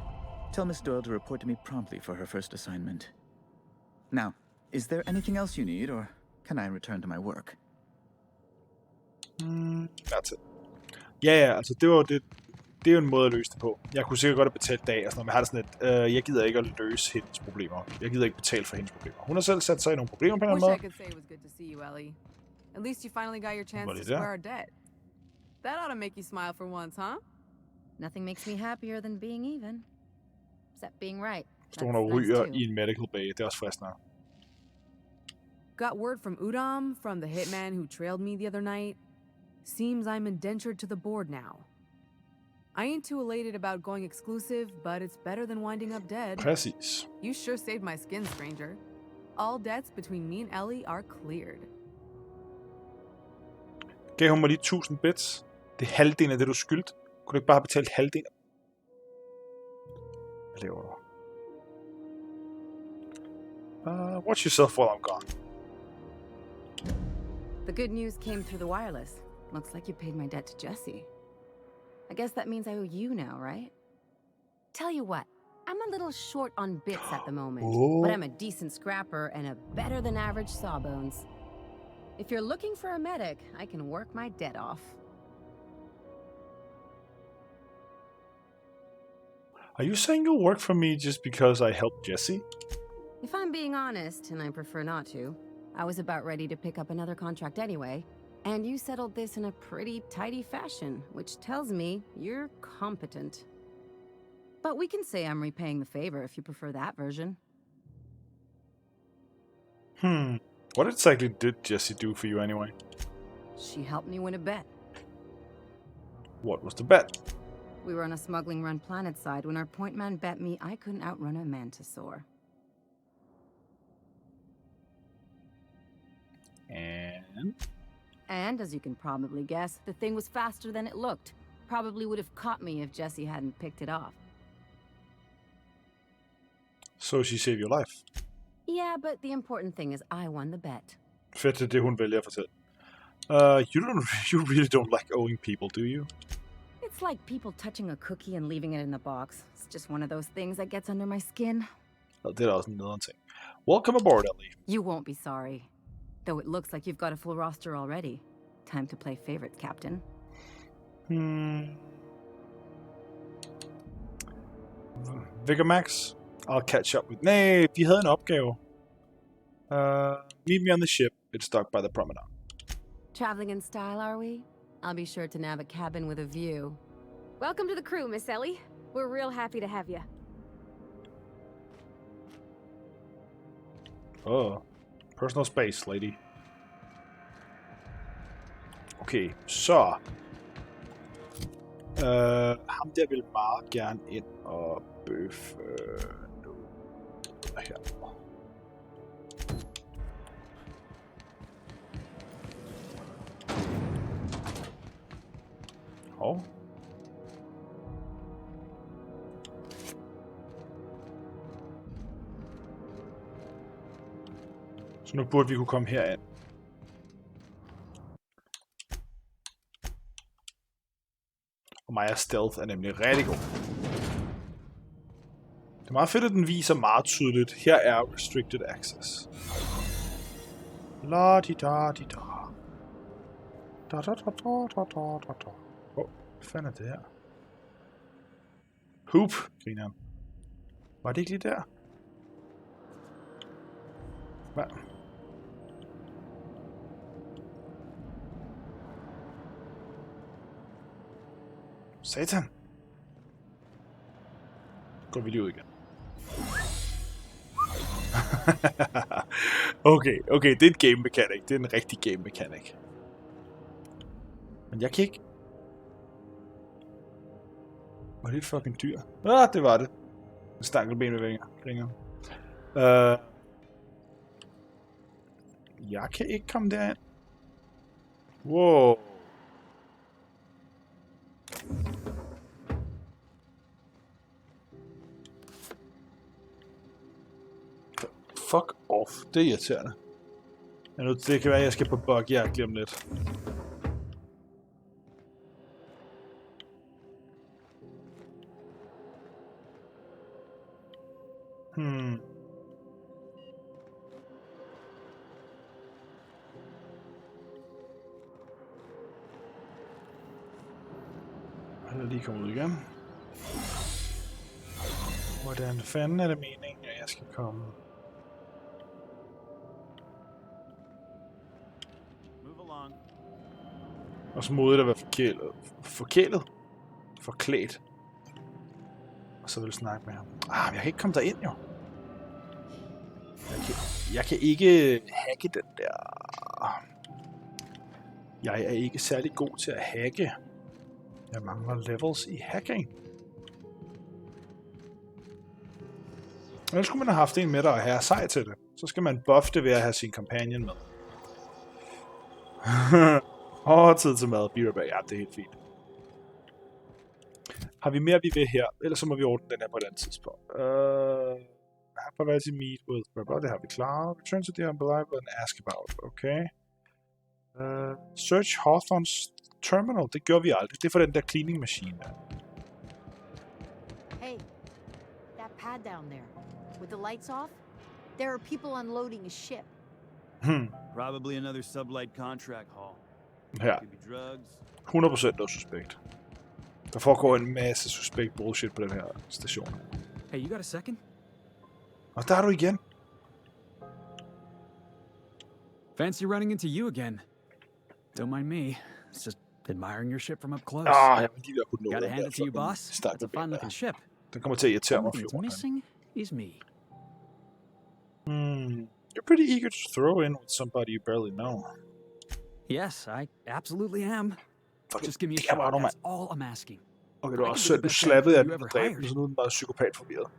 Tell Miss Doyle to report to me promptly for her first assignment. Now, is there anything else you need, or can I return to my work? That's it. Ja, altså det var det. Det er jo en måde at løse det på. Jeg kunne sikkert godt have betalt dag og sådan noget, men jeg har det sådan lidt, jeg gider ikke at løse hendes problemer. Jeg gider ikke betale for hendes problemer. Hun har selv sat sig i nogle problemer på en eller anden måde. Wish I could say it was good to see you, Ellie. At least you finally got your chance to square our debt. That ought to make you smile for once, huh? Nothing makes me happier than being even. Except being right. Så hun ryger i en medical bay. Det er også fristende. Got word from Udom, from the hitman who trailed me the other night. Seems I'm indentured to the board now. I ain't too elated about going exclusive, but it's better than winding up dead. Præcis. You sure saved my skin, stranger. All debts between me and Ellie are cleared. Gav hun mig lige 1000 bits. Det er halvdelen af det, du skyldt. Kunne du ikke bare have betalt halvdelen? Hvad laver du? Watch yourself while I'm gone. The good news came through the wireless. Looks like you paid my debt to Jessie. I guess that means I owe you now, right? Tell you what, I'm a little short on bits at the moment, Oh. but I'm a decent scrapper and a better than average sawbones. If you're looking for a medic, I can work my debt off. Are you saying you'll work for me just because I helped Jesse? If I'm being honest, and I prefer not to, I was about ready to pick up another contract anyway, and you settled this in a pretty tidy fashion, which tells me you're competent. But we can say I'm repaying the favor if you prefer that version. What exactly did Jesse do for you anyway? She helped me win a bet. What was the bet? We were on a smuggling run planet side when our point man bet me I couldn't outrun a mantisaur. And as you can probably guess, the thing was faster than it looked. Probably would have caught me if Jesse hadn't picked it off. So she saved your life. Yeah, but the important thing is I won the bet. Fedt, det er det, hun vælger at fortælle. You really don't like owing people, do you? It's like people touching a cookie and leaving it in the box. It's just one of those things that gets under my skin. Det er også en nederen ting. Welcome aboard, Ellie. You won't be sorry. Though it looks like you've got a full roster already. Time to play favorites, Captain. Vigor Max, I'll catch up with... Nej, vi havde en opgave. Meet me on the ship. It's docked by the promenade. Traveling in style, are we? I'll be sure to nab a cabin with a view. Welcome to the crew, Miss Ellie. We're real happy to have you. Oh, personal space, lady. Okay, så... ham der vil meget gerne ind og bøffe her. Hov. Så nu burde vi kunne komme herind. Og Majas stealth er nemlig rigtig god. Det er meget fedt, at den viser meget tydeligt. Her er restricted access. La di da di da. Da da da da da da da da. Hvad fanden er det her? Hoop, grineren. Var det ikke lige der? Hvad? Satan. Går vi lige ud igen. Okay, det er en game mechanic. Det er en rigtig game mechanic. Men jeg kan ikke... Var det et fucking dyr? Ah, det var det. En stankelben med vinger. Jeg kan ikke komme derind. Wow. Fuck off. Det er irriterende. Det kan være, at jeg skal på bugjagt lige om lidt. Jeg er lige kommet ud igen. Hvordan fanden er det meningen, at jeg skal komme? Og så modigt at være forklædt. Og så vil jeg snakke med ham. Men jeg kan ikke komme derind, jo. Jeg kan ikke hacke den der. Jeg er ikke særlig god til at hacke. Jeg mangler levels i hacking. Ellers skulle man have haft en med, der og have sej til det. Så skal man buffe det ved at have sin companion med. Tid til mad. Ja, det er helt fint. Har vi mere, vi vil her? Ellers så må vi ordne den her på et andet tidspunkt. Have meet with... Det har vi klaret. Return to the unbelievable and ask about. Okay. Search Hawthorne's terminal. Det gør vi aldrig. Det er for den der cleaning machine. Hey, that pad down there. With the lights off, there are people unloading a ship. Probably another sublight contract haul. Her. Could be drugs. 100% noget suspekt. Der foregår en masse suspekt bullshit på den her station. Hey, you got a second? Og der er du igen. Fancy running into you again. Don't mind me. It's just admiring your ship from up close. Jeg vil lige kunne nå Gotta den hand der, it to you, boss. It's a fine looking ship. Den kommer til at irritere mig. Only thing that's missing is me. You're pretty eager to throw in with somebody you barely know. Yes, I absolutely am. Just give me a damn, shot. man. That's all I'm asking. Okay, du har også du slappede af den og dræbte den, så nu er den bare psykopat forvirret.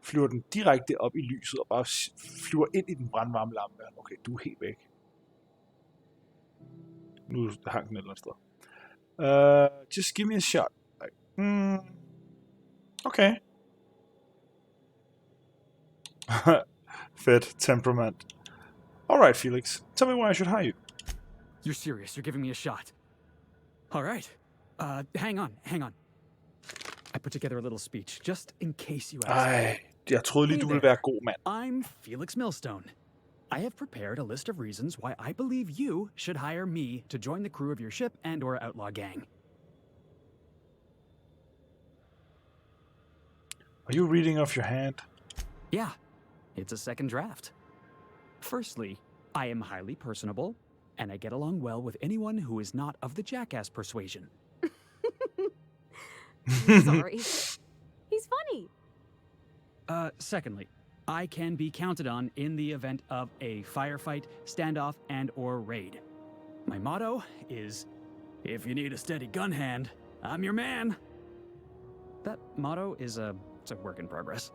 Flyver den direkte op i lyset og bare flyver ind i den brandvarme lampe. Okay, du er helt væk. Nu hang den et eller andet sted. Just give me a shot. Okay. Fedt. Temperament. Alright, Felix. Tell me why I should hire you. You're serious. You're giving me a shot. All right. Hang on. I put together a little speech, just in case you ask. Jeg troede lige, du ville være god mand. I'm Felix Millstone. I have prepared a list of reasons why I believe you should hire me to join the crew of your ship and/or outlaw gang. Are you reading off your hand? Yeah, it's a second draft. Firstly, I am highly personable, and I get along well with anyone who is not of the jackass persuasion. Sorry. He's funny. Secondly, I can be counted on in the event of a firefight, standoff, and/or raid. My motto is, if you need a steady gun hand, I'm your man. That motto is it's a work in progress.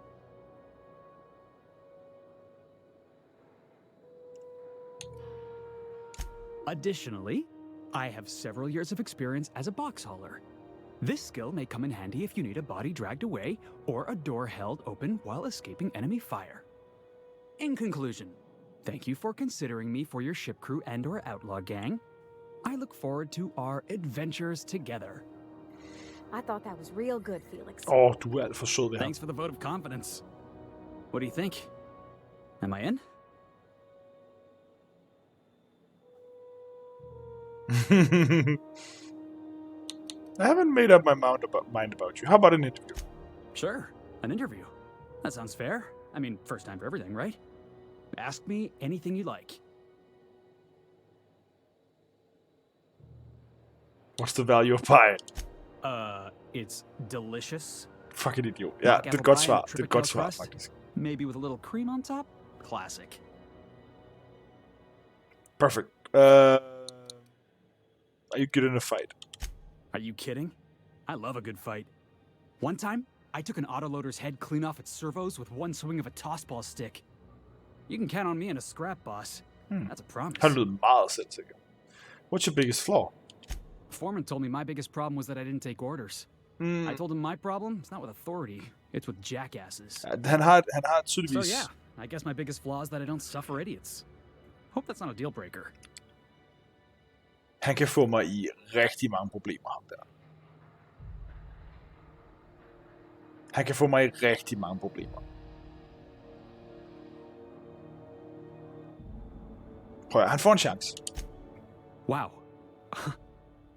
Additionally, I have several years of experience as a box hauler. This skill may come in handy if you need a body dragged away or a door held open while escaping enemy fire. In conclusion, thank you for considering me for your ship crew and/or outlaw gang. I look forward to our adventures together. I thought that was real good, Felix. Du er alt for sød ved ham. Thanks for the vote of confidence. What do you think? Am I in? I haven't made up my mind about you. How about an interview? Sure, an interview. That sounds fair. I mean, first time for everything, right? Ask me anything you like. What's the value of pie? It's delicious. Fucking idiot. Ja, det er et godt svar. Det er et godt svar, faktisk. Maybe with a little cream on top? Classic. Perfect. Are you good in a fight? Are you kidding? I love a good fight. One time, I took an autoloader's head clean off its servos with one swing of a tossball stick. You can count on me in a scrap, boss. That's a promise. Han lyder meget selvsikker. What's your biggest flaw? The foreman told me my biggest problem was that I didn't take orders. I told him my problem is not with authority, it's with jackasses. Han har tydeligvis... So yeah, I guess my biggest flaw is that I don't suffer idiots. Hope that's not a deal breaker. Han kan få mig i rigtig mange problemer, ham der. Han kan få mig i rigtig mange problemer. Prøv at, han får en chance. Wow.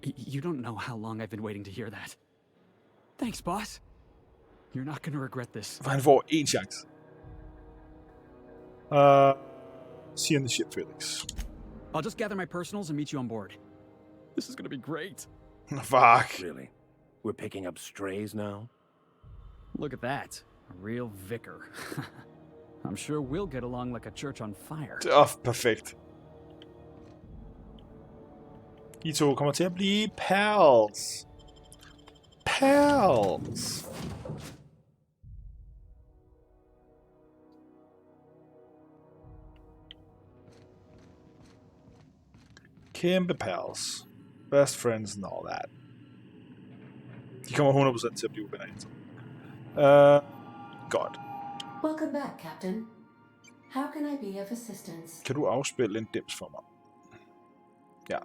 You don't know how long I've been waiting to hear that. Thanks, boss. You're not gonna regret this. For han får en chance. See you in the ship, Felix. I'll just gather my personals and meet you on board. This is gonna be great. Fuck. Really? We're picking up strays now? Look at that. A real vicar. I'm sure we'll get along like a church on fire. Perfekt. I to kommer til at blive pals. Pals. Kæmpe pals. Best friends and all that. De kommer 100% til at blive venner. Godt. Welcome back, Captain. How can I be of assistance? Kan du afspille en dims for mig? Ja.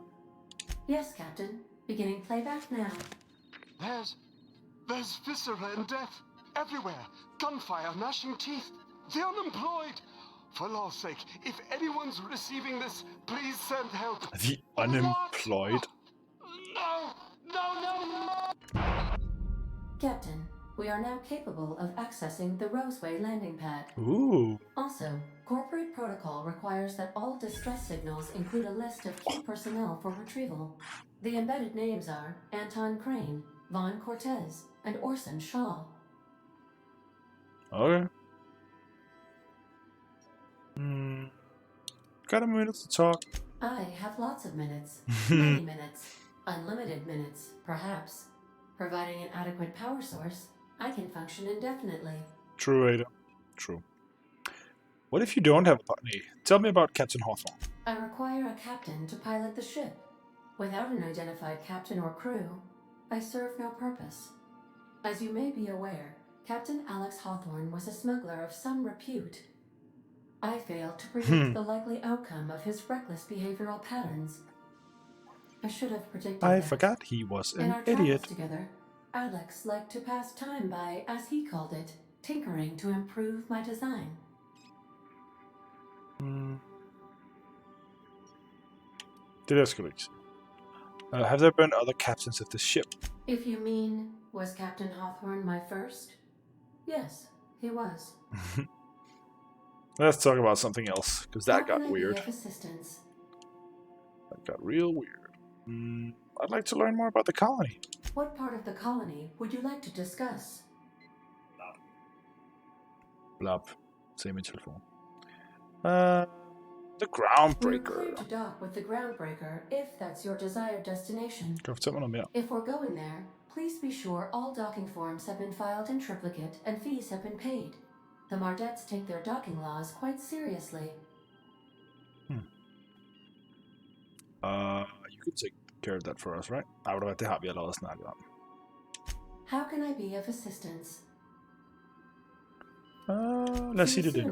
Yes, Captain. Beginning playback now. There's viscera and death everywhere. Gunfire, gnashing teeth. The unemployed. For law's sake, if anyone's receiving this, please send help. The unemployed. No! No, no, no! Captain, we are now capable of accessing the Roseway landing pad. Ooh. Also, corporate protocol requires that all distress signals include a list of key personnel for retrieval. The embedded names are Anton Crane, Vaughn Cortez, and Orson Shaw. Okay. Got a minute to talk. I have lots of minutes. Many minutes. Unlimited minutes, perhaps. Providing an adequate power source, I can function indefinitely. True, Ada. True. What if you don't have a partner? Tell me about Captain Hawthorne. I require a captain to pilot the ship. Without an identified captain or crew, I serve no purpose. As you may be aware, Captain Alex Hawthorne was a smuggler of some repute. I failed to predict the likely outcome of his reckless behavioral patterns. I should have predicted I that. forgot he was In an our idiot. travels together, Alex liked to pass time by, as he called it, tinkering to improve my design. Det der skal du ikke sige. Have there been other captains of the ship? If you mean, was Captain Hawthorne my first? Yes, he was. Let's talk about something else, because that How can got I weird. be of assistance? That got real weird. I'd like to learn more about the colony. What part of the colony would you like to discuss? Blop. Se min telefon. The We're groundbreaker. clear to dock with the groundbreaker if that's your desired destination. Kan du fortælle mig noget mere? If we're going there, please be sure all docking forms have been filed in triplicate and fees have been paid. The Mardettes take their docking laws quite seriously. You could take care of that for us, right? Det har vi allerede snakket om. How can I be of assistance? Lad os sige det nu.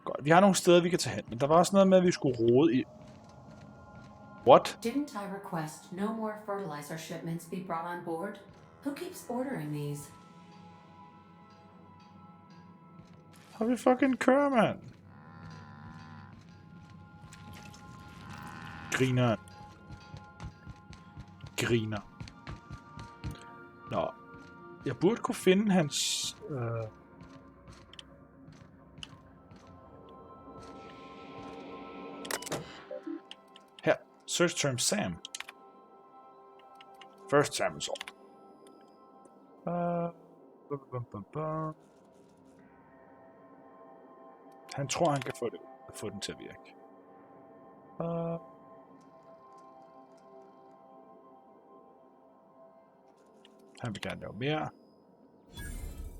Godt, vi har nogle steder, vi kan tage hen, men der var også noget med, at vi skulle rode i... What? Didn't I request no more fertilizer shipments be brought on board? Who keeps ordering these? Har vi fucking kører, mand? Griner. Nå. Jeg burde kunne finde hans... Her. Search term Sam. First time result. Han tror, han kan få den til at virke. Han vil gerne lave mere.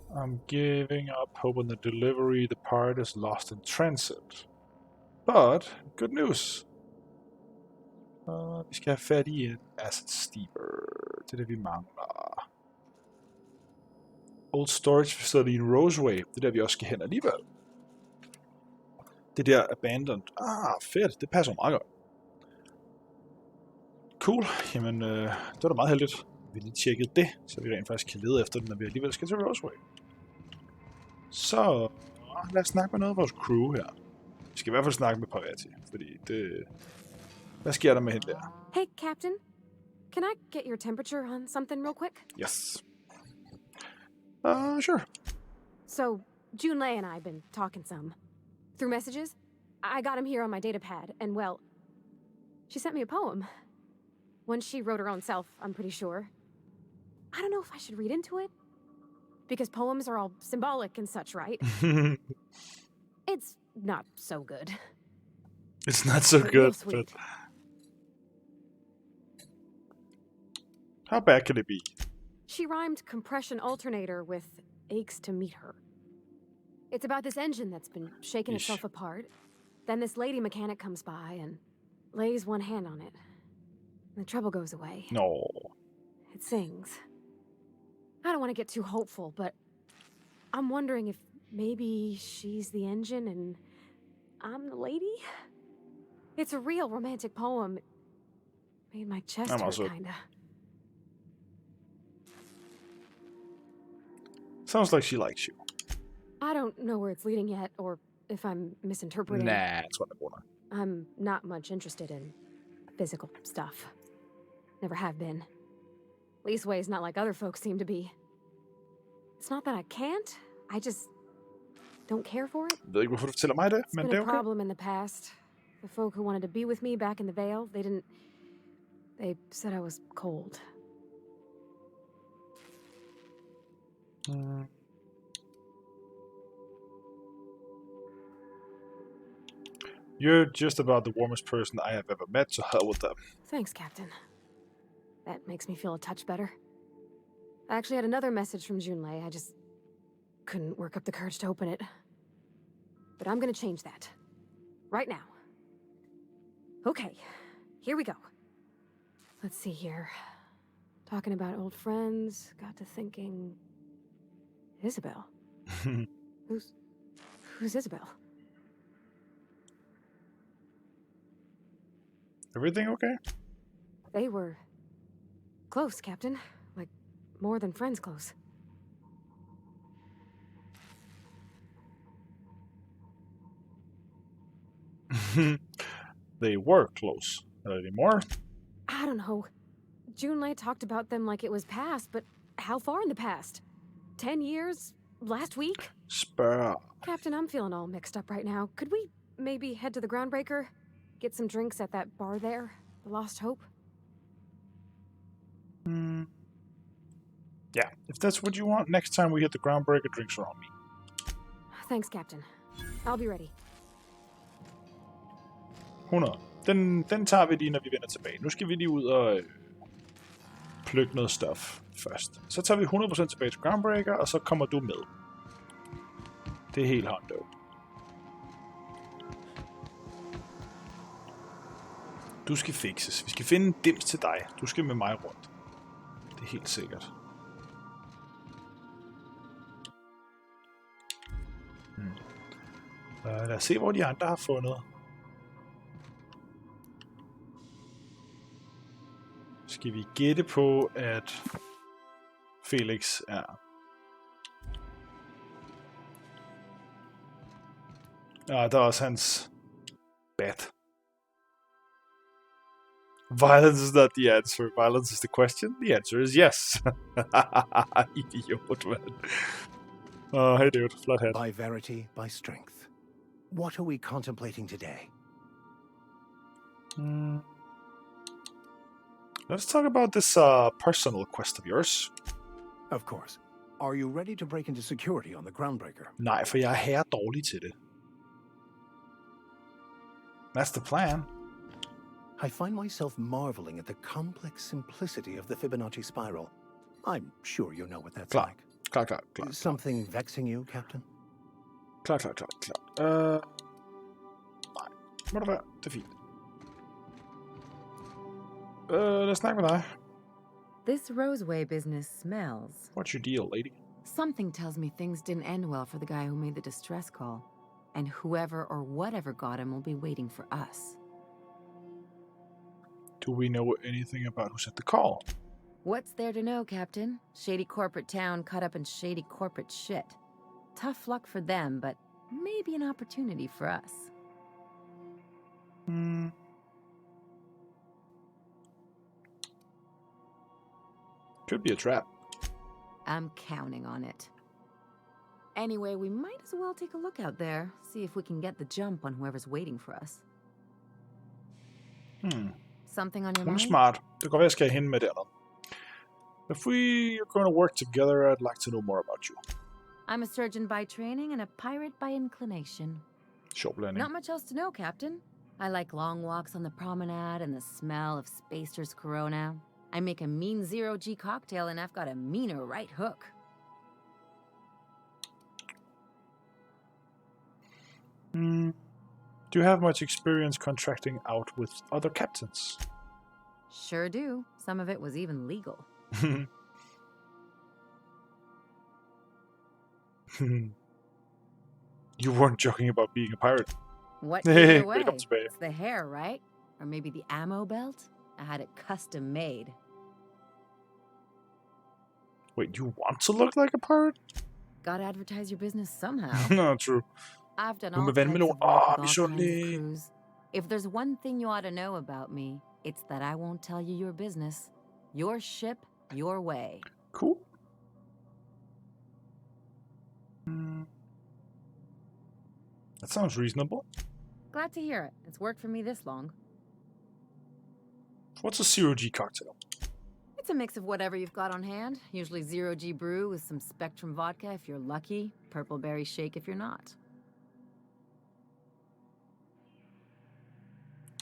I'm giving up hope on the delivery. The part is lost in transit. But, good news. Vi skal have fat i en asset steeper. Det er det, vi mangler. Old storage facility in Roseway. Det er der, vi også skal hen alligevel. Det der abandoned. Fedt. Det passer meget godt. Cool. Jamen, det var da meget heldigt. Vi lige tjekkede det, så vi rent faktisk kan lede efter den, når vi alligevel skal til Roseway. Så lad os snakke med noget af vores crew her. Vi skal i hvert fald snakke med Parvati, fordi det... Hvad sker der med hende der? Hey, Captain. Can I get your temperature on something real quick? Yes. Sure. So, Junlei and I have been talking some. Through messages, I got him here on my data pad, and well, she sent me a poem. One she wrote her own self, I'm pretty sure. I don't know if I should read into it. Because poems are all symbolic and such, right? It's not so good. It's not so good, but... How bad can it be? She rhymed compression alternator with aches to meet her. It's about this engine that's been shaking itself apart. Then this lady mechanic comes by and lays one hand on it. And the trouble goes away. No. It sings. I don't want to get too hopeful, but I'm wondering if maybe she's the engine and I'm the lady? It's a real romantic poem. It made my chest hurt, kinda. Sounds like she likes you. I don't know where it's leading yet, or if I'm misinterpreting. Nah, it's what I want. I'm not much interested in physical stuff. Never have been. Leastways not like other folks seem to be. It's not that I can't, I just don't care for it. Jeg ved ikke, hvorfor du fortæller mig det, It's men been det a er okay. problem in the past. The folk who wanted to be with me back in the Vale, they said I was cold. You're just about the warmest person I have ever met, so hell with them. Thanks, Captain. That makes me feel a touch better. I actually had another message from Junlei. I just couldn't work up the courage to open it. But I'm gonna change that. Right now. Okay, here we go. Let's see here. Talking about old friends, got to thinking... Isabel? Who's Isabel? Everything okay? They were... close, Captain. Like, more than friends close. They were close. Not anymore? I don't know. Junlei talked about them like it was past, but how far in the past? 10 years? Last week? Spur. Captain, I'm feeling all mixed up right now. Could we maybe head to the Groundbreaker? Get some drinks at that bar there? The Lost Hope? Yeah, if that's what you want, next time we hit the Groundbreaker, drinks are on me. Thanks, Captain. I'll be ready. 100. Den tager vi lige, når vi vender tilbage. Nu skal vi lige ud og plukke noget stuff først. Så tager vi 100% tilbage til Groundbreaker, og så kommer du med. Det er helt håndøv. Du skal fikses. Vi skal finde en dims til dig. Du skal med mig rundt. Det er helt sikkert. Lad os se, hvor de andre har fundet. Skal vi gætte på, at Felix er... Ja, der er også hans bat. Violence is not the answer. Violence is the question. The answer is yes. Idiot, man. Oh, hey dude. Flat head. By verity, by strength. What are we contemplating today? Let's talk about this personal quest of yours. Of course. Are you ready to break into security on the Groundbreaker? Nej, for jeg er her dårlig til det. That's the plan. I find myself marveling at the complex simplicity of the Fibonacci spiral. I'm sure you know what that's like. Klar. Something vexing you, Captain? Klar. Nej, må det være. Det er fint. Lad os snakke med dig. This Roseway business smells. What's your deal, lady? Something tells me things didn't end well for the guy who made the distress call. And whoever or whatever got him will be waiting for us. Do we know anything about who sent the call? What's there to know, Captain? Shady corporate town caught up in shady corporate shit. Tough luck for them, but maybe an opportunity for us. Could be a trap. I'm counting on it. Anyway, we might as well take a look out there, see if we can get the jump on whoever's waiting for us. Something on your Hun er mind? smart. Det kan godt være, jeg skal hen med det andet. If we are going to work together, I'd like to know more about you. I'm a surgeon by training and a pirate by inclination. Sjov blanding. Not much else to know, Captain. I like long walks on the promenade and the smell of Spacer's Corona. I make a mean zero-G cocktail and I've got a meaner right hook. Do you have much experience contracting out with other captains? Sure do. Some of it was even legal. You weren't joking about being a pirate. What gave it away? Velkommen tilbage. It's the hair, right? Or maybe the ammo belt? I had it custom made. Wait, you want to look like a pirate? Gotta advertise your business somehow. No, true. I've done Nu all med types vandmelon. of work with all kinds of Misundelig. crews. If there's one thing you ought to know about me, it's that I won't tell you your business. Your ship, your way. Cool. That sounds reasonable. Glad to hear it. It's worked for me this long. What's a zero-G cocktail? It's a mix of whatever you've got on hand. Usually zero-G brew with some Spectrum vodka if you're lucky, purple berry shake if you're not.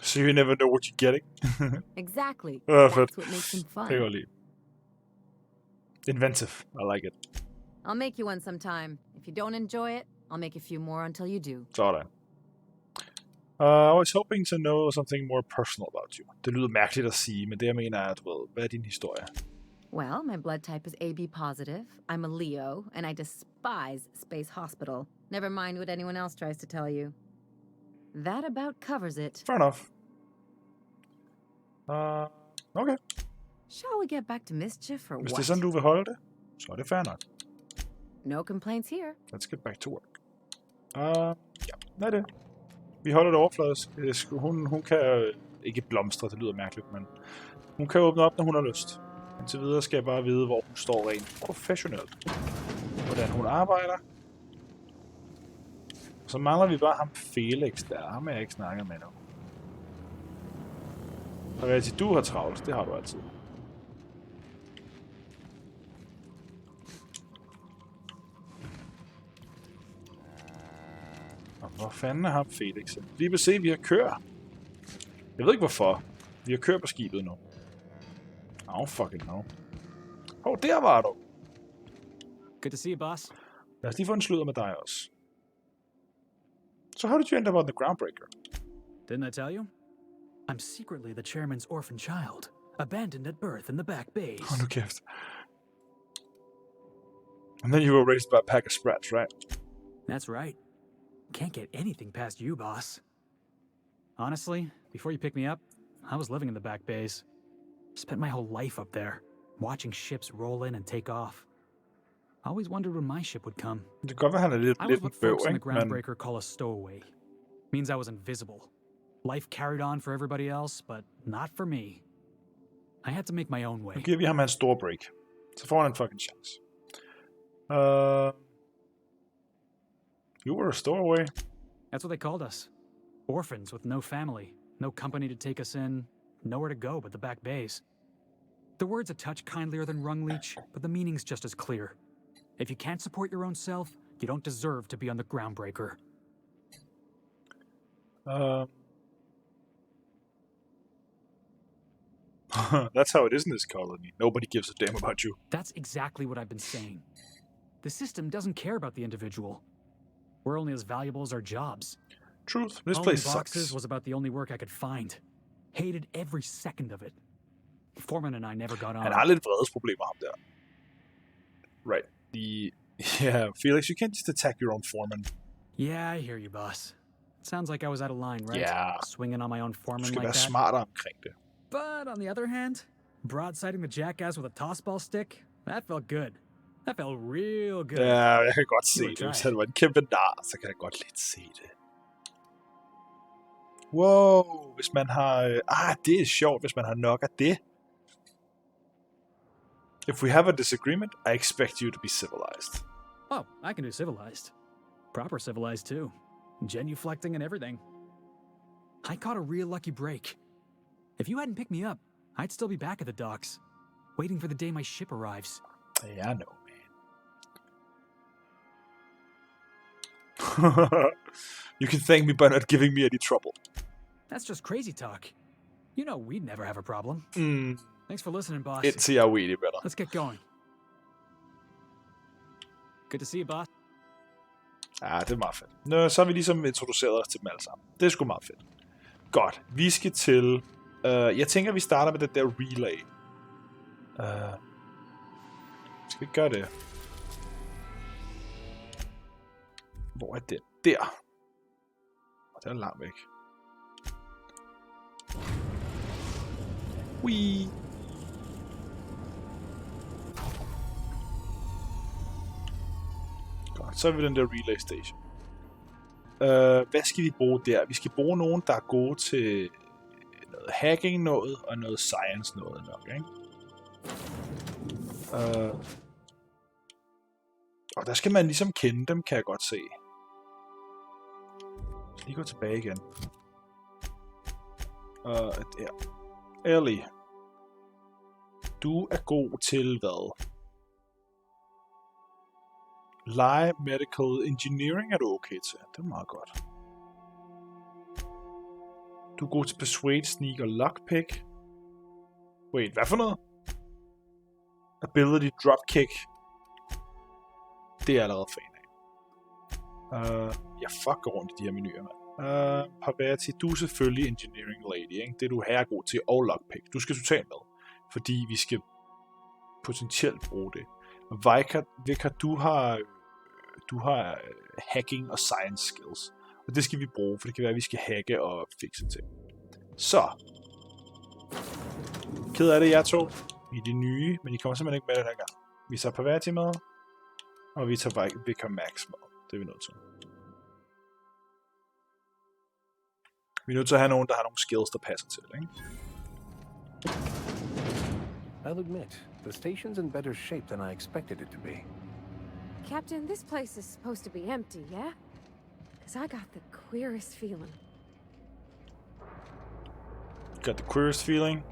So you never know what you're getting? Exactly. Fedt. That's what makes them Det kan jeg fun. godt lide. Inventive. I like it. I'll make you one sometime. If you don't enjoy it, I'll make a few more until you do. Sådan. I was hoping to know something more personal about you. Det lyder mærkeligt at sige, men det jeg mener er, du ved, hvad er din historie? Well, my blood type is AB positive. I'm a Leo, and I despise Space Hospital. Never mind what anyone else tries to tell you. That about covers it. Fair enough. Okay. Shall we get back to mischief or Hvis what? det er sådan, du vil holde det, så er det fair nok. No complaints here. Let's get back to work. Ja, hvad er det? Vi holder det overfladisk. Hun kan ikke blomstre, det lyder mærkeligt, men hun kan åbne op, når hun har lyst. Indtil videre skal jeg bare vide, hvor hun står rent professionelt. Hvordan hun arbejder. Så mangler vi bare ham Felix der. Ham har jeg ikke snakket med nu. Og rigtig, du har travlt. Det har du altid. Og hvor fanden er ham Felix? Lige vil se, vi har kørt. Jeg ved ikke hvorfor. Vi har kørt på skibet nu. I don't fucking know. Der var du. Good to see you, boss. Lad os lige få en sludder med dig også. So how did you end up on the Groundbreaker? Didn't I tell you? I'm secretly the chairman's orphan child, abandoned at birth in the back bays. Oh, nu kæft. And then you were raised by a pack of sprats, right? That's right. Can't get anything past you, boss. Honestly, before you picked me up, I was living in the back bays. Spent my whole life up there, watching ships roll in and take off. I always wondered when my ship would come. Det kan godt være, han er lidt I was what bøv, folks in the ikke? Groundbreaker call a stowaway. Means I was invisible. Life carried on for everybody else, but not for me. I had to make my own way. Nu giver vi ham hans store break. Så får han en fucking chance. You were a stowaway. That's what they called us. Orphans with no family, no company to take us in, nowhere to go but the back bays. The word's a touch kindlier than Rungleech, but the meaning's just as clear. If you can't support your own self, you don't deserve to be on the Groundbreaker. That's how it is in this colony. Nobody gives a damn about you. That's exactly what I've been saying. The system doesn't care about the individual. We're only as valuable as our jobs. Truth. This Hauling place boxes sucks. was about the only work I could find. Hated every second of it. Foreman and I never got on. Han har lidt vredesproblemer, ham der. Right. Yeah, Felix, you can't just attack your own foreman. Yeah, I hear you, boss. Sounds like I was out of line, right? Yeah. Swinging on my own Du foreman skal like være that. smartere omkring det. But on the other hand, broadsiding the jackass with a tossball stick, that felt good. That felt real good. Ja, jeg kan godt se You det. were Hvis trying. han var en kæmpe nar, så kan jeg godt lidt se det. Wow, hvis man har... det er sjovt, hvis man har nok af det. If we have a disagreement, I expect you to be civilized. Oh, I can do civilized. Proper civilized, too. Genuflecting and everything. I caught a real lucky break. If you hadn't picked me up, I'd still be back at the docks, waiting for the day my ship arrives. Yeah, I know, man. You can thank me by not giving me any trouble. That's just crazy talk. You know we'd never have a problem. Thanks for listening, boss. Indtil jeg er uenig med dig. Let's get going. Good to see you, boss. Ja, det er meget fedt. Nå, så har vi ligesom introduceret os til dem alle sammen. Det er sgu meget fedt. Godt, vi skal til... jeg tænker, vi starter med det der relay. Skal vi gøre det? Hvor er den? Der. Og den er langt væk. Whee! Godt, så er vi den der relay station. Hvad skal vi bruge der? Vi skal bruge nogen, der er gode til noget hacking noget, og noget science noget nok, ikke? Og der skal man ligesom kende dem, kan jeg godt se. Så lige gå tilbage igen. Der. Ellie. Du er god til hvad? Medical Engineering er du okay til. Det er meget godt. Du er god til Persuade, Sneak og Lockpick. Wait, hvad for noget? Ability Dropkick. Det er jeg allerede fan af. Jeg fucker rundt i de her menuer, mand. Parvati, du er selvfølgelig Engineering Lady, ikke? Det er du her god til, og Lockpick. Du skal totalt med, fordi vi skal potentielt bruge det. Vika, du har hacking og science skills. Og det skal vi bruge, for det kan være, at vi skal hacke og fikse ting. Så. Ked af det, jeg to. I de nye, men I kommer simpelthen ikke med den her gang. Vi tager Parvati med, og vi tager Vika Max med. Det er vi nødt til. Vi er nødt til at have nogen, der har nogle skills, der passer til, ikke? I'll admit, the station's in better shape than I expected it to be. Captain, this place is supposed to be empty, yeah? Because I got the queerest feeling. Got the queerest feeling?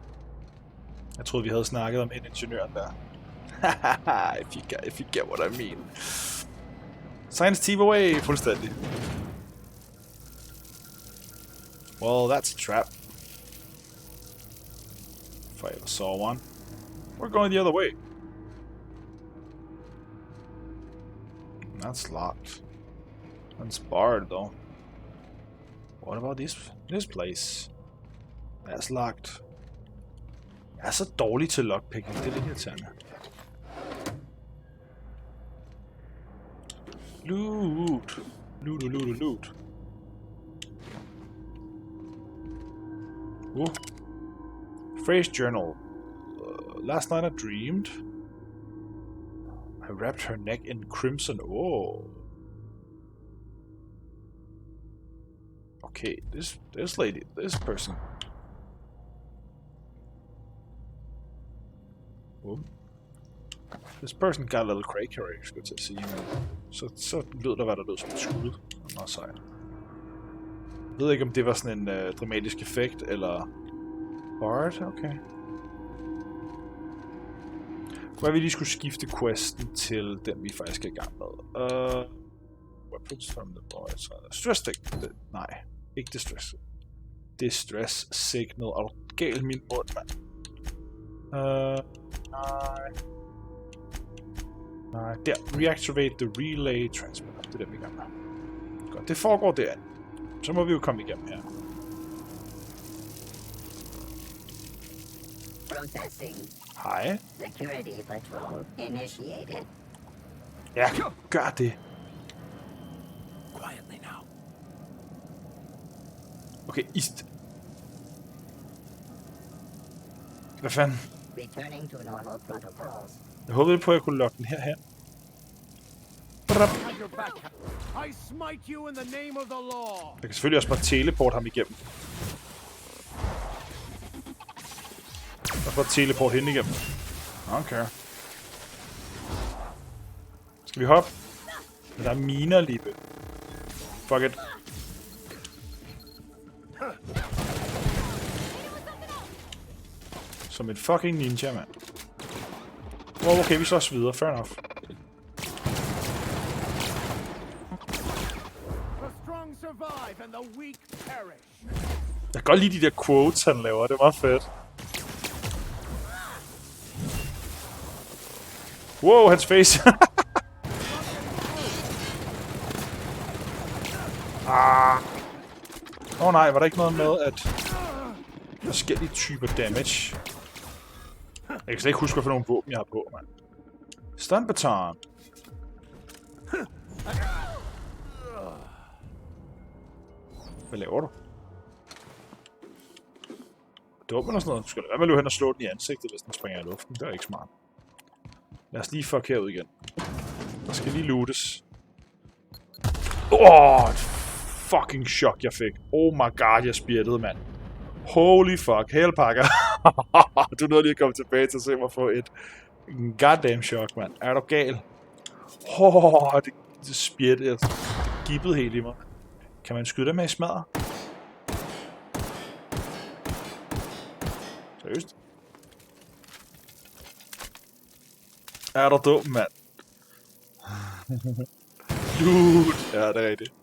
Jeg troede, vi havde snakket om ingeniøren der. if you get what I mean. Science team away, fuldstændig. Well, that's a trap. If I ever saw one. We're going the other way. That's locked. That's barred though. What about this place? That's locked. Jeg er så dårlig til lockpicking, det er lidt irriterende. Loot. Loot. Phrase journal. Last night I dreamed. I wrapped her neck in crimson. Oh. Okay, this lady, this person. Oh. This person got a little cray, skulle jeg til at sige, men så lød der, hvad der lød som et skud. Nå, sej. Jeg ved ikke, om det var sådan en dramatisk effekt, eller... Bard, okay. Hvor vi lige skulle skifte questen til den, vi faktisk er i gang med. Weapons from the boys. Stress signal. Nej, ikke distress. Distress signal. Er du gal min mund, mand? Nej. Der. Reactivate the relay transmitter. Det er det, vi er i gang med. Godt, det foregår derinde. Så må vi jo komme igennem her. Processing. Hej. Security patrol initiated. Ja, gør det. Quietly now. Okay, hvad fanden? Returning to normal protocols. Jeg håbede på, at jeg kunne lokke den herhen. I smite you in the name of the law. Jeg kan selvfølgelig også bare teleport ham igennem. Og bare teleport hende igennem. Okay. Skal vi hoppe? Der er miner lige ved. Fuck it. Som en fucking ninja, mand. Wow, okay, vi slår os videre. Fair enough. Jeg kan godt lide de der quotes, han laver. Det er meget fedt. Wow, hans face. Åh nej, var der ikke noget med, at forskellige typer damage? Jeg kan slet ikke huske, hvad for nogle våben jeg har på, mand. Stun-baton. Hvad laver du? Dum eller sådan noget? Du skal da være med at løbe hen og slå den i ansigtet, hvis den springer i luften. Det er ikke smart. Lad os lige fuck herud igen. Der skal lige lootes. Fucking chok, jeg fik. Oh my god, jeg spjættede, mand. Holy fuck, hælpakker. Du nåede lige at komme tilbage til at se mig få et goddamn chok, mand. Er du gal? Det spjættede, det gibbede helt i mig. Kan man skyde dem med i smadre? Seriøst? Er du dum, mand? Dude! Ja, det er rigtigt.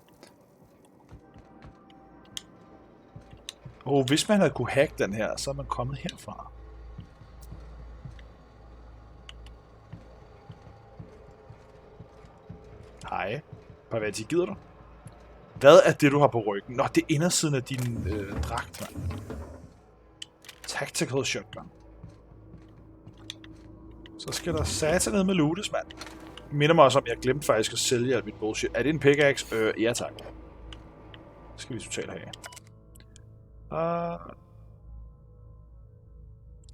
Hvis man havde kunne hacke den her, så er man kommet herfra. Hej. Parvati, gider du? Hvad er det, du har på ryggen? Nå, det er indersiden af din dragt, mand. Tactical shotgun. Så skal der satan ned med lootes, mand. Minder mig også om, jeg glemte faktisk at sælge alt mit bullshit. Er det en pickaxe? Ja tak. Det skal vi totalt have.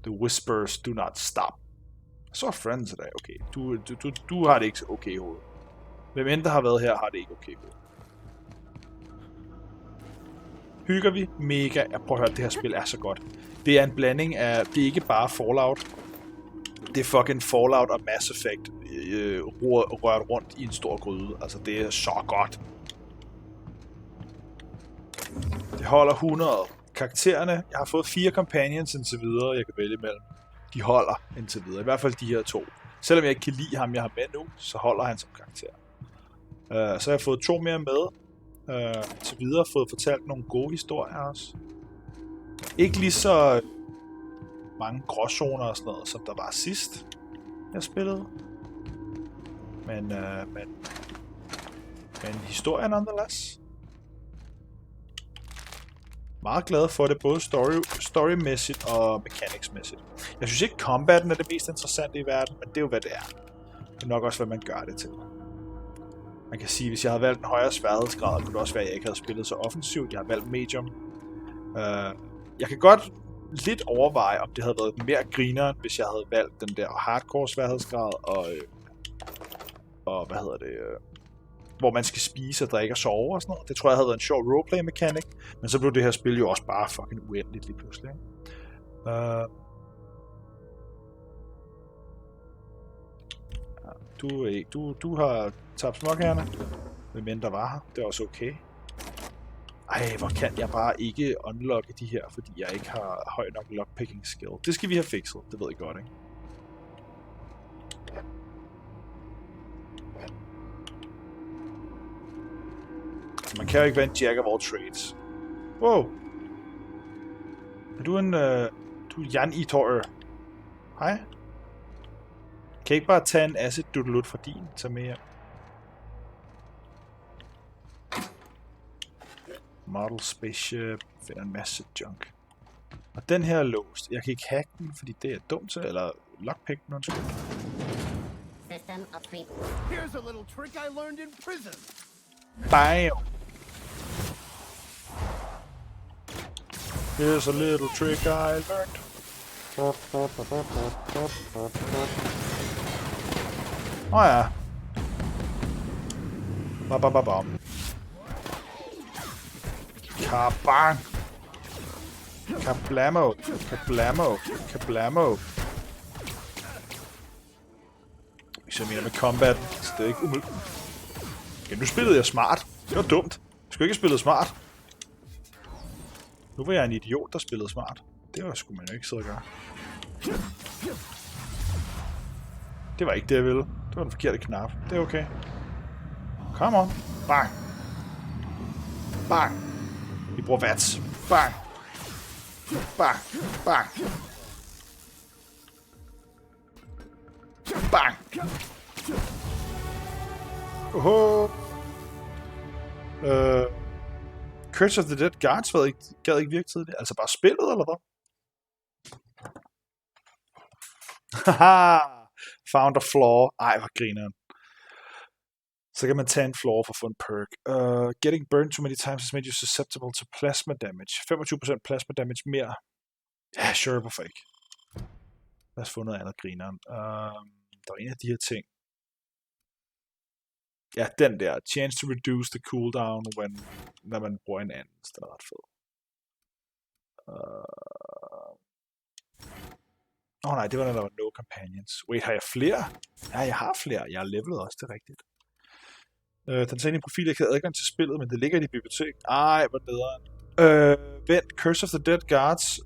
The whispers do not stop. Så friends today. Okay, du har det ikke okay i hovedet. Hvem end der har været her, har det ikke okay i hovedet. Hygger vi? Mega. Jeg prøver at høre, det her spil er så godt. Det er en blanding af, det er ikke bare Fallout. Det er fucking Fallout og Mass Effect rørt rundt i en stor gryde. Altså, det er så godt. Det holder 100. Karaktererne, jeg har fået 4 companions indtil videre, jeg kan vælge imellem. De holder indtil videre. I hvert fald de her 2. Selvom jeg ikke kan lide ham, jeg har med nu, så holder han som karakter. Så har jeg fået 2 mere med. Til videre fået fortalt nogle gode historier også. Ikke lige så mange gråzoner og sådan noget, som der var sidst, jeg spillede. Men historien nonetheless. Meget glad for det, både storymæssigt og mechanicsmæssigt. Jeg synes ikke, combaten er det mest interessante i verden, men det er jo, hvad det er. Det er nok også, hvad man gør det til. Man kan sige, at hvis jeg havde valgt en højere sværhedsgrad, kunne det også være, at jeg ikke havde spillet så offensivt. Jeg har valgt medium. Jeg kan godt lidt overveje, om det havde været mere grineren, hvis jeg havde valgt den der hardcore sværhedsgrad, og hvad hedder det, hvor man skal spise og drikke og sove og sådan noget. Det tror jeg havde været en sjov roleplay-mekanik, men så blev det her spil jo også bare fucking uendeligt lige pludselig. Du har tabt småkærne, hvem der var her. Det er også okay. Ej, hvor kan jeg bare ikke unlocke de her, fordi jeg ikke har høj nok lockpicking skill. Det skal vi have fikset, det ved jeg godt, ikke? Man kan jo ikke være en jack of all trades. Wow! Er du en... du er Jan Itor. Hej? Kan ikke bare tage en acid doodle fra din, tage med hjem? Model spaceship, finder en masse junk. Og den her er låst. Jeg kan ikke hacke den, fordi det er dumt til, eller lockpick den, undskyld. System upgrade. Here's a little trick I learned in prison. Bam! Here's a little trick I learned. Ja. Babababam. Kabang! Kablamo! Kablamo! Kablamo! Så jeg mener med combat, så det er ikke umuligt. Ja, nu spillede jeg smart. Det var dumt. Jeg skulle ikke have spillet smart. Nu var jeg en idiot, der spillede smart. Det var sgu man jo ikke sidde og gøre. Det var ikke det, jeg ville. Det var den forkerte knap. Det er okay. Come on. Bang. Bang. Vi bruger vats. Bang. Bang. Bang. Bang. Oho. Curse of the Dead Guards gad ikke virke tidligt. Altså bare spillet, eller hvad? Haha. Found a flaw. Ej, hvor grineren. Så kan man tage en flaw for at få en perk. Getting burned too many times has made you susceptible to plasma damage. 25% plasma damage mere. Ja, sure, hvorfor ikke? Lad os få noget andet grineren. Der er en af de her ting. Ja, den der. Chance to reduce the cooldown, når man bruger en anden. Det er ret fed. Nej, det var når der var no companions. Wait, har jeg flere? Ja, jeg har flere. Jeg er levelet også, det er rigtigt. Den tager ind i profil, jeg kan have adgang til spillet, men det ligger i dit bibliotek. Ej, hvor nederen. Vent, Curse of the Dead Guards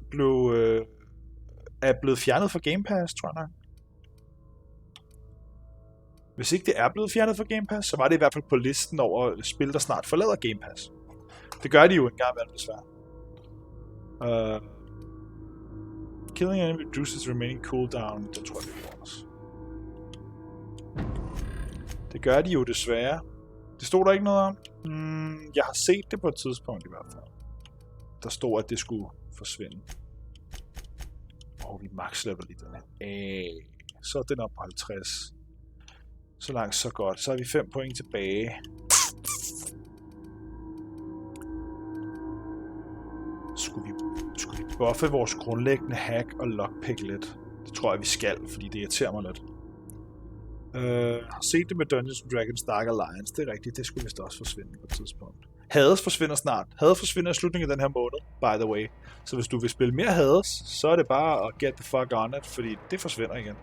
er blevet fjernet fra Game Pass, tror jeg nok. Hvis ikke det er blevet fjernet fra Game Pass, så var det i hvert fald på listen over spil, der snart forlader Game Pass. Det gør de jo en gang imellem, desværre. Killing enemy reduces remaining cooldown. Det tror jeg, det er også. Det gør de jo desværre. Det stod der ikke noget om. Jeg har set det på et tidspunkt i hvert fald. Der stod, at det skulle forsvinde. Vi max level i den her. Så er den op på 50. Så langt, så godt. Så har vi 5 point tilbage. Skulle vi buffe vores grundlæggende hack og lockpick lidt? Det tror jeg, vi skal, fordi det irriterer mig lidt. Har set det med Dungeons & Dragons Dark Alliance. Det er rigtigt, det skulle vist også forsvinde på et tidspunkt. Hades forsvinder snart. Hades forsvinder i slutningen af den her måned, by the way. Så hvis du vil spille mere Hades, så er det bare at get the fuck on it, fordi det forsvinder igen.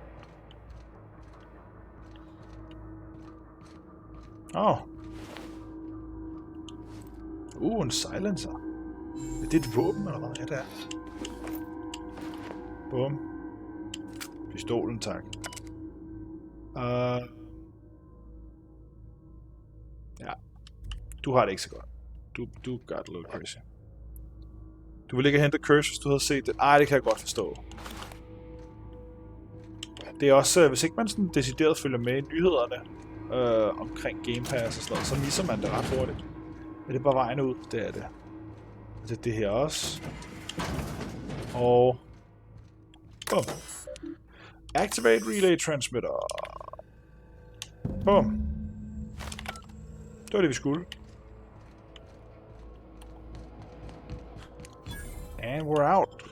En silencer. Er det et våben, eller hvad? Ja, det er. Bum. Pistolen, tak. Ja. Du har det ikke så godt. Du got a little crazy. Du vil ikke hente curse, hvis du havde set det. Det kan jeg godt forstå. Det er også, hvis ikke man sådan decideret følger med i nyhederne omkring Game Pass og sådan noget, så misser man det ret hurtigt. Er det bare vejen ud? Det er det. Det er det her også. Og... Bum. Activate Relay Transmitter. Bum. Det var det, vi skulle. And we're out.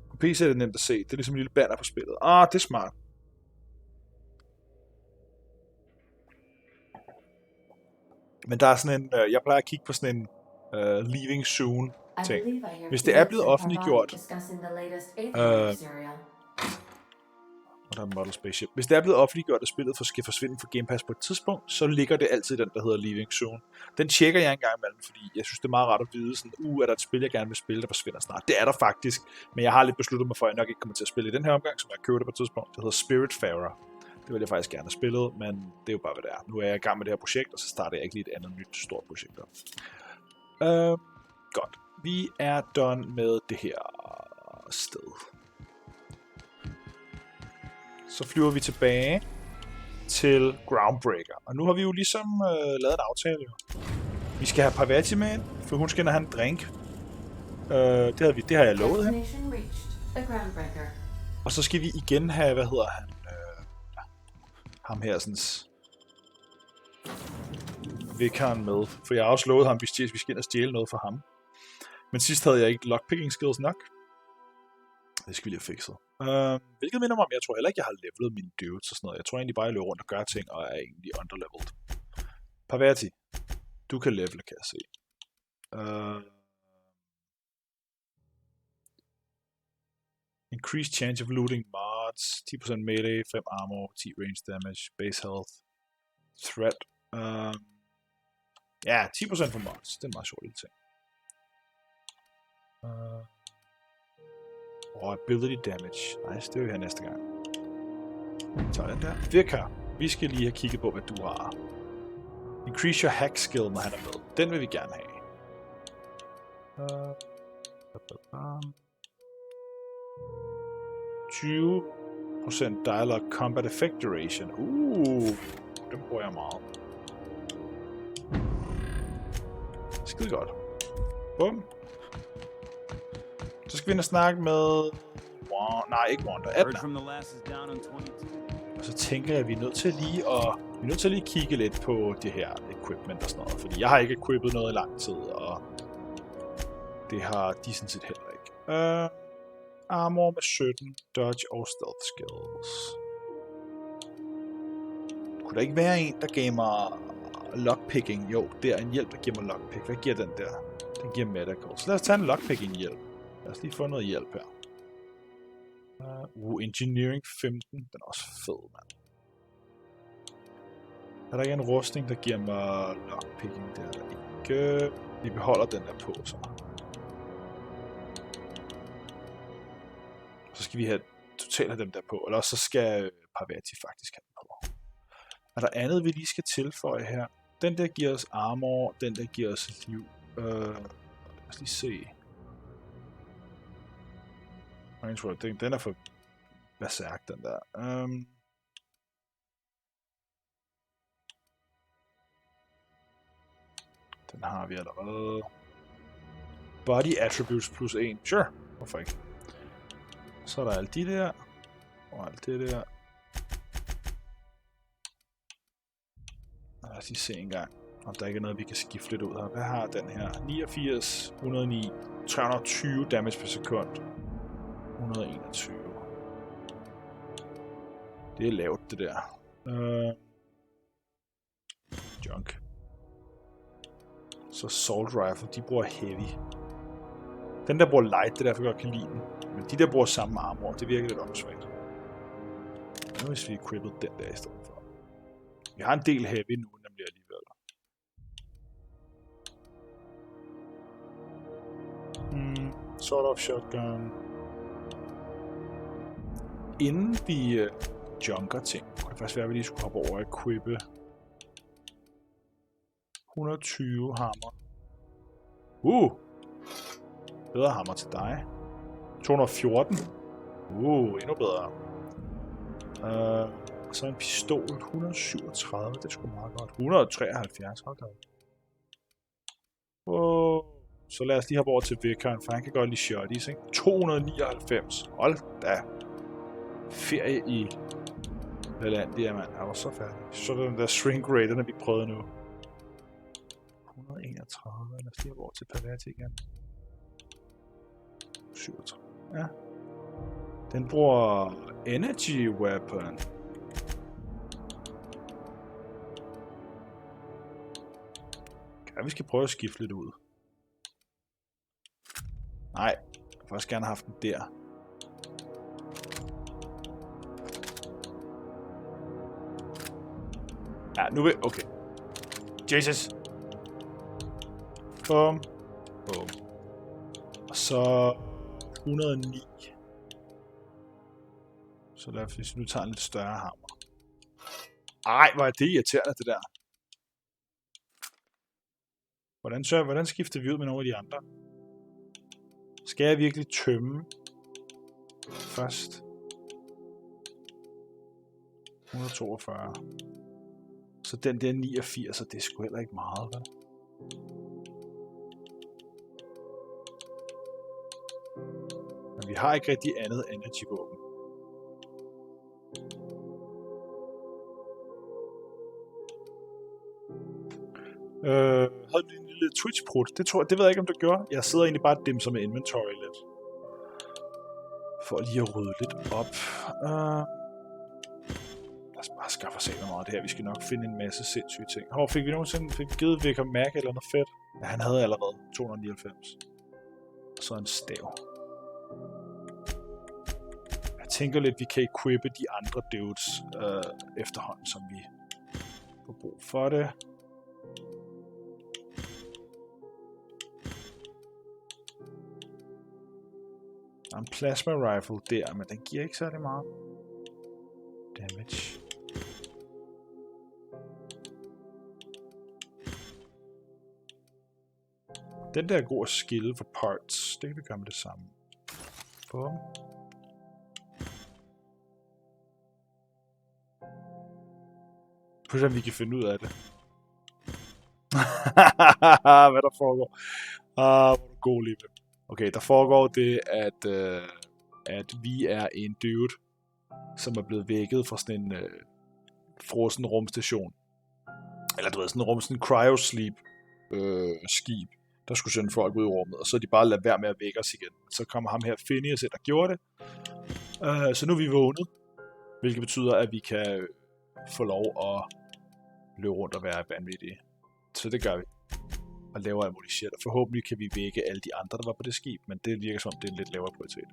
På PC er det nemt at se. Det er ligesom en lille banner på spillet. Det er smart. Men der er sådan en... jeg plejer at kigge på sådan en leaving soon ting. Hvis det er blevet offentliggjort... der er model spaceship. Hvis det er blevet offentliggjort, at spillet skal forsvinde fra Game Pass på et tidspunkt, så ligger det altid den, der hedder Leaving Soon. Den tjekker jeg en gang imellem, fordi jeg synes, det er meget rart at vide, sådan, er der et spil, jeg gerne vil spille, der forsvinder snart. Det er der faktisk, men jeg har lidt besluttet mig for, at jeg nok ikke kommer til at spille i den her omgang, som jeg køber det på et tidspunkt. Det hedder Spiritfarer. Det vil jeg faktisk gerne have spillet, men det er jo bare, hvad det er. Nu er jeg i gang med det her projekt, og så starter jeg ikke lige et andet nyt stort projekt op. Godt. Vi er done med det her sted. Så flyver vi tilbage til Groundbreaker. Og nu har vi jo ligesom lavet en aftale. Vi skal have Parvati med ind, for hun skal have en drink. Det har jeg lovet hende. Og så skal vi igen have, hvad hedder han? Ham her, sådan vikaren med. For jeg har også lovet ham, hvis vi skal ind og stjæle noget fra ham. Men sidst havde jeg ikke lockpicking skills nok. Det skal vi lige have fikset. Hvilket minder mig om, jeg tror heller ikke, jeg har levelet mine dudes og sådan noget. Jeg tror egentlig bare, jeg løber rundt og gør ting, og er egentlig underleveled. Parvati, du kan levele, kan jeg se. Increased chance of looting mods, 10% melee, 5 armor, 10 range damage, base health, threat. 10% for mods. Det er en meget sjov lille ting. Ability damage. Nice, det vil vi have næste gang. Så den der. Virker. Vi skal lige have kigget på, hvad du har. Increase your hack skill, når han er med. Den vil vi gerne have. 20% dialogue combat effect duration. Den bruger jeg meget. Skide godt. Bum. Så skal vi ind og snakke med... ikke Wanda. Adna. Og så tænker jeg, at vi er nødt til lige at kigge lidt på det her equipment og sådan noget. Fordi jeg har ikke equippet noget i lang tid, og det har de sådan set heller ikke. Armor med 17, dodge og stealth skills. Kunne der ikke være en, der gav mig lockpicking? Jo, det er en hjælp, der giver mig lockpick. Hvad giver den der? Den giver medical. Så lad os tage en lockpicking hjælp. Lad os lige få noget hjælp her. Engineering 15. Den er også fed, mand. Er der ikke en rustning, der giver mig lockpicking? Det er der ikke. Vi beholder den der på, så. Så skal vi have totalt have dem der på. Eller så skal Parvati faktisk have dem på. Er der andet, vi lige skal tilføje her? Den der giver os armor, den der giver os liv. Lad os lige se. Den er for berserk, den der. Den har vi allerede. Body attributes plus 1. Sure, hvorfor ikke? Så er der alt de der. Og alt det der. Lad os lige se en gang, om der ikke er noget, vi kan skifte lidt ud her. Hvad har den her? 89, 109, 320 damage per sekund. 121. Det er lavt, det der. Junk. Så Assault Rifle, de bruger heavy. Den der bruger light, det er derfor, jeg godt kan lide den. Men de der bruger samme armor, det virker lidt omsvagt. Nu hvis vi equippede den der i stedet for. Vi har en del heavy nu, nemlig alligevel. Sort of shotgun. Inden vi junker ting, kunne det faktisk være, at vi lige skulle hoppe over og equippe 120 hammer. Bedre hammer til dig. 214. Endnu bedre. Så en pistol. 137. Det er sgu meget godt. 173. Hold da. Så lad os lige hoppe over til Vickeren, for han kan godt lide shotties, ikke? 299. Hold da. Ferie i Valandia, mand. Jeg var så færdig. Så er den der shrink raiderne, vi prøvede nu. 131. Lad os lige hoppe over til Parvati igen. 37. Ja. Den bruger energy weapon. Okay, vi skal prøve at skifte lidt ud. Nej, jeg vil faktisk gerne have haft den der. Ja, nu vil... Okay. Jesus. Bum. Bum. Og så... 109. Så lad os, hvis vi nu tager en lidt større hammer. Ej, hvor er det irriterende, det der. Hvordan skifter vi ud med nogle af de andre? Skal jeg virkelig tømme først? 142. Så den der 89, så det er sgu heller ikke meget, vel? Men vi har ikke rigtig andet energy-våben. Havde du en lille Twitch-prut? Det ved jeg ikke, om du gjorde. Jeg sidder egentlig bare og dimser med inventory lidt. For lige at rydde lidt op. Lad os bare skaffe os af med meget af det her. Vi skal nok finde en masse sindssyge ting. Fik vi nogensinde givet Vickers Mac eller noget fedt? Ja, han havde allerede 299. Og så en stav. Jeg tænker lidt, vi kan equippe de andre dudes efterhånden, som vi får brug for det. Der er en plasma rifle der, men den giver ikke særlig meget damage. Den der er god at skille for parts. Det kan vi gøre med det samme. Bum. Prøv at vi kan finde ud af det. Hvad der foregår. Hvor er du god, Lippe. Okay, der foregår det, at vi er en dude, som er blevet vækket fra sådan en frossen rumstation. Eller du ved, sådan en cryosleep skib, der skulle sende folk ud i rummet, og så de bare ladet være med at vække os igen. Så kommer ham her Phineas, der gjorde det. Så nu er vi vågnet, hvilket betyder, at vi kan få lov at løbe rundt og være vanvittige. Så det gør vi. Og laver alt muligt shit. Og forhåbentlig kan vi vække alle de andre, der var på det skib, men det virker som det er en lidt lavere prioritet.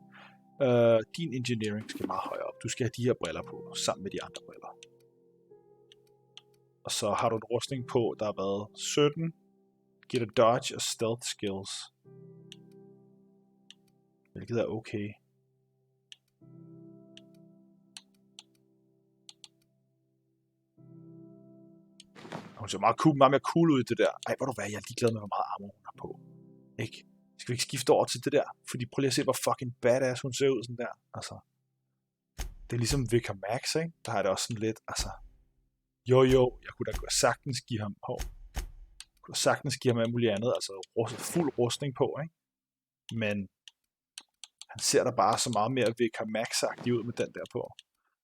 Din engineering skal meget højere op. Du skal have de her briller på, sammen med de andre briller. Og så har du en rustning på, der har været 17. Get a dodge og stealth skills. Hvilket er okay. Hun ser meget mere cool ud i det der. Ej, hvor du hvad, jeg er ligeglad med, hvor meget armor hun har på. Ikke? Skal vi ikke skifte over til det der? Fordi prøv lige at se, hvor fucking badass hun ser ud sådan der. Altså. Det er ligesom Vicar Max, ikke? Der har det også sådan lidt, altså. Jo, jeg kunne da sagtens give ham på. Jeg kunne sagtens give ham alt muligt andet. Altså fuld rustning på, ikke? Men han ser da bare så meget mere Vicar Max-agtig ud med den der på.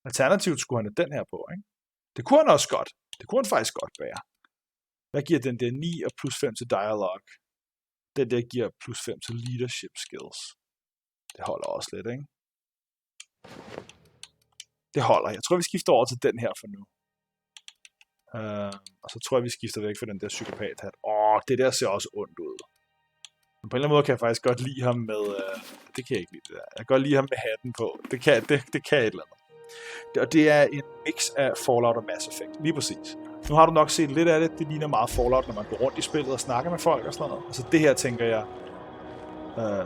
Alternativt skulle han have den her på, ikke? Det kunne han også godt. Det kunne han faktisk godt være. Hvad giver den der 9 og plus 5 til dialogue? Den der giver plus 5 til leadership skills. Det holder også lidt, ikke? Det holder. Jeg tror, vi skifter over til den her for nu. Og så tror jeg, vi skifter væk fra den der psykopat-hat. Det der ser også ondt ud. Men på en eller anden måde kan jeg faktisk godt lide ham med... det kan jeg ikke lide, det der. Jeg kan godt lide ham med hatten på. Det kan et eller andet. Og det er en mix af Fallout og Mass Effect. Lige præcis. Nu har du nok set lidt af det. Det ligner meget Fallout, når man går rundt i spillet og snakker med folk og sådan noget. Altså det her, tænker jeg...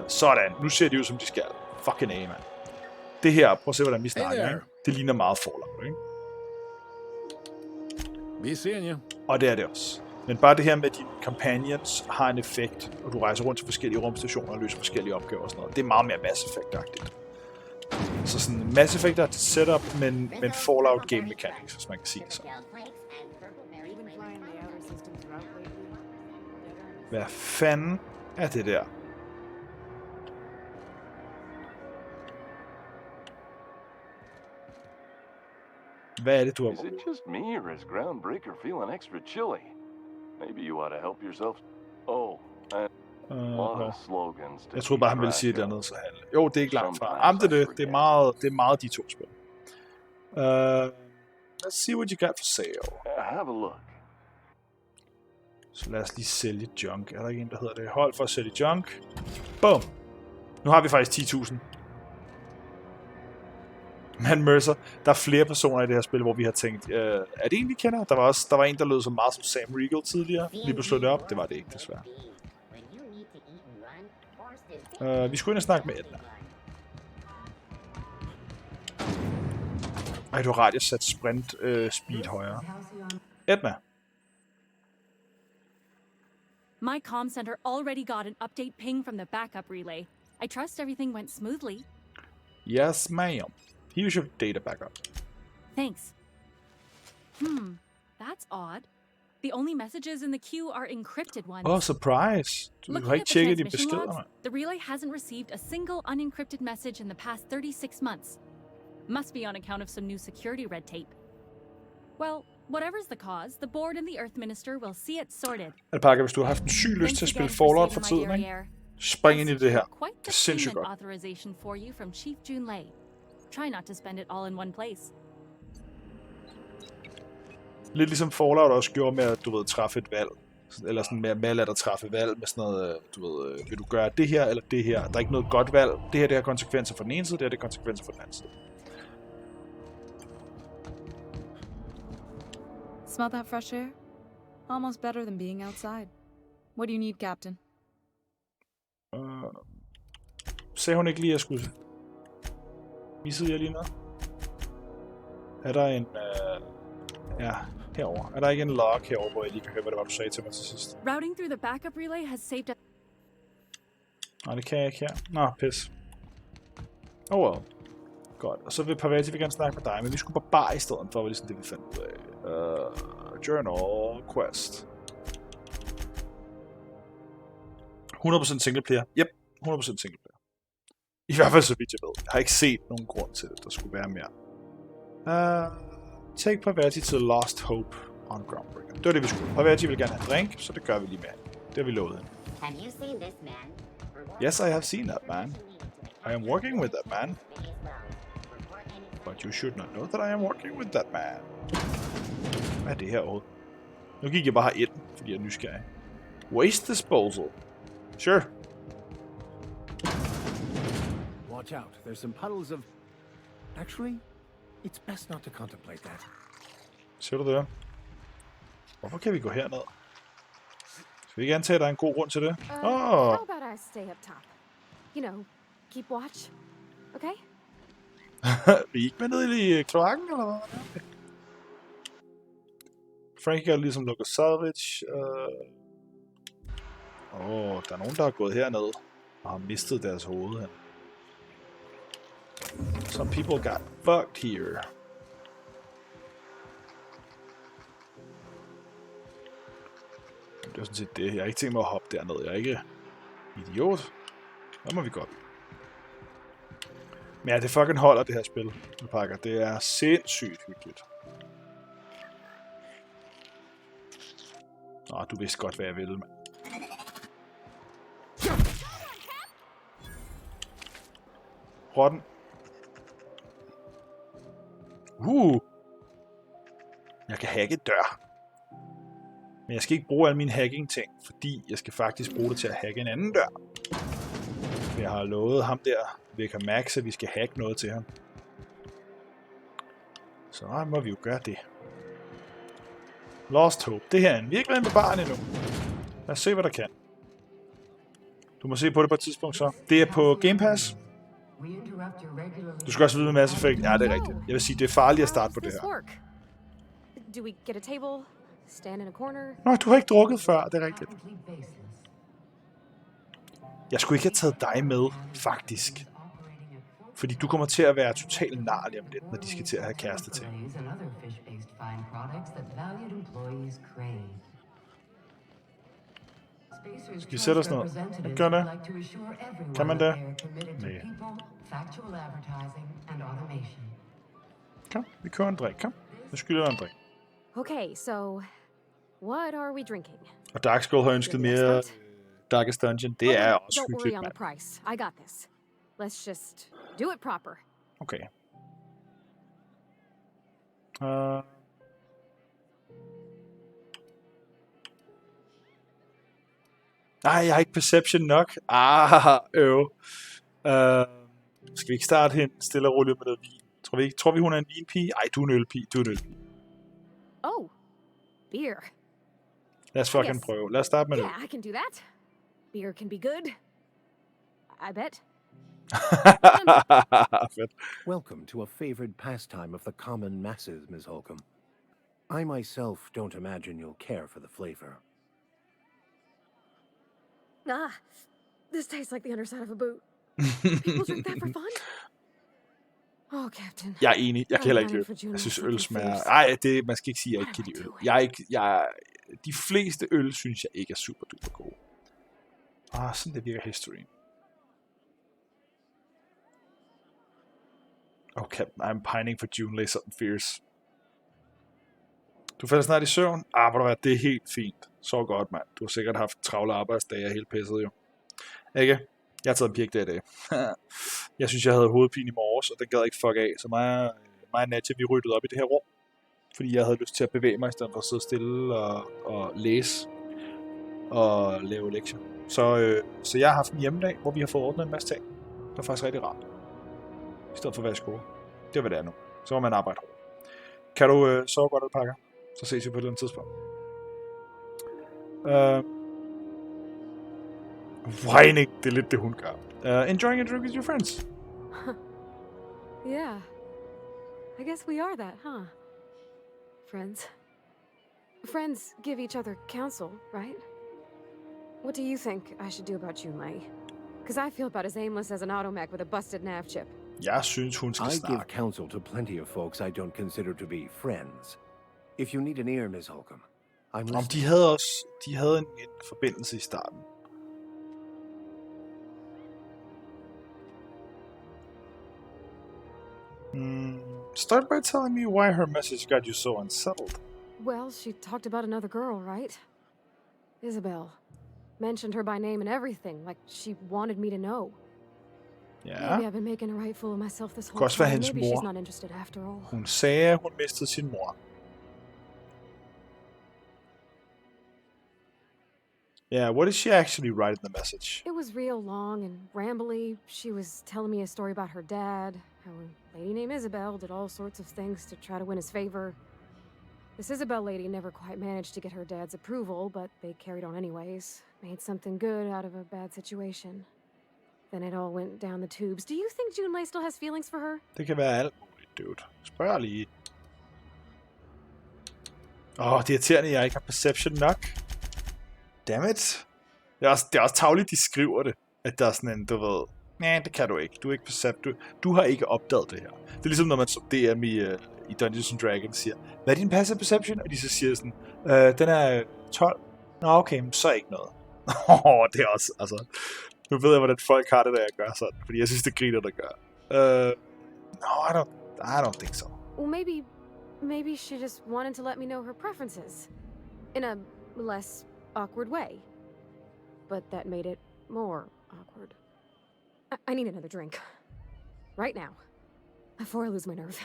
sådan. Nu ser de ud, som de skal. Fucking A, man. Det her, prøv at se, hvordan vi snakker, ikke? Det ligner meget Fallout, ikke? Vi ser jer. Og det er det også. Men bare det her med, at dine companions har en effekt, og du rejser rundt til forskellige rumstationer og løser forskellige opgaver og sådan noget. Det er meget mere Mass Effect-agtigt. Så sådan Mass Effect-agtigt setup, men Fallout game mechanics, hvis man kan sige det så. Hvad fanden er det der? Hvad er det, du har? Is it just me, or is Groundbreaker feeling extra chilly? Maybe you ought to help yourself. Jeg troede bare, han ville sige et eller andet, så han... Jo, det er ikke langt fra. Jamen, det er meget de to spil. Let's see what you got for sale. Have a look. Så lad os lige sælge junk. Er der ikke en, der hedder det? Hold for at sælge junk. Boom! Nu har vi faktisk 10.000. Men Mercer, der er flere personer i det her spil, hvor vi har tænkt, er det en, vi kender? Der var en, der lød så meget som Sam Riegel tidligere. Lige blev slået op. Det var det ikke, desværre. Vi skulle ind og snakke med Edna. Ej, du har ret, jeg sat sprint speed højere. Edna. My comm center already got an update ping from the backup relay. I trust everything went smoothly. Yes, ma'am. Here's your data backup. Thanks. That's odd. The only messages in the queue are encrypted ones. Oh, surprise! Du har ikke tjekket de beskeder, man. The relay hasn't received a single unencrypted message in the past 36 months. Must be on account of some new security red tape. Well, whatever's the cause, the board and the Earth Minister will see it sorted. Alpaca, hvis du har haft en syg lyst til at spille Fallout for tiden, ikke? Spring ind i det her. Det er sindssygt godt. Authorization for you from Chief Junlei. Try not to spend it all in one place. Lidt ligesom Fallout også gjorde med at, du ved, træffe et valg. Eller sådan med at lade dig træffe valg med sådan noget, du ved, vil du gøre det her eller det her? Der er ikke noget godt valg. Det her, det har konsekvenser for den ene side, det her, det har konsekvenser for den anden side. Smell that fresh air? Almost better than being outside. What do you need, Captain? Sagde hun ikke lige, at jeg skulle... Missede jeg lige noget? Er der en... Ja, herover. Er der ikke en log herover, hvor jeg lige kan høre, hvad det var, du sagde til mig til sidst? Routing through the backup relay has saved... Nej, det kan jeg ikke her. Nå, pis. Oh well. Godt. Og så vil Parvati gerne snakke med dig, men vi skulle på bar i stedet for, ligesom det vi fandt ud af. Journal Quest. 100% singleplayer. Yep, 100% singleplayer. I hvert fald så vidt jeg ved. Jeg har ikke set nogen grund til det, der skulle være mere. Take Parvati to Lost Hope on Groundbreaker. Det var det, vi skulle. Parvati vil gerne have en drink, så det gør vi lige med. Det har vi lovet hende. Have you seen this man? Yes, I have seen that man. I am working with that man. But you should not know that I am working with that man. Hvad er det her overhovedet? Nu gik jeg bare ind, fordi jeg er nysgerrig. Waste disposal. Sure. Watch out. There's some puddles of... Actually, it's best not to contemplate that. Ser du det? Hvorfor kan vi gå herned? Skal vi ikke antage, at der er en god grund til det? How about I stay up top? You know, keep watch. Okay? Vi er ikke med ned i kloakken, eller hvad? Okay. Frankie har ligesom lukket salvage. Der er nogen, der har gået herned og har mistet deres hoved. Some people got fucked here. Det er sådan set det. Jeg har ikke tænkt mig at hoppe derned. Jeg er ikke idiot. Der må vi godt. Men ja, det fucking holder det her spil, Pakker. Det er sindssygt hyggeligt. Nå, du vidste godt, hvad jeg ville, mand. Rotten. Jeg kan hacke dør. Men jeg skal ikke bruge alle mine hacking-ting, fordi jeg skal faktisk bruge det til at hacke en anden dør. Jeg har lovet ham der, Vækker Max, at vi skal hacke noget til ham. Så må vi jo gøre det. Lost Hope. Det her er en virkelighed med barn endnu. Lad os se, hvad der kan. Du må se på det på et tidspunkt så. Det er på Game Pass. Du skal også vide med Mass Effect. Ja, det er rigtigt. Jeg vil sige, det er farligt at starte på det her. Do we get a table? Stand in a corner? Nå, du har ikke drukket før. Det er rigtigt. Jeg skulle ikke have taget dig med, faktisk. Fordi du kommer til at være totalt nar lige om lidt, når de skal til at have kæreste til. Skal vi sætte os ned? Gør det? Kan man det? Nej. Kom, vi kører en drik. Kom, jeg skylder dig en drik. Okay, so what are we drinking? Og Dark Skull har ønsket mere Darkest Dungeon. Det er også hyggeligt, mand. Don't worry on the price. I got this. Let's just do it proper. Okay. Nej, jeg har ikke perception nok. Skal vi ikke starte hen stille og roligt med noget vin? Tror vi hun er en vinpige? Ej, du er en ølpige. Oh, beer. Lad os fucking prøve. Lad os starte med det. Yeah, I can do that. Beer can be good. I bet. Welcome to a favored pastime of the common masses, Ms. Holcomb. I myself don't imagine you'll care for the flavor. This tastes like the underside of a boot. People drink that for fun? Oh, Captain. Jeg er enig. Jeg kan heller ikke lide. Jeg synes, øl smager... Ej, man skal ikke sige, at jeg ikke kan lide øl. De fleste øl, synes jeg ikke er super duper gode. Sådan det virker history. Okay, I'm pining for June Lay something fierce. Du falder snart i søvn? Det er helt fint. Så godt, mand. Du har sikkert haft travle arbejdsdage og helt pisset, jo. Ikke? Jeg har taget en pjek i dag. Jeg synes, jeg havde hovedpine i morges, og den gad ikke fuck af. Så mig og Nadja, vi ryddede op i det her rum. Fordi jeg havde lyst til at bevæge mig, i stedet for at sidde stille og læse og lave lektier. Så jeg har haft en hjemmedag, hvor vi har fået ordnet en masse ting. Det var faktisk rigtig rart. I stedet for at være i skole. Det er, hvad det er nu. Så må man arbejde hårdt. Kan du sove godt, Alpaca? Så ses vi på et eller andet tidspunkt. Whining, det er lidt det, hun gør. Enjoying a drink with your friends. Yeah. I guess we are that, huh? Friends. Friends give each other counsel, right? What do you think I should do about Junlei? Because I feel about as aimless as an automech with a busted nav chip. Jeg synes, hun skal snakke. I give counsel to plenty of folks I don't consider to be friends. If you need an ear, Ms. Holcomb, I'm listening. De havde en forbindelse i starten. Start by telling me why her message got you so unsettled. Well, she talked about another girl, right? Isabel. Mentioned her by name and everything, like she wanted me to know. Ja. Maybe I've been making a right fool of myself this whole Kan også være time. hendes Maybe she's mor. not interested after all. Hun sagde, at hun mistede sin mor. Yeah, what did she actually write in the message? It was real long and rambly. She was telling me a story about her dad, how a lady named Isabel did all sorts of things to try to win his favor. This Isabel lady never quite managed to get her dad's approval, but they carried on anyways. Made something good out of a bad situation. Then it all went down the tubes. Do you think Junlei still has feelings for her? Det kan være alt muligt, dude. Spørg lige. Det er irriterende, at jeg ikke har perception nok. Dammit. Det er også tarveligt, de skriver det. At der er sådan en, du ved... Nej, det kan du ikke. Du er ikke perception. Du har ikke opdaget det her. Det er ligesom, når man som DM i Dungeons & Dragons siger, hvad er din passive perception? Og de så siger sådan, den er 12. Nå, okay, men så ikke noget. Det er også, altså... Nu ved jeg, hvordan folk har det, der jeg gør sådan. Fordi jeg synes, det griner, der gør. No, I don't think so. Well, maybe she just wanted to let me know her preferences. In a less awkward way. But that made it more awkward. I need another drink. Right now. Before I lose my nerve.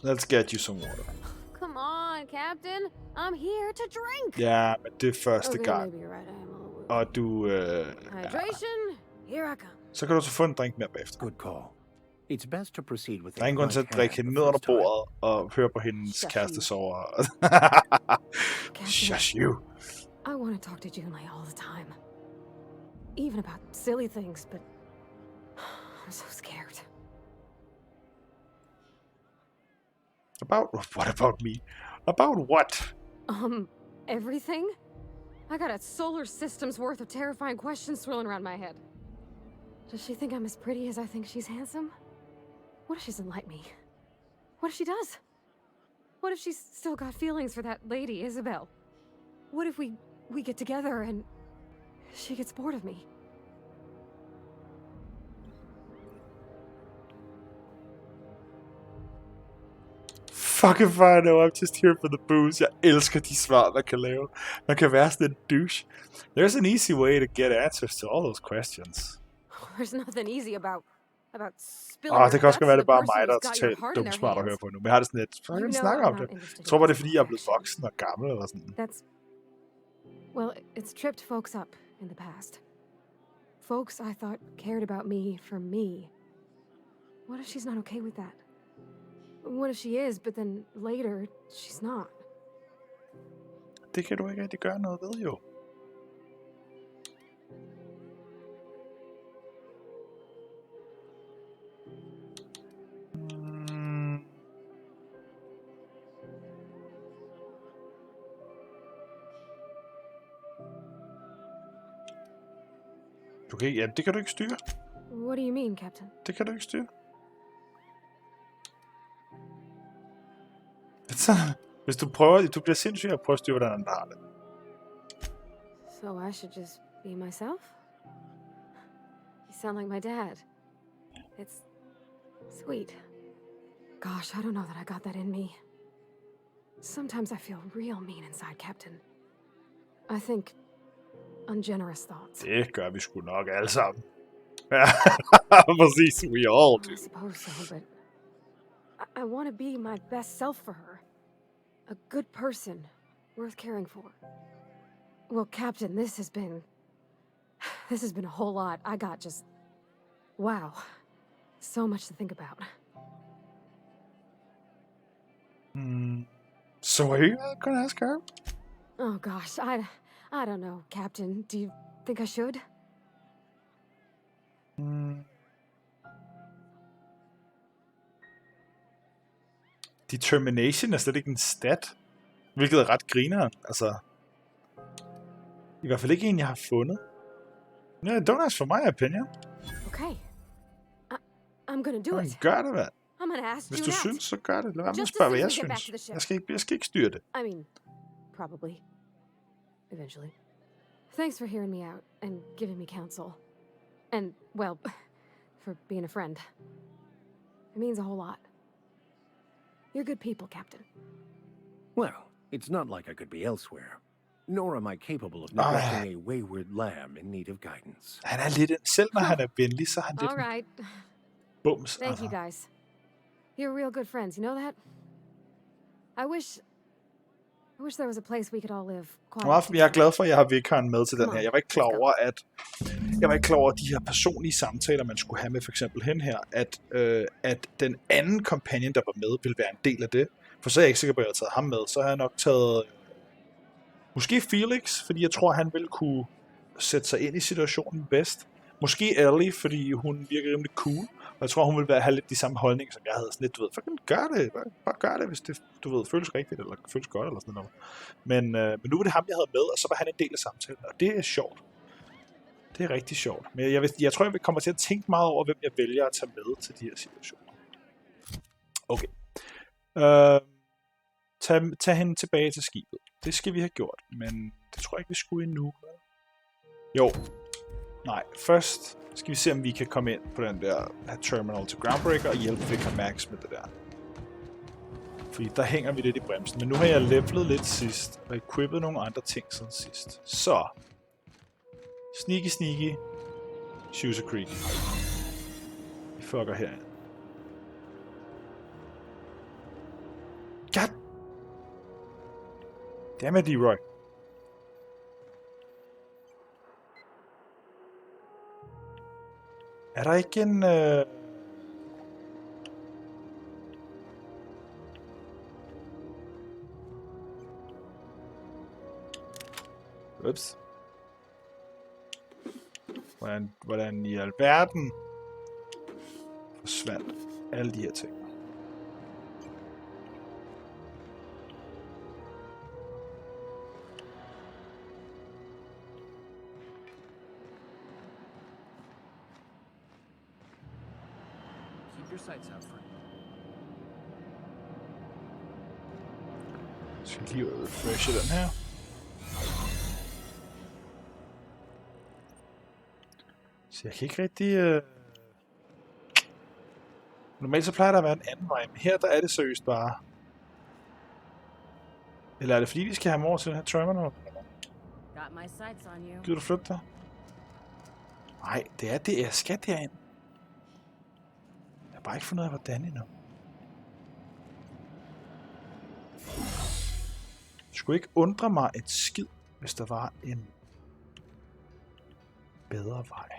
Let's get you some water. Come on, Captain. I'm here to drink. Ja, men det er første gang. Maybe you're right. I am a little... Og du... Hydration. Here I come. Så kan du så få en drink mere bagefter. Good call. It's best to proceed with der er ingen grund til at drikke hende ned under bordet og høre på hendes kæreste sover. Shush you. I want to talk to Junlei all the time. Even about silly things, but I'm so scared. About what about me? About what? Everything? I got a solar system's worth of terrifying questions swirling around my head. Does she think I'm as pretty as I think she's handsome? What if she doesn't like me? What if she does? What if she's still got feelings for that lady, Isabel? What if we get together and she gets bored of me? Fuck if I know, I'm just here for the booze. Jeg elsker de svar, man kan lave. Man kan være sådan en douche. There's an easy way to get answers to all those questions. There's nothing easy about spilling det kan også være, det er bare mig, der er totalt dumt smart at høre på nu. Men jeg har det sådan lidt, så kan vi snakke om det. Jeg tror bare, det er fordi, jeg er blevet voksen og gammel eller sådan. Well, it's tripped folks up in the past. Folks I thought cared about me for me. What if she's not okay with that? What if she is, but then later, she's not? Det kan du ikke rigtig gøre noget ved, jo. Okay, ja, det kan du ikke styre. What do you mean, Captain? Det kan du ikke styre. Hvis du prøver, du bliver sindssyg at prøve at styre, hvordan han har det. So I should just be myself? You sound like my dad. It's sweet. Gosh, I don't know that I got that in me. Sometimes I feel real mean inside, Captain. I think ungenerous thoughts. Det gør vi sgu nok alle sammen. Ja, præcis, we all do. I suppose so, but I want to be my best self for her. A good person, worth caring for. Well, Captain, this has been a whole lot. I got just... Wow. So much to think about. So are you gonna ask her? Oh gosh, I don't know, Captain. Do you think I should? Determination er slet ikke en stat. Hvilket er ret grineren. Altså... I hvert fald ikke en, jeg har fundet. Yeah, don't ask for my opinion. Okay. I'm gonna do it. Gør det, hvad? I'm gonna ask Hvis you du next. synes, så gør det. Lad være med at Just spørge, as hvad soon jeg as we get back synes. to the ship. Jeg skal ikke styre det. I mean, probably. Eventually. Thanks for hearing me out and giving me counsel. And, well, for being a friend. It means a whole lot. You're good people, Captain. Well, it's not like I could be elsewhere. Nor am I capable of neglecting a wayward lamb in need of guidance. Han er lidt, selv når han er venlig, så er han lidt All right. bums. Thank you guys. You're real good friends, you know that? I wish there was a place we could all live quiet. Jeg er glad for, at jeg har vikaren med til den her. Jeg var ikke klar over, at de her personlige samtaler, man skulle have med for eksempel hende her, at den anden companion, der var med, ville være en del af det. For så er jeg ikke sikker på, at jeg har taget ham med. Så har jeg nok taget måske Felix, fordi jeg tror, han ville kunne sætte sig ind i situationen bedst. Måske Ellie, fordi hun virker rimelig cool. Og jeg tror, hun ville have lidt de samme holdninger, som jeg havde. Sådan lidt, du ved, fucking gør det. Bare gør det, hvis det, du ved, føles rigtigt, eller føles godt, eller sådan noget. Men nu var det ham, jeg havde med, og så var han en del af samtalen. Og det er sjovt. Det er rigtig sjovt. Men jeg tror, jeg kommer til at tænke meget over, hvem jeg vælger at tage med til de her situationer. Okay. Tag hende tilbage til skibet. Det skal vi have gjort, men det tror jeg ikke, vi skulle endnu. Jo. Nej, først skal vi se, om vi kan komme ind på den der terminal til Groundbreaker og hjælpe Vicar Max med det der. Fordi der hænger vi lidt i bremsen. Men nu har jeg levelet lidt sidst, og equippet nogle andre ting siden sidst. Så. Sneaky. Shoes Creek. Vi fucker herind. God! Dammit, Leroy. Er der ikke en... Ups. Hvordan i alverden forsvandt alle de her ting? Sights out front. Skal lige refreshe den her. Så jeg kan ikke rigtig... Normalt så plejer der at være en anden vej, men her der er det seriøst bare... Eller er det fordi vi skal have ham over til den her terminal? Gider du flytte dig? Nej, det er det, jeg skal derind. Jeg har bare ikke fundet ud af, hvordan endnu. Det skulle ikke undre mig et skid, hvis der var en bedre vej.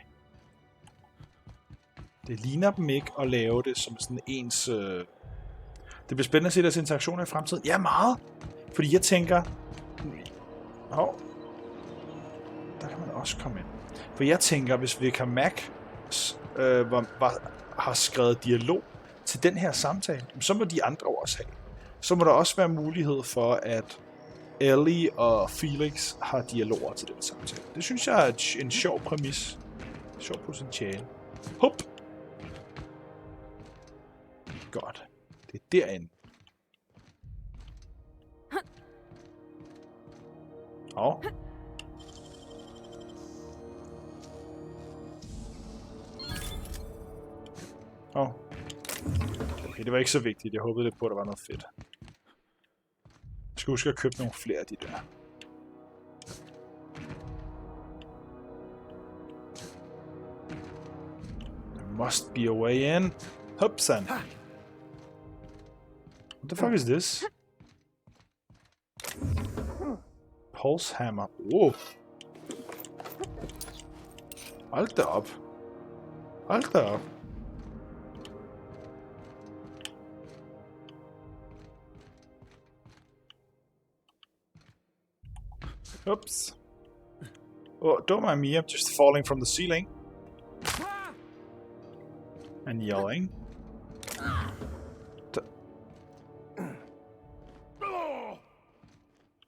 Det ligner dem ikke at lave det som sådan ens... Det bliver spændende at se deres interaktioner i fremtiden. Ja, meget! Fordi jeg tænker... Der kan man også komme ind. For jeg tænker, hvis Vicar Max har skrevet dialog til den her samtale, så må de andre også have. Så må der også være mulighed for, at Ellie og Felix har dialoger til den samtale. Det synes jeg er en sjov præmis. Sjov potentiale. Hop! Godt. Det er derinde. Okay, det var ikke så vigtigt. Jeg håbede lidt på, at der var noget fedt. Jeg skal huske at købe nogle flere af de der. There must be a way in. Hopsan. What the fuck is this? Pulse hammer. Wow. Hold da op. Hold da op. Oops. Oh, don't mind me, I'm just falling from the ceiling. And yelling.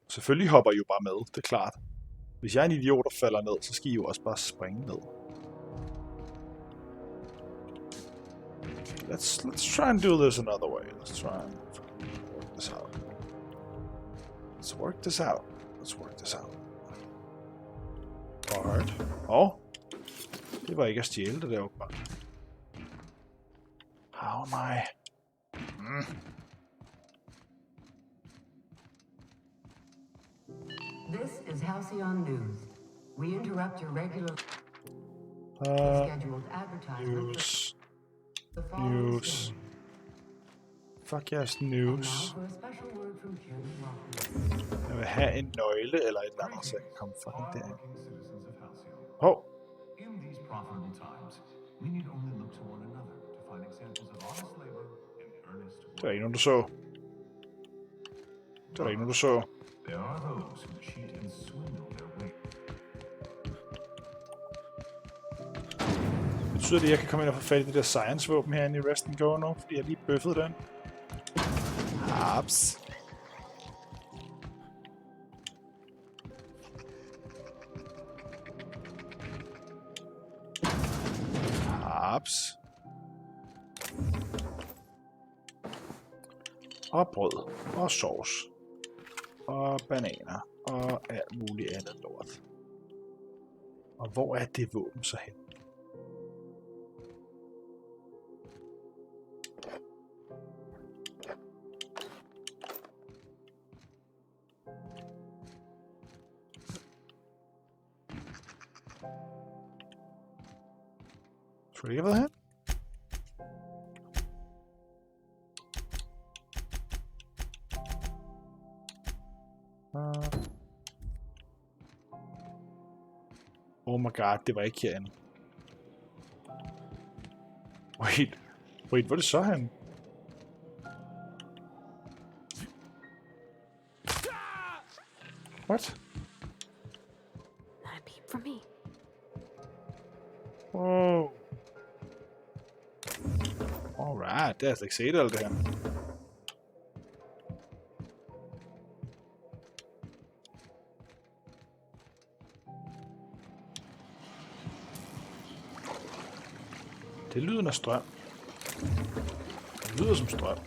Selvfølgelig hopper I jo bare med, det er klart. Hvis jeg er en idiot, der falder ned, så skal I jo også bare springe ned. Let's try and do this another way. Let's try and work this out. Let's work this out. Let's work this out. Alright. Det var ikke at stjæle det der åbenbart. How am I? This is Halcyon News. We interrupt your regular scheduled advertisement. News. Fuck jeres news. Jeg vil have en nøgle eller et eller andet, så jeg kan komme fucking derind. Hov! In these profitable times, we need only look to one another to find examples of honest labor and earnest work. Det var ikke nogen, du så. Det var ikke nogen, du så. There are those who cheat and swindle their way. Betyder det, at jeg kan komme ind og få fat i det der science-våben herinde i Rest and Go nu, fordi jeg lige bøffede den? Haps. Haps. Og brød. Og sovs. Og bananer. Og alt muligt andet lort. Og hvor er det våben så hen? Skulle det ikke have været her? Oh my god, det var ikke herinde. Wait, hvor er det så han? What? Not a peep from me. Wow. Alright, det har jeg slet ikke set alt det her. Det lyder af strøm. Det lyder som strøm.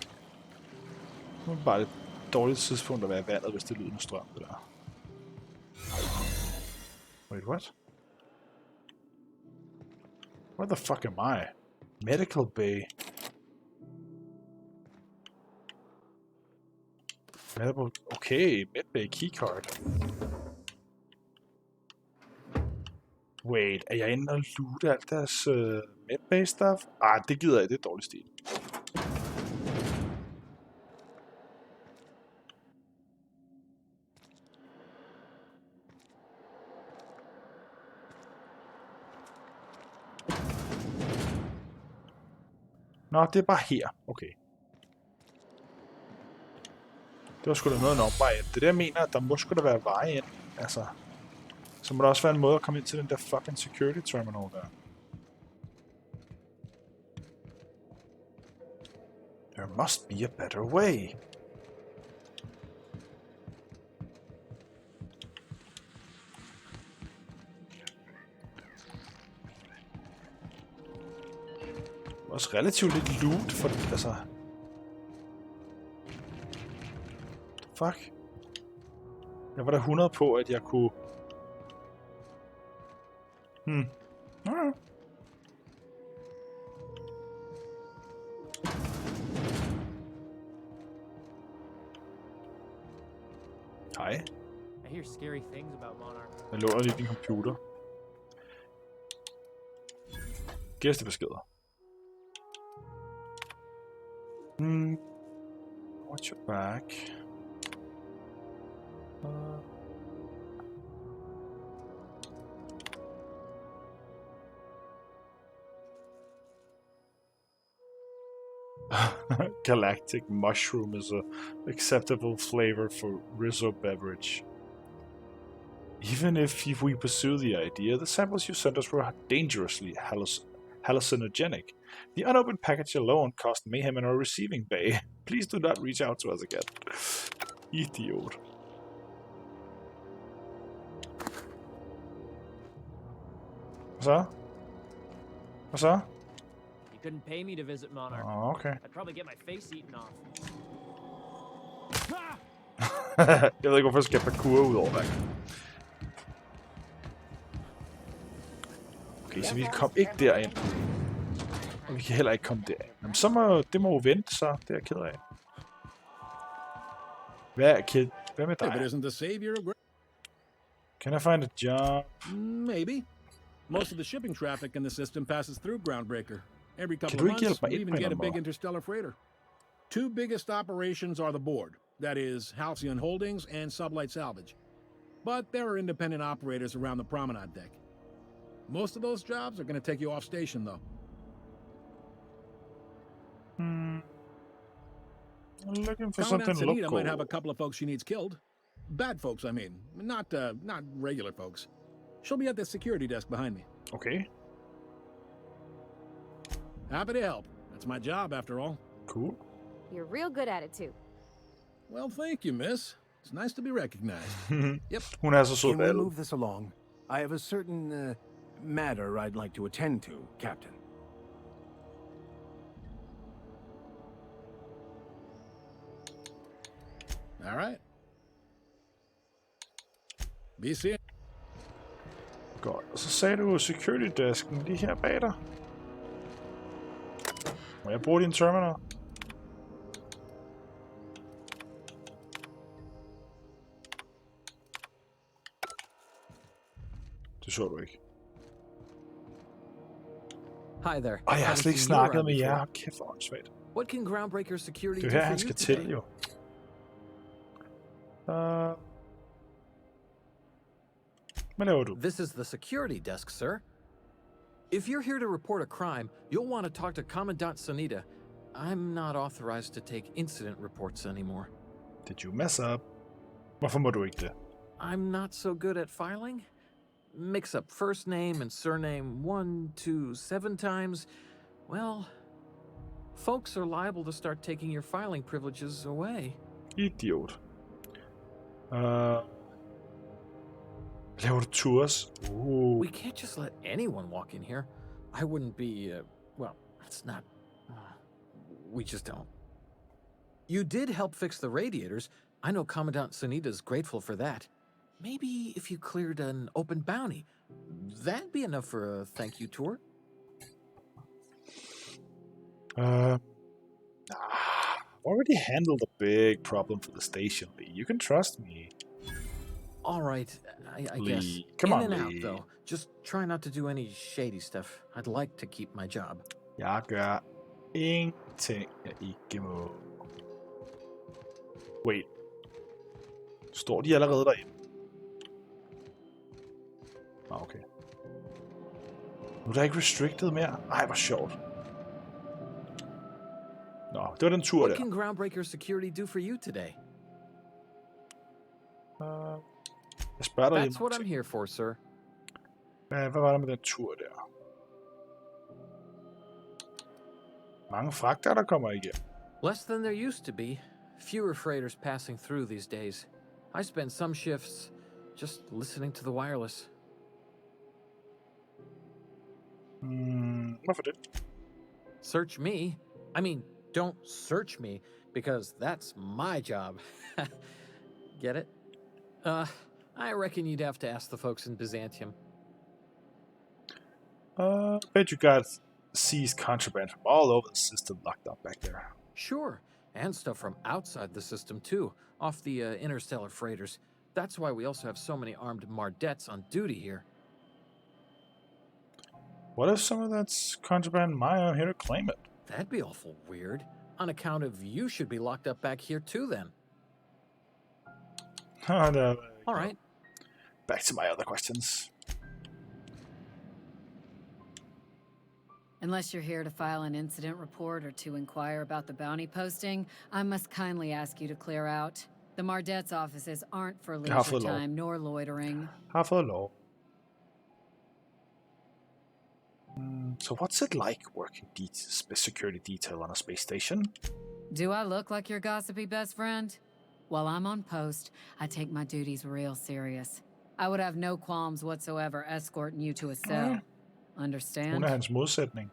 Det er bare et dårligt tidspunkt at være i vandet, hvis det lyder af strøm. Det der. Wait, what? Where the fuck am I? Medical bay. Okay, medbay keycard. Wait, er jeg inde og loote alt deres medbay stuff? Ah, det gider jeg, det er dårlig stil. Nå, det er bare her. Okay. Det var sgu da noget af en omvej ind. Det er det, jeg mener, at der må sgu da være veje ind. Altså, så må der også være en måde at komme ind til den der fucking security terminal der. There must be a better way. Også relativt lidt loot for, altså. Fuck. Jeg var da 100 på, at jeg kunne. Hej. I hear scary things about Monarch. Jeg låner lige din computer. Gæstebeskeder. Watch your back. Galactic mushroom is a acceptable flavor for Rizzo beverage. Even if we pursue the idea, the samples you sent us were dangerously hallucinogenic. The unopened package alone caused mayhem in our receiving bay. Please do not reach out to us again. Idiot. Hvad så? Hvad så? You couldn't pay me to visit Monarch. Oh, okay. I'd probably get my face eaten off. Jeg ved ikke, hvorfor jeg skal parkour ud over der. Okay, så vi kom ikke derind. Og vi kan heller ikke komme derind. Jamen, så må det må vente, så det er jeg ked af. Hvad med dig? Can I find a job? Maybe. Most of the shipping traffic in the system passes through Groundbreaker. Every couple Kan of du ikke months, hjælpe mig we ind even på en get a eller anden big måde? interstellar freighter. Two biggest operations are the board. That is, Halcyon Holdings and Sublight Salvage. But there are independent operators around the promenade deck. Most of those jobs are going to take you off station, though. I'm looking for Commandant something Sanita local. might have a couple of folks she needs killed. Bad folks, I mean. Not regular folks. She'll be at the security desk behind me. Okay. Happy to help. That's my job, after all. Cool. You're real good at it, too. Well, thank you, miss. It's nice to be recognized. Yep. Hun er så sød. Can we move this along? I have a certain matter I'd like to attend to, Captain. All right. Be seeing. Godt. Og så sagde du security-desken lige her bag dig. Må jeg bruge din terminal? Det så du ikke. Hi there. Og jeg har slet ikke snakket med jer. Kæft, hvor åndssvagt. What can Groundbreaker Security Det do er her, for han you skal today? til, jo. Hvad laver du? This is the security desk, sir. If you're here to report a crime, you'll want to talk to Commandant Sanita. I'm not authorized to take incident reports anymore. Did you mess up? Hvorfor må du ikke det? I'm not so good at filing. Mix up first name and surname 1, 2, 7 times. Well, folks are liable to start taking your filing privileges away. Idiot. Laver du tours? We can't just let anyone walk in here. I wouldn't be, well, it's not... we just don't. You did help fix the radiators. I know Commandant Sanita's grateful for that. Maybe if you cleared an open bounty, that'd be enough for a thank you tour. Already handled a big problem for the station, Lee. You can trust me. All right, I guess. Lee, come on, In and out, Lee. though. Just try not to do any shady stuff. I'd like to keep my job. Jeg gør ingenting, jeg ikke må. Wait. Står de allerede derinde? Okay. Nu er der ikke restricted mere. Ej, hvor sjovt. Nå, det var den tur What der. can Groundbreaker Security do for you today? Jeg spørger dig lige That's what I'm here for, sir. Hvad var der med den tur der? Mange fragter, der kommer igennem. Less than there used to be. Fewer freighters passing through these days. I spend some shifts just listening to the wireless. Hvorfor det? Search me? I mean, don't search me, because that's my job. Get it? I reckon you'd have to ask the folks in Byzantium. Bet you got seized contraband from all over the system locked up back there. Sure, and stuff from outside the system too, off the interstellar freighters. That's why we also have so many armed Mardettes on duty here. What if some of that's contraband and I'm here to claim it? That'd be awful weird. On account of you should be locked up back here too then. No. All right. Back to my other questions. Unless you're here to file an incident report or to inquire about the bounty posting, I must kindly ask you to clear out. The Mardet's offices aren't for leisure time nor loitering. Har fået lov. So what's it like working security detail on a space station? Do I look like your gossipy best friend? While I'm on post, I take my duties real serious. I would have no qualms whatsoever escorting you to a cell. Understand? Hun er hans modsætning.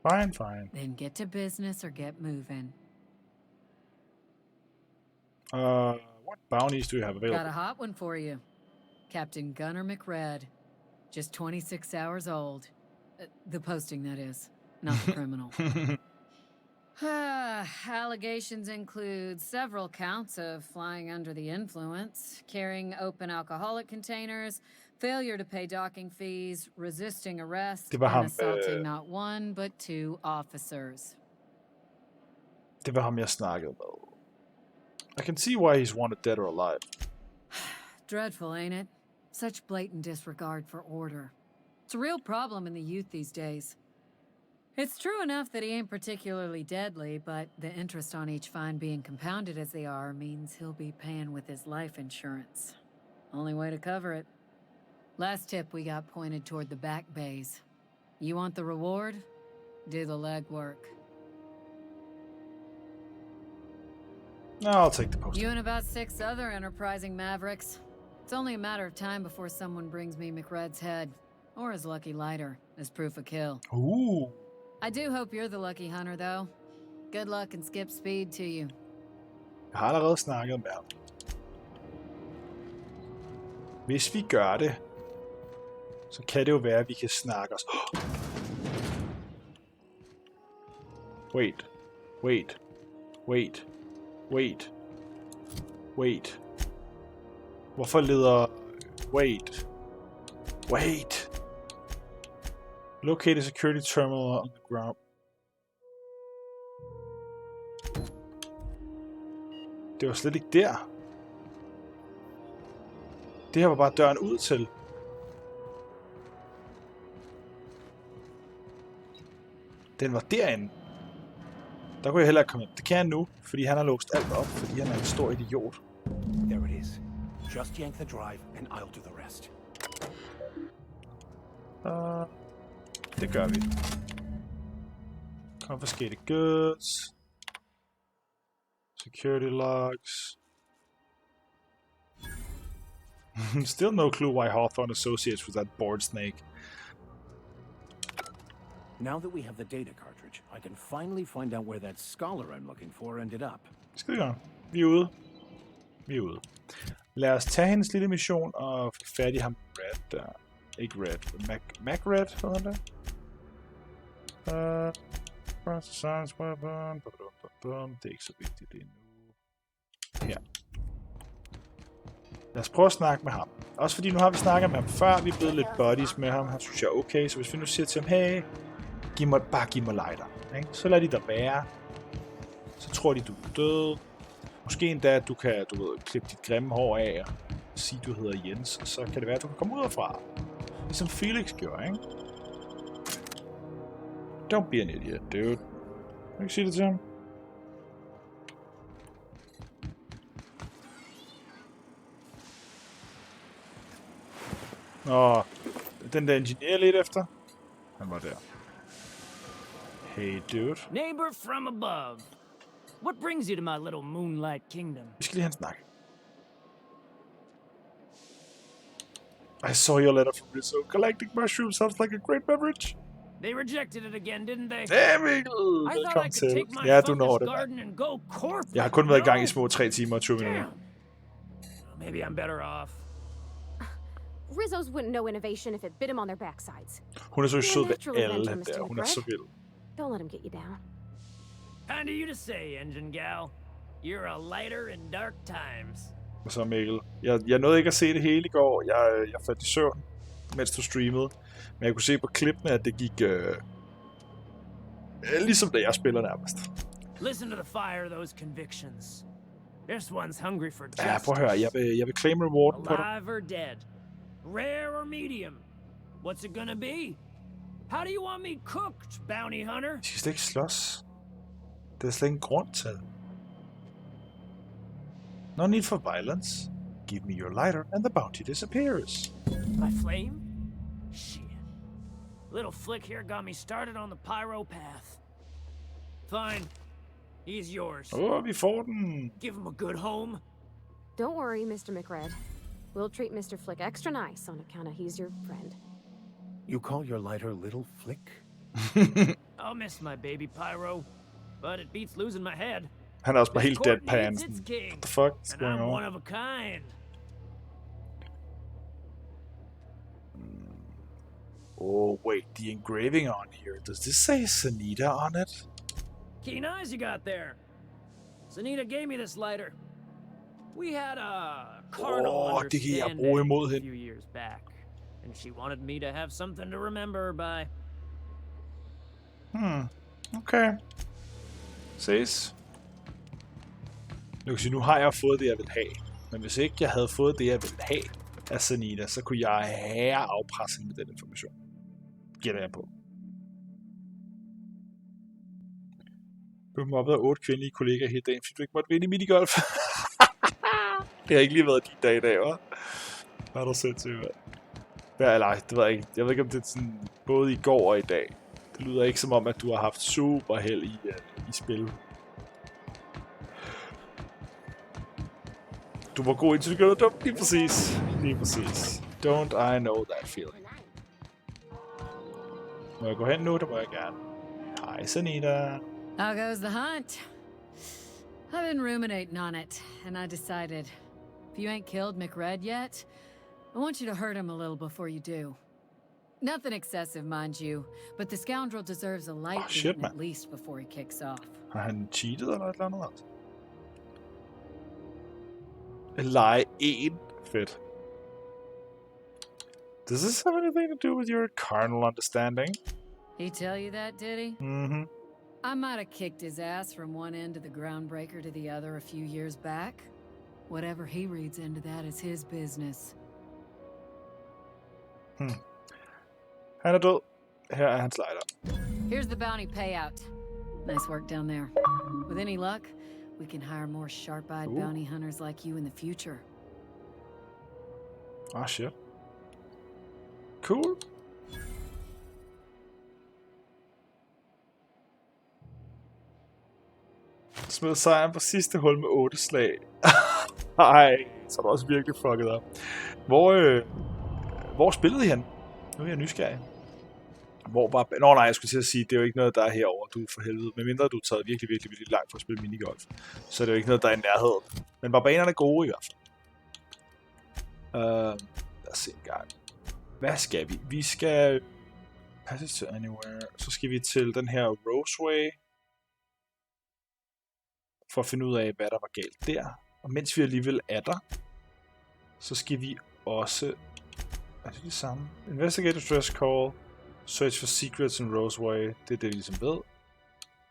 Fine. Then get to business or get moving. What bounties do you have available? Got a hot one for you. Captain Gunnar McRed. Just 26 hours old. The posting, that is. Not the criminal. Allegations include several counts of flying under the influence, carrying open alcoholic containers, failure to pay docking fees, resisting arrest, Det var and ham, assaulting not one but 2 officers. Det var ham, jeg snakkede med. I can see why he's wanted dead or alive. Dreadful, ain't it? Such blatant disregard for order. It's a real problem in the youth these days. It's true enough that he ain't particularly deadly, but the interest on each fine being compounded as they are means he'll be paying with his life insurance. Only way to cover it. Last tip we got pointed toward the back bays. You want the reward? Do the legwork. No, I'll take the post. You and about 6 other enterprising mavericks. It's only a matter of time before someone brings me McRed's head, or his lucky lighter, as proof of kill. Ooh. I do hope you're the lucky hunter, though. Good luck and skip speed to you. Jeg har allerede snakket med ham. Hvis vi gør det, så kan det jo være, at vi kan snakke os. Wait. Wait. Wait. Wait. Wait. Hvorfor leder... Wait. Wait. Locate a security terminal on the ground. Det var slet ikke der. Det her var bare døren ud til. Den var derinde. Der kunne jeg heller ikke komme ind. Det kan jeg nu, fordi han har låst alt op, fordi han er en stor idiot. There it is. Just yank the drive, and I'll do the rest. Det gør vi. Confiscated goods. Security logs. Still no clue why Hawthorne associates with that board snake. Now that we have the data cartridge, I can finally find out where that scholar I'm looking for ended up. Skide godt. Vi er ude. Vi er ude. Lad os tage hendes lille mission og få fat i ham Red der. Ikke Red. MacRed hedder han der. Science weapon. Det er ikke så vigtigt endnu. Her. Lad os prøve at snakke med ham. Også fordi nu har vi snakket med ham før. Vi er blevet lidt buddies med ham. Han synes jeg er okay. Så hvis vi nu siger til ham, hey, bare giv mig lighter. Ikke? Så lad de der være. Så tror de, du er død. Måske endda, at du kan, klippe dit grimme hår af og sige, du hedder Jens. Og så kan det være, at du kan komme ud herfra. Ligesom Felix gjorde, ikke? Don't be an idiot, dude. Kan du ikke sige det til ham? Den der ingeniør lidt efter. Han var der. Hey, dude. Neighbor from above. What brings you to my little moonlight kingdom? Vi skal lige have en snak. I saw your letter from Rizzo. Collecting mushrooms sounds like a great beverage. They rejected it again, didn't they? Damn it! I thought I could take my fungus garden and go corporate. Jeg har kun været i gang i små 3 timer og 20 minutter. Maybe I'm better off. Rizzo's wouldn't know innovation if it bit him on their backsides. Hun er så sød ved alle der. Hun er så vild. Don't let him get you down. Kind of you to say, engine gal. You're a lighter in dark times. Og så Mikkel. Jeg nåede ikke at se det hele i går. Jeg faldt i søvn, mens du streamede. Men jeg kunne se på klippene, at det gik ligesom da jeg spiller nærmest. Listen to the fire of those convictions. This one's hungry for justice. Ja, prøv at høre. Jeg vil claim rewarden på dig. Alive or dead. Rare or medium. What's it gonna be? How do you want me cooked, bounty hunter? De skal slet ikke slås. Det er slet ingen grund til. No need for violence. Give me your lighter and the bounty disappears. My flame? Shit. Little flick here got me started on the pyro path. Fine. He's yours. Vi får den. Give him a good home. Don't worry, Mr. McRed. We'll treat Mr. Flick extra nice on account of he's your friend. You call your lighter Little Flick? I'll miss my baby pyro, but it beats losing my head. Han er også bare helt deadpan. What the fuck is going on? One of a kind. Oh, wait, the engraving on here. Does this say Sanita on it? Keen eyes you got there. Sanita gave me this lighter. We had a carnal det kan jeg bruge imod a hende. few years back, and she wanted me to have something to remember her by. Okay. Ses. Nu har jeg fået det, jeg vil have. Men hvis ikke jeg havde fået det, jeg ville have af Sanita, så kunne jeg have afpresset med den information. Gætter jeg på. Du mobbet af 8 kvindelige kollegaer hele dagen, fordi du ikke måtte vinde i minigolf. Det har ikke lige været din dag i dag, hva'? Hvad har du set til, hvad? Eller det ved jeg ikke. Jeg ved ikke, om det er sådan både i går og i dag. Det lyder ikke som om, at du har haft super held i spil. Du var god indtil du gjorde dumt. Lige præcis. Lige præcis. Don't I know that feeling. Må jeg gå hen nu? Det må jeg gerne. Hej, Sanita. How goes the hunt? I've been ruminating on it, and I decided, if you ain't killed McRed yet, I want you to hurt him a little before you do. Nothing excessive, mind you, but the scoundrel deserves a light beating at least before he kicks off. Har han cheatet eller et eller andet? Altså? Lege 1. Fedt. Does this have anything to do with your carnal understanding? He tell you that, did he? Mm-hmm. I might have kicked his ass from one end of the groundbreaker to the other a few years back. Whatever he reads into that is his business. Han er død. Her er hans lighter. Here's the bounty payout. Nice work down there. With any luck, we can hire more sharp-eyed bounty hunters like you in the future. Ah, shit. Cool. Smed sejren på sidste hul med 8 slag. Ej, så er du også virkelig fucket op. Hvor spillede I hen? Nu er jeg nysgerrig. Hvor bare... Nå nej, jeg skulle til at sige, det er jo ikke noget, der er herovre, du for helvede. Medmindre du er taget virkelig, virkelig, virkelig langt for at spille minigolf. Så er det jo ikke noget, der er i nærheden. Men var banerne gode i hvert fald. Lad os se en gang. Hvad skal vi? Vi skal... Passage to anywhere. Så skal vi til den her Roseway. For at finde ud af, hvad der var galt der. Og mens vi alligevel er der, så skal vi også... Er det det samme? Investigate Stress Call. Search for secrets in Roseway. Det er det, vi ligesom ved.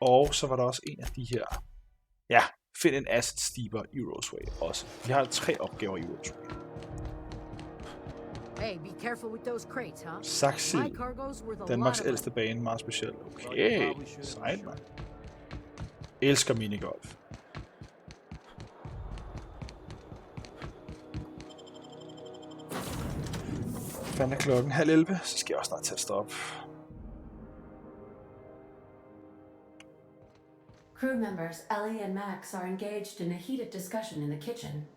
Og så var der også en af de her... Ja, find en asset steeper i Roseway også. Vi har 3 opgaver i Roseway. Hey, be careful with those crates, huh? Saxil. Danmarks ældste bane. Meget specielt. Okay. Sejt, mand. Elsker minigolf. Fanden er klokken 10:30, så skal jeg også snart til at stoppe. Crew members Ellie and Max are engaged in a heated discussion in the kitchen.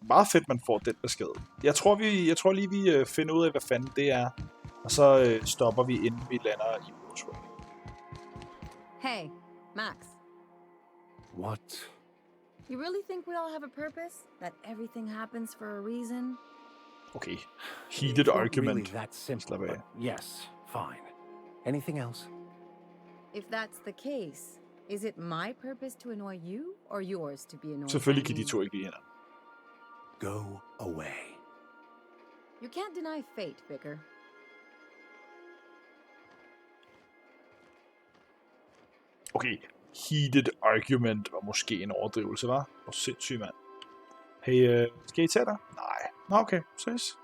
Meget fedt, man får den besked. Jeg tror lige, vi finder ud af, hvad fanden det er. Og så stopper vi, inden vi lander i Roseway. Hey, Max. What? You really think we all have a purpose? That everything happens for a reason? Okay. Heated argument. Really that simple, but yes, fine. Anything else? If that's the case, is it my purpose to annoy you, or yours to be annoyed? Selvfølgelig kan de to ikke lide hinanden. Go away. You can't deny fate, Vicar. Okay. Heated argument var måske en overdrivelse, hva'? Hvor sindssygt, mand. Hey, skal I tage dig? Nej. Nå, okay. Ses.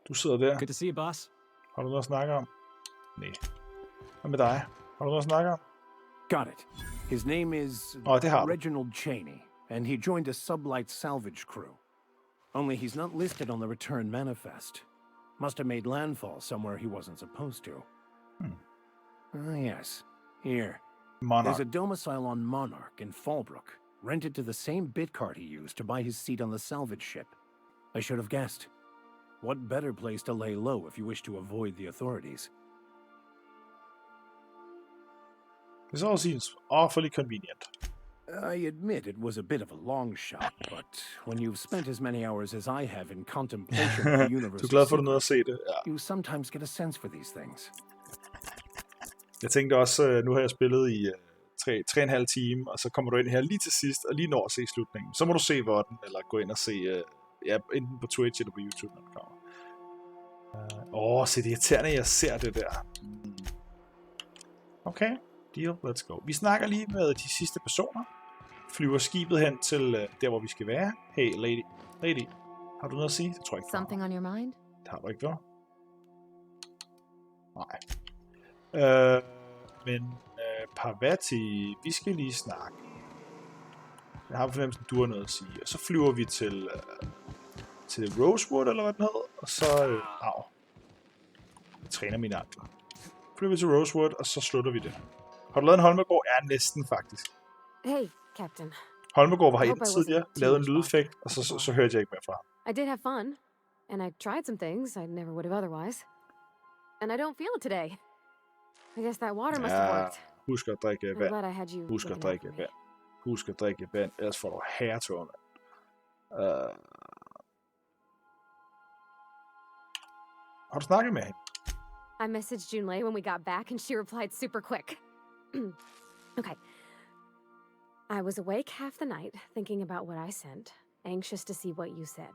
Du sidder der. Good to see you, boss. Har du noget at snakke om? Nej. Hvad med dig? Har du noget at snakke om? Got it. His name is Reginald Cheney, and he joined a sublight salvage crew. Only he's not listed on the return manifest. Must have made landfall somewhere he wasn't supposed to. Yes. Here. Monarch. There's a domicile on Monarch in Fallbrook, rented to the same bit card he used to buy his seat on the salvage ship. I should have guessed. What better place to lay low if you wish to avoid the authorities? This all seems awfully convenient. I admit it was a bit of a long shot, but when you've spent as many hours as I have in contemplation of the Du er universe's glad for, at du nåede at secrets, se det? Ja. you sometimes get a sense for these things. Jeg tænkte også, nu har jeg spillet i 3,5 time, og så kommer du ind her lige til sidst, og lige når at se slutningen. Så må du se vodden, eller gå ind og se, enten på Twitch eller på YouTube, når det kommer. Så det er irriterende, at jeg ser det der. Okay, deal, let's go. Vi snakker lige med de sidste personer. Flyver skibet hen til der, hvor vi skal være. Hey, lady, har du noget at sige? Det tror jeg ikke. Something on your mind? Det har du ikke, hva'? Nej. Men Parvati, vi skal lige snakke. Jeg har på fornemmelsen, du har noget at sige. Og så flyver vi til Rosewood, eller hvad den hedder. Og så... Jeg træner mine ankler. Flyver vi til Rosewood, og så slutter vi det. Har du lavet en Holmegård? Ja, næsten faktisk. Hey, Captain. Holmegård var herinde tidligere, lavede en lydeffekt, og så hørte jeg ikke mere fra ham. I did have fun, and I tried some things I never would have otherwise. And I don't feel it today. I guess that water must have worked. Husk at drikke I'm vand. glad I had you Husk at looking drikke after me. vand. Husk at drikke vand, ellers får du herretårne. Har du snakket med hende? I messaged Junlei when we got back, and she replied super quick. Okay. I was awake half the night, thinking about what I sent, anxious to see what you said.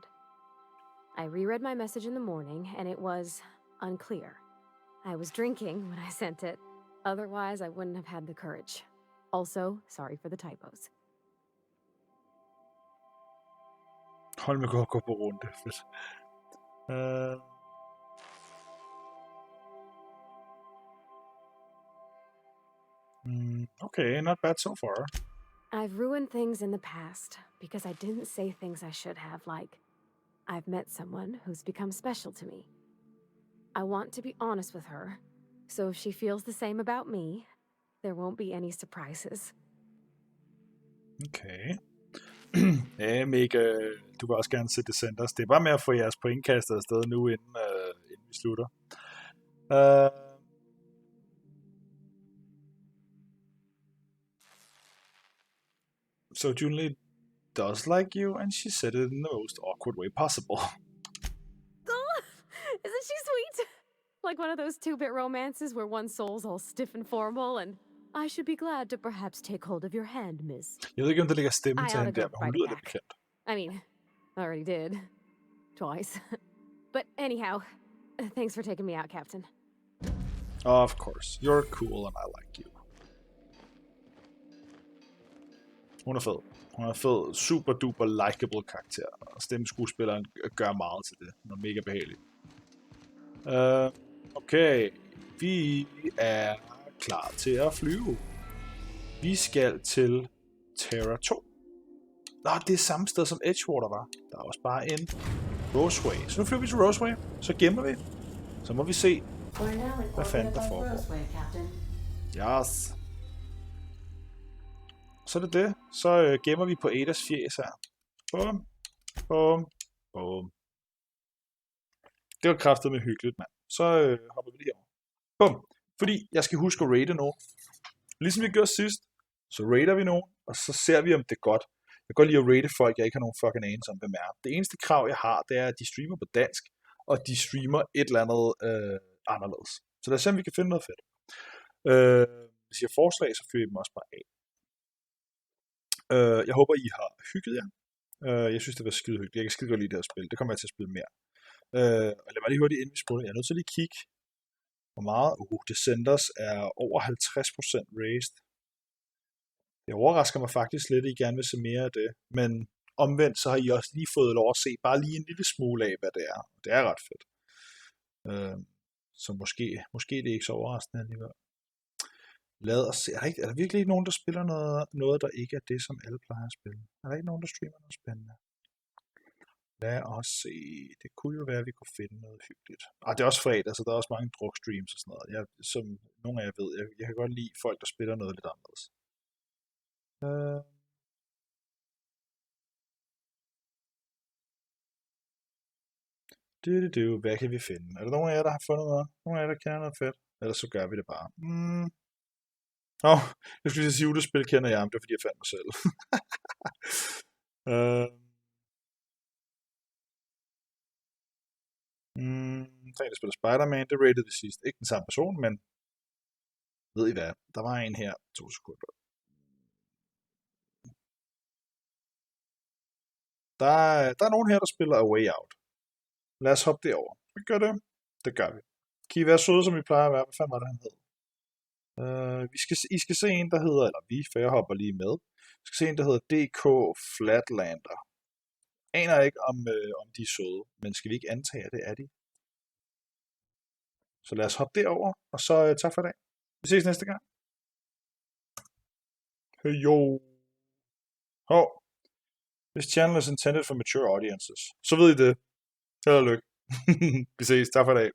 I reread my message in the morning, and it was unclear. I was drinking when I sent it. Otherwise, I wouldn't have had the courage. Also, sorry for the typos. Holmegård går på runde. Fedt. Okay, not bad so far. I've ruined things in the past because I didn't say things I should have, like, I've met someone who's become special to me. I want to be honest with her, so if she feels the same about me, there won't be any surprises. Okay. Ja, mega. Du vil også gerne se Descenders. Det er bare med at få jeres point kastet afsted nu, inden vi slutter. So Junlei does like you, and she said it in the most awkward way possible. Isn't she sweet? Like one of those two-bit romances where one soul's all stiff and formal, and I should be glad to perhaps take hold of your hand, miss. Jeg ved ikke, om der ligger stemme I til ought hende to der, go men hun write lyder it lidt back. bekendt. I mean, I already did. Twice. But anyhow, thanks for taking me out, Captain. Of course. You're cool, and I like you. Hun er fed. Hun er fed. Super duper likable karakter. Og stemmeskuespilleren gør meget til det. Hun er mega behagelig. Okay. Vi er klar til at flyve. Vi skal til Terra 2. Nå, det er samme sted som Edgewater var. Der er også bare en Roseway. Så nu flyver vi til Roseway. Så gemmer vi. Så må vi se, hvad fanden der foregår. Yes. Så er det det. Så gemmer vi på Adas fjes her. Bum. Bum. Bum. Det var kraftedeme hyggeligt, mand. Så hopper vi lige over. Bum. Fordi jeg skal huske at rate nu. Ligesom vi gjorde sidst, så rater vi nogen, og så ser vi, om det er godt. Jeg kan godt lide at rate folk, jeg ikke har nogen fucking anelse om, hvem er. Det eneste krav, jeg har, det er, at de streamer på dansk, og de streamer et eller andet anderledes. Så lad os se, om vi kan finde noget fedt. Hvis I har forslag, så fyrer I dem også bare af. Jeg håber, I har hygget jer. Jeg synes, det var skide hyggeligt. Jeg kan skide godt lide det her spil. Det kommer jeg til at spille mere. Og lad mig lige hurtigt, inden vi spiller. Jeg er nødt til at lige kigge, hvor meget. Descenders er over 50% raised. Det overrasker mig faktisk lidt, at I gerne vil se mere af det. Men omvendt, så har I også lige fået lov at se bare lige en lille smule af, hvad det er. Det er ret fedt. Så måske det er ikke så overraskende alligevel. Lad os se. Er der virkelig ikke nogen, der spiller noget, der ikke er det, som alle plejer at spille? Er der ikke nogen, der streamer noget spændende? Lad os se. Det kunne jo være, at vi kunne finde noget hyggeligt. Det er også fredag, så der er også mange drukstreams og sådan noget. Som nogle af jer ved, jeg kan godt lide folk, der spiller noget lidt anderledes. Hvad kan vi finde? Er der nogen af jer, der har fundet noget? Nogen af jer, der kender noget fedt? Ellers så gør vi det bare. Jeg skulle lige sige, at spil kender jeg, men det er fordi, jeg fandt mig selv. Der spiller Spider-Man, det rated det sidste. Ikke den samme person, men ved I hvad? Der var en her, 2 sekunder. Der er nogen her, der spiller A Way Out. Lad os hoppe derover. Vi gør det. Det gør vi. Kan I være søde, som I plejer at være? Hvad fanden var det, han hed? I skal se en, der hedder, eller vi, for jeg hopper lige med. I skal se en, der hedder DK Flatlander. Aner ikke, om de er søde, men skal vi ikke antage, at det er de? Så lad os hoppe derover, og så tak for i dag. Vi ses næste gang. Hey yo. This channel is intended for mature audiences. Så ved I det. Held og lykke. Vi ses. Tak for i dag.